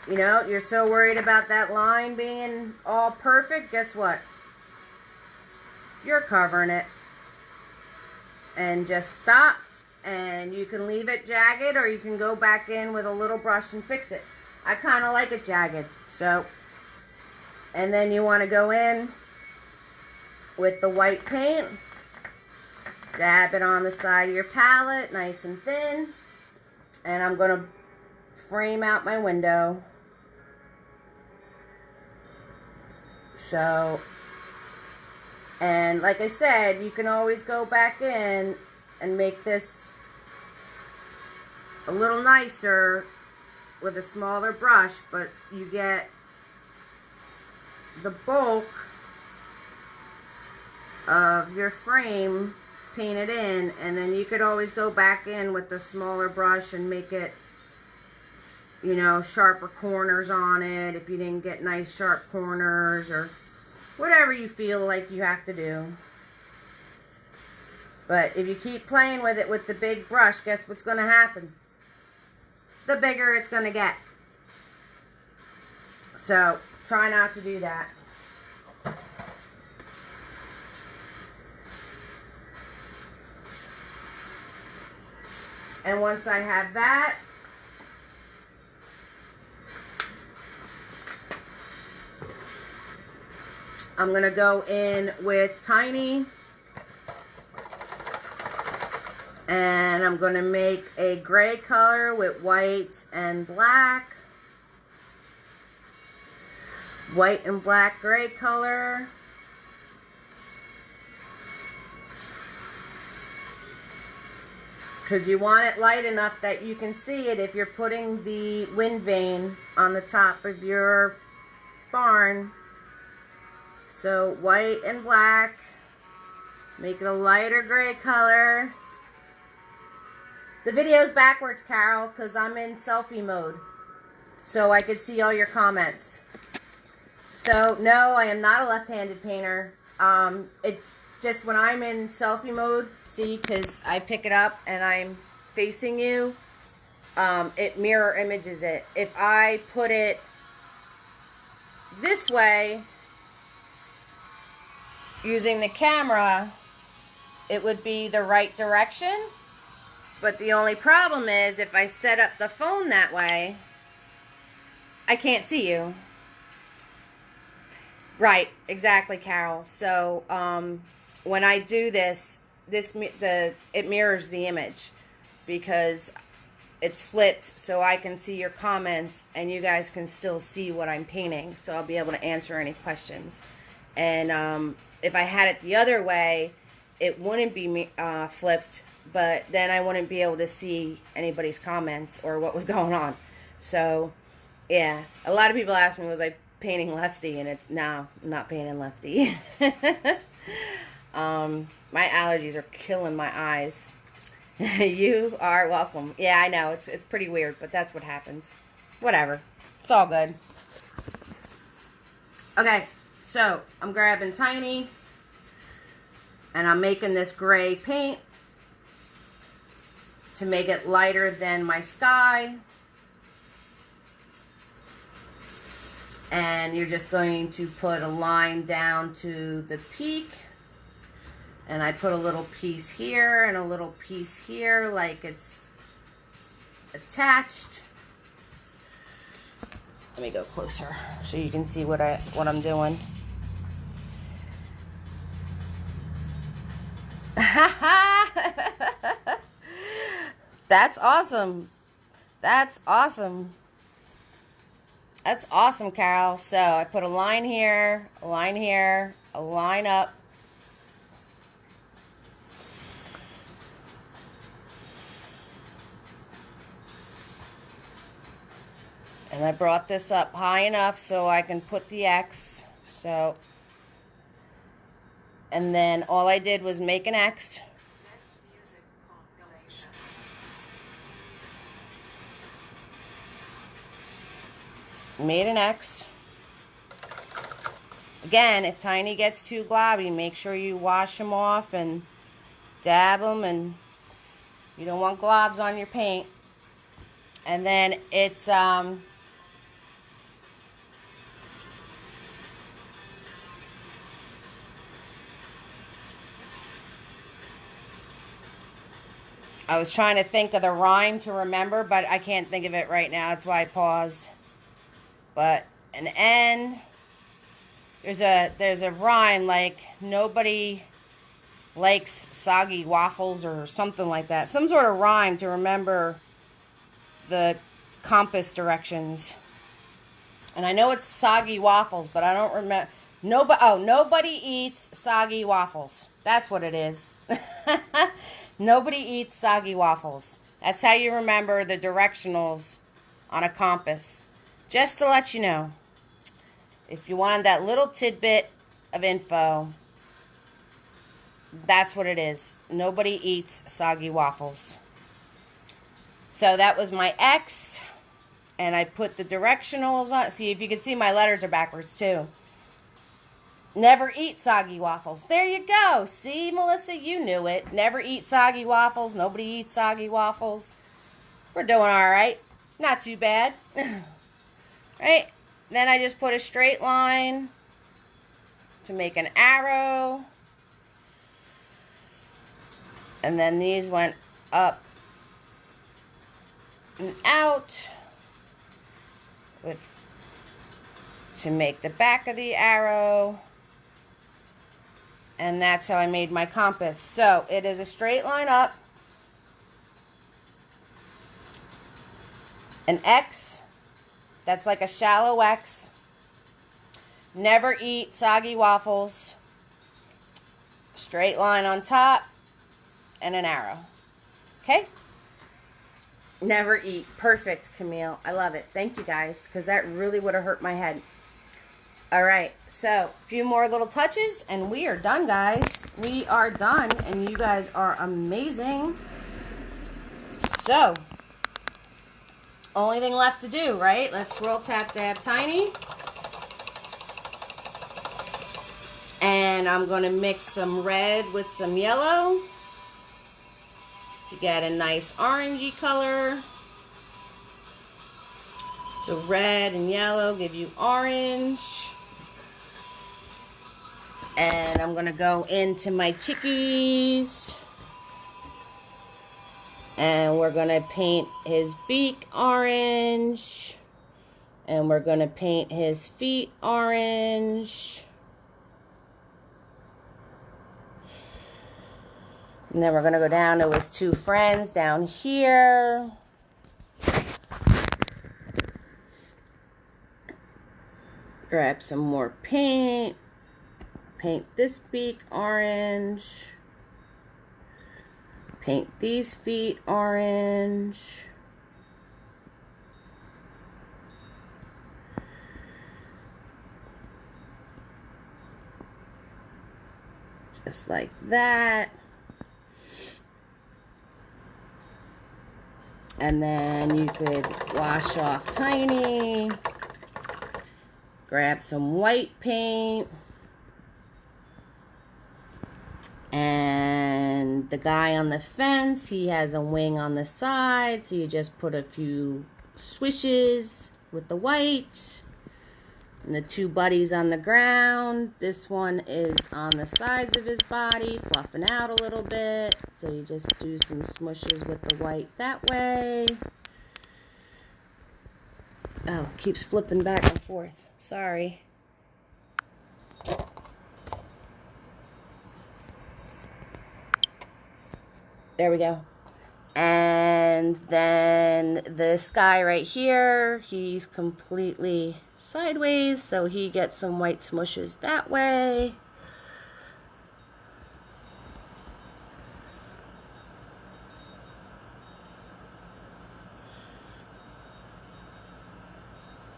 you know, you're so worried about that line being all perfect. Guess what? You're covering it. And just stop, and you can leave it jagged, or you can go back in with a little brush and fix it. I kind of like it jagged. So, and then you want to go in with the white paint, dab it on the side of your palette, nice and thin, and I'm going to frame out my window. So, and like I said, you can always go back in and make this a little nicer with a smaller brush, but you get the bulk of your frame painted in, and then you could always go back in with the smaller brush and make it, you know, sharper corners on it if you didn't get nice sharp corners, or whatever you feel like you have to do. But if you keep playing with it with the big brush, guess what's going to happen? The bigger it's going to get. So try not to do that. And once I have that, I'm going to go in with Tiny, and I'm going to make a gray color with white and black. White and black gray color. Because you want it light enough that you can see it if you're putting the wind vane on the top of your barn. So white and black, make it a lighter gray color. The video's backwards, Carol, because I'm in selfie mode, so I could see all your comments. So no, I am not a left-handed painter. It just, when I'm in selfie mode, see, because I pick it up and I'm facing you, it mirror images it. If I put it this way, using the camera, it would be the right direction. But the only problem is, if I set up the phone that way, I can't see you. Right, exactly, Carol. So when I do this, it mirrors the image because it's flipped, so I can see your comments and you guys can still see what I'm painting. So I'll be able to answer any questions. And if I had it the other way, it wouldn't be flipped, but then I wouldn't be able to see anybody's comments or what was going on. So, yeah, a lot of people ask me, was I painting lefty? And it's, no, I'm not painting lefty. My allergies are killing my eyes. You are welcome. Yeah, I know, it's pretty weird, but that's what happens. Whatever. It's all good. Okay, so I'm grabbing Tiny, and I'm making this gray paint to make it lighter than my sky. And you're just going to put a line down to the peak. And I put a little piece here and a little piece here, like it's attached. Let me go closer so you can see what I'm doing. That's awesome. That's awesome. That's awesome, Carol. So I put a line here, a line here, a line up. And I brought this up high enough so I can put the X. So, and then all I did was make an X. Made an X. Again, if Tiny gets too globby, make sure you wash them off and dab them, and you don't want globs on your paint. And then it's I was trying to think of the rhyme to remember, but I can't think of it right now. That's why I paused. But an N, there's a rhyme like nobody likes soggy waffles or something like that. Some sort of rhyme to remember the compass directions. And I know it's soggy waffles, but I don't remember. Nobody eats soggy waffles. That's what it is. Nobody eats soggy waffles. That's how you remember the directionals on a compass. Just to let you know. If you wanted that little tidbit of info, that's what it is. Nobody eats soggy waffles. So that was my X. And I put the directionals on. See, if you can see, my letters are backwards too. Never eat soggy waffles. There you go. See, Melissa, you knew it. Never eat soggy waffles. Nobody eats soggy waffles. We're doing all right. Not too bad. Right? Then I just put a straight line to make an arrow. And then these went up and out to make the back of the arrow. And that's how I made my compass. So it is a straight line up, an X, that's like a shallow X. Never eat soggy waffles. Straight line on top and an arrow. Okay? Never eat. Perfect, Camille. I love it. Thank you guys, because that really would have hurt my head. All right, so a few more little touches, and we are done, guys. We are done, and you guys are amazing. So, only thing left to do, right? Let's swirl, tap, dab, Tiny. And I'm going to mix some red with some yellow to get a nice orangey color. So red and yellow give you orange. And I'm going to go into my chickies. And we're going to paint his beak orange. And we're going to paint his feet orange. And then we're going to go down to his two friends down here. Grab some more paint. Paint this beak orange. Paint these feet orange. Just like that. And then you could wash off Tiny. Grab some white paint. And the guy on the fence, he has a wing on the side, so you just put a few swishes with the white. And the two buddies on the ground, this one is on the sides of his body, fluffing out a little bit. So you just do some smushes with the white that way. Oh, it keeps flipping back and forth. Sorry. There we go. And then this guy right here, he's completely sideways, so he gets some white smushes that way.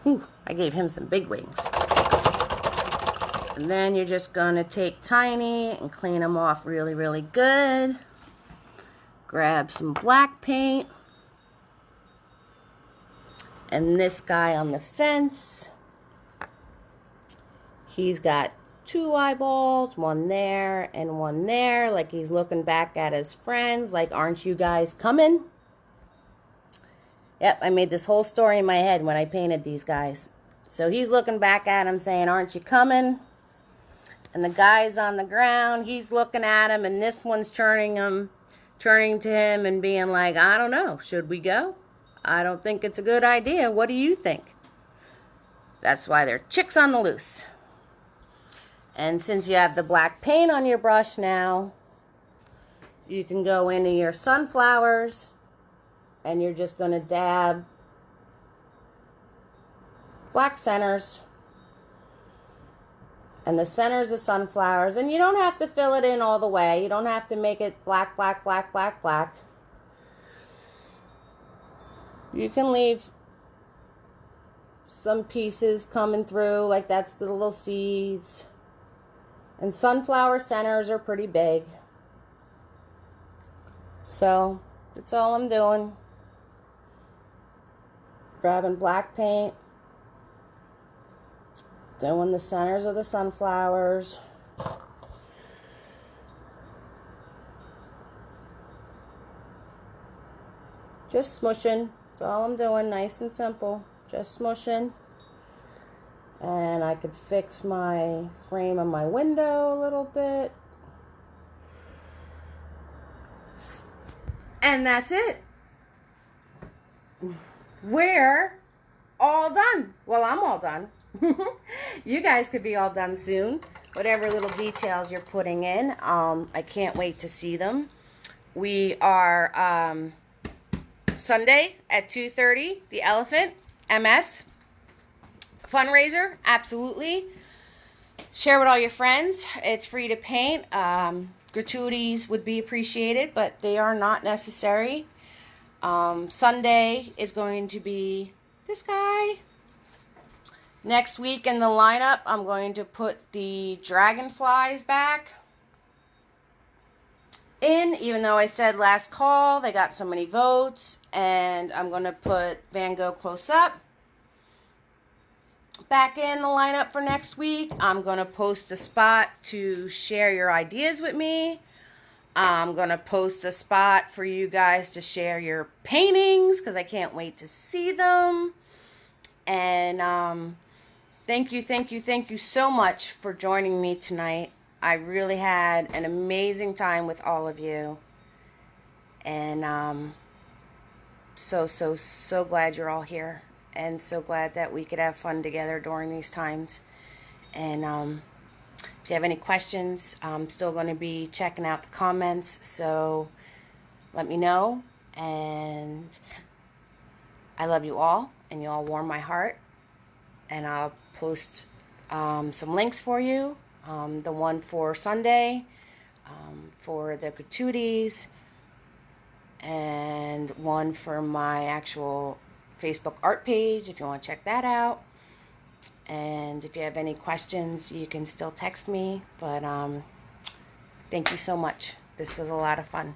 Ooh, I gave him some big wings. And then you're just going to take Tiny and clean him off really, really good. Grab some black paint. And this guy on the fence, he's got 2 eyeballs, one there and one there, like he's looking back at his friends, like, aren't you guys coming? Yep, I made this whole story in my head when I painted these guys. So he's looking back at him saying, aren't you coming? And the guy's on the ground, he's looking at him, and this one's turning to him and being like, I don't know, should we go? I don't think it's a good idea. What do you think? That's why they're chicks on the loose. And since you have the black paint on your brush now, you can go into your sunflowers and you're just going to dab black centers and the centers of sunflowers. And you don't have to fill it in all the way. You don't have to make it black, black, black, black, black. You can leave some pieces coming through, like that's the little seeds. And sunflower centers are pretty big. So, that's all I'm doing. Grabbing black paint. Doing the centers of the sunflowers. Just smushing. That's all I'm doing. Nice and simple. Just smushing. And I could fix my frame of my window a little bit. And that's it. We're all done. Well, I'm all done. You guys could be all done soon. Whatever little details you're putting in. I can't wait to see them. We are Sunday at 2:30, the Elephant MS fundraiser. Absolutely. Share with all your friends. It's free to paint. Gratuities would be appreciated, but they are not necessary. Sunday is going to be this guy. Next week in the lineup, I'm going to put the dragonflies back in, even though I said last call they got so many votes. And I'm going to put Van Gogh Close Up back in the lineup for next week. I'm going to post a spot to share your ideas with me. I'm going to post a spot for you guys to share your paintings, because I can't wait to see them. And thank you so much for joining me tonight. I really had an amazing time with all of you. And so glad you're all here. And so glad that we could have fun together during these times. And if you have any questions, I'm still going to be checking out the comments. So let me know. And I love you all. And you all warm my heart. And I'll post some links for you. The one for Sunday, for the gratuities, and one for my actual Facebook art page if you want to check that out. And if you have any questions, you can still text me. But thank you so much. This was a lot of fun.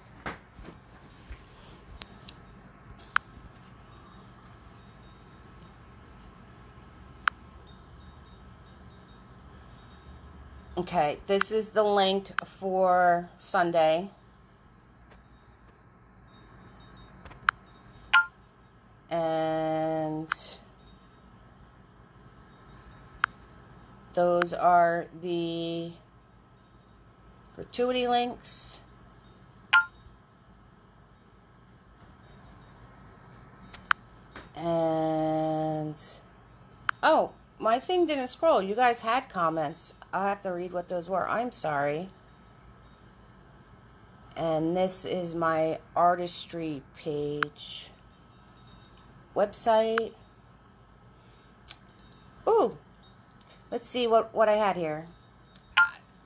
Okay, this is the link for Sunday. And those are the gratuity links. And oh, my thing didn't scroll. You guys had comments. I'll have to read what those were. I'm sorry. And this is my artistry page. Website. Ooh. Let's see what I had here.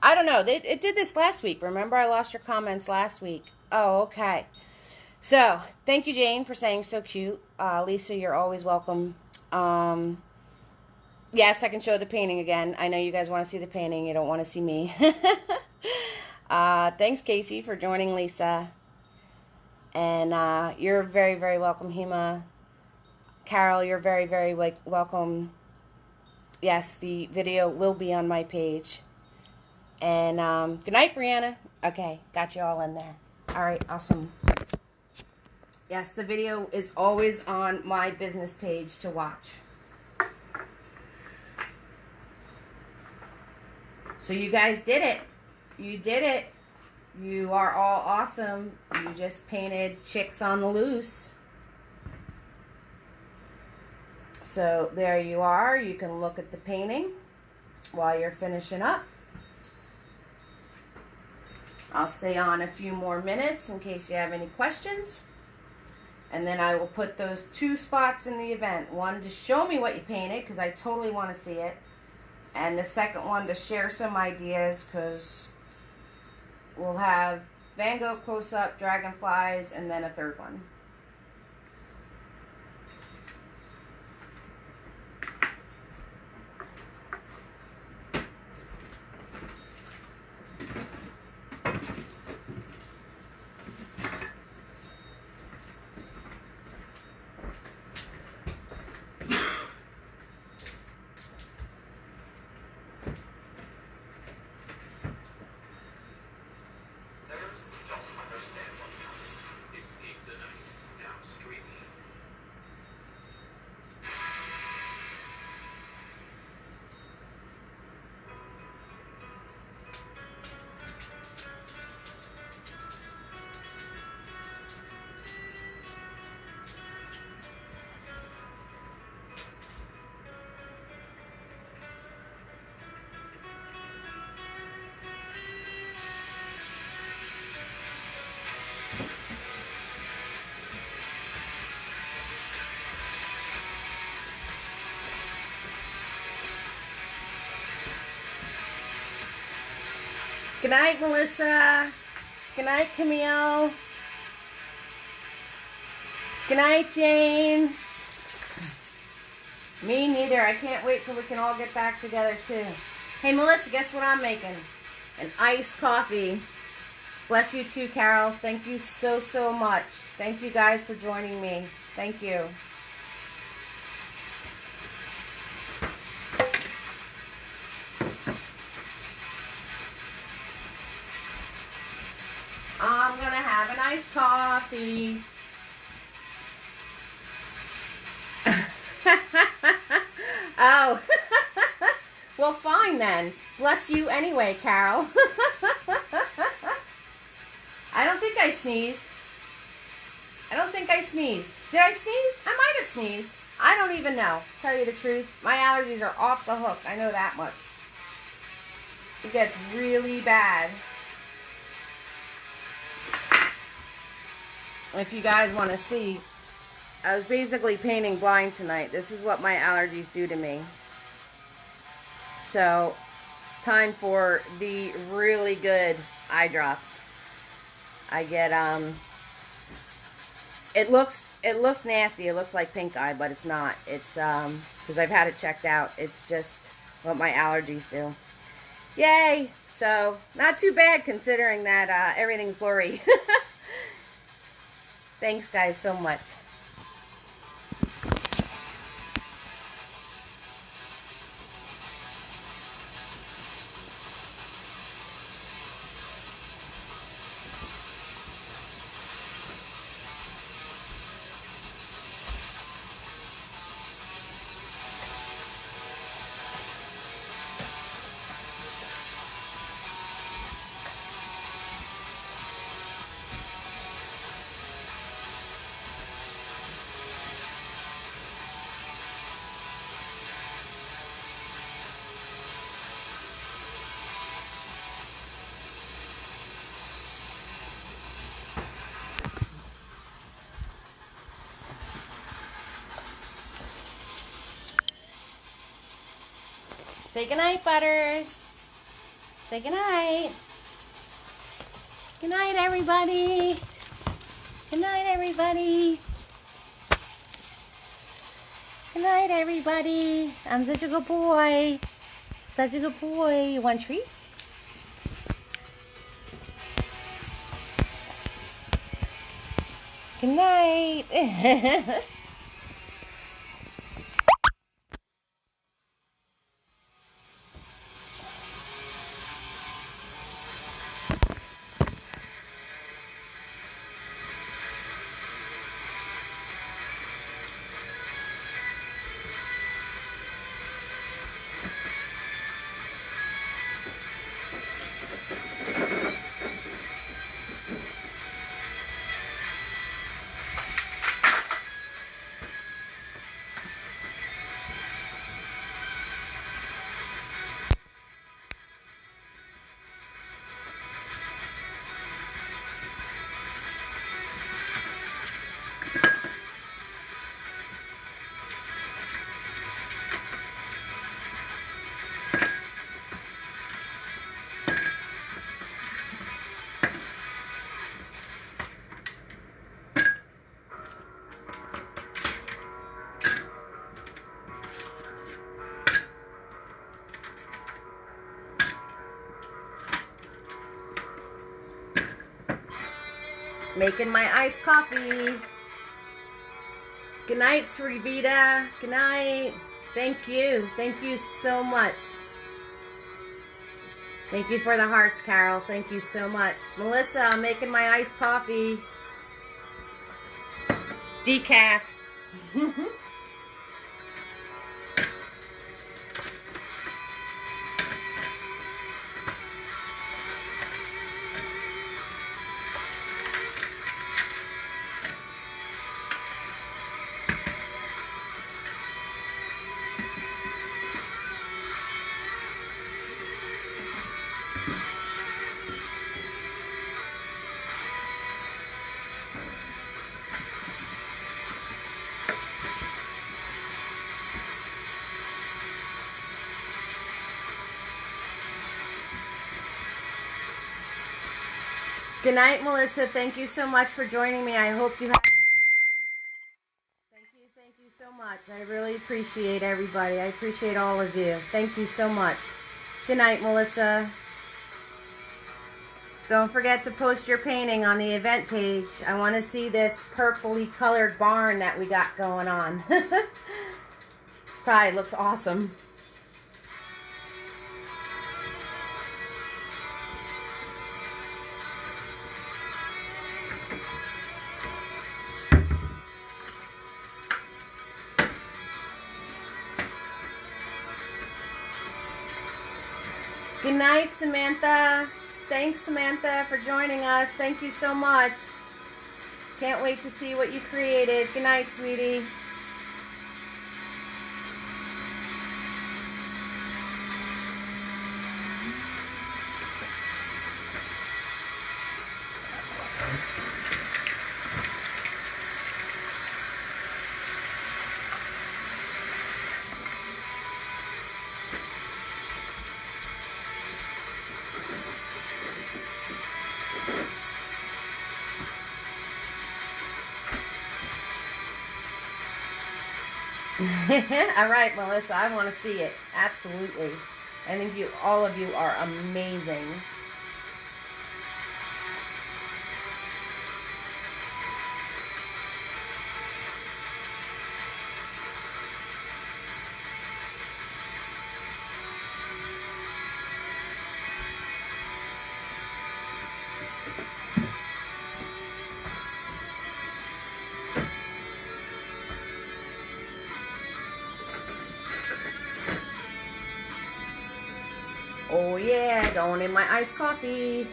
I don't know. It did this last week. Remember, I lost your comments last week. Oh, okay. So, thank you, Jane, for saying so cute. Lisa, you're always welcome. Yes, I can show the painting again. I know you guys want to see the painting. You don't want to see me. Thanks, Casey, for joining Lisa. And you're very, very welcome, Hema. Carol, you're very, very welcome. Yes, the video will be on my page. And good night, Brianna. Okay, got you all in there. All right, awesome. Yes, the video is always on my business page to watch. So you guys did it. You did it. You are all awesome. You just painted Chicks on the Loose. So there you are. You can look at the painting while you're finishing up. I'll stay on a few more minutes in case you have any questions. And then I will put those 2 spots in the event. One to show me what you painted, because I totally want to see it. And the second one to share some ideas, because we'll have Van Gogh close-up, dragonflies, and then a third one. Good night, Melissa. Good night, Camille. Good night, Jane. Me neither. I can't wait till we can all get back together, too. Hey, Melissa, guess what I'm making? An iced coffee. Bless you, too, Carol. Thank you so, so much. Thank you, guys, for joining me. Thank you. I'm going to have an iced coffee. Oh. Well, fine then. Bless you anyway, Carol. I don't think I sneezed. I don't think I sneezed. Did I sneeze? I might have sneezed. I don't even know. Tell you the truth. My allergies are off the hook. I know that much. It gets really bad. If you guys want to see, I was basically painting blind tonight. This is what my allergies do to me. So, it's time for the really good eye drops. I get, it looks nasty. It looks like pink eye, but it's not. It's, because I've had it checked out. It's just what my allergies do. Yay! So, not too bad considering that everything's blurry. Thanks, guys, so much. Say goodnight, Butters. Say goodnight. Good night, everybody. Good night, everybody. Good night, everybody. I'm such a good boy. Such a good boy. You want a treat? Good night. making my iced coffee. Good night, Srivita. Good night. Thank you. Thank you so much. Thank you for the hearts, Carol. Thank you so much. Melissa, I'm making my iced coffee. Decaf. Good night, Melissa. Thank you so much for joining me. I hope you have a good time. Thank you so much. I really appreciate everybody. I appreciate all of you. Thank you so much. Good night, Melissa. Don't forget to post your painting on the event page. I want to see this purpley colored barn that we got going on. It probably looks awesome. Good night, Samantha. Thanks, Samantha, for joining us. Thank you so much. Can't wait to see what you created. Good night, sweetie. All right, Melissa, I want to see it. Absolutely. I think all of you are amazing. Oh yeah, going in my iced coffee.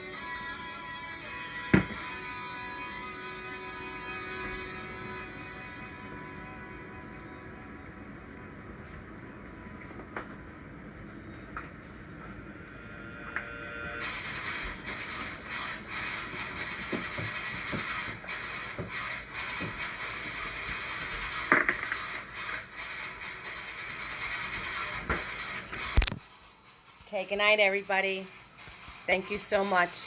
Okay, good night, everybody. Thank you so much.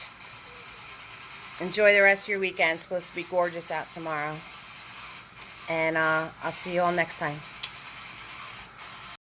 Enjoy the rest of your weekend. It's supposed to be gorgeous out tomorrow. And I'll see you all next time.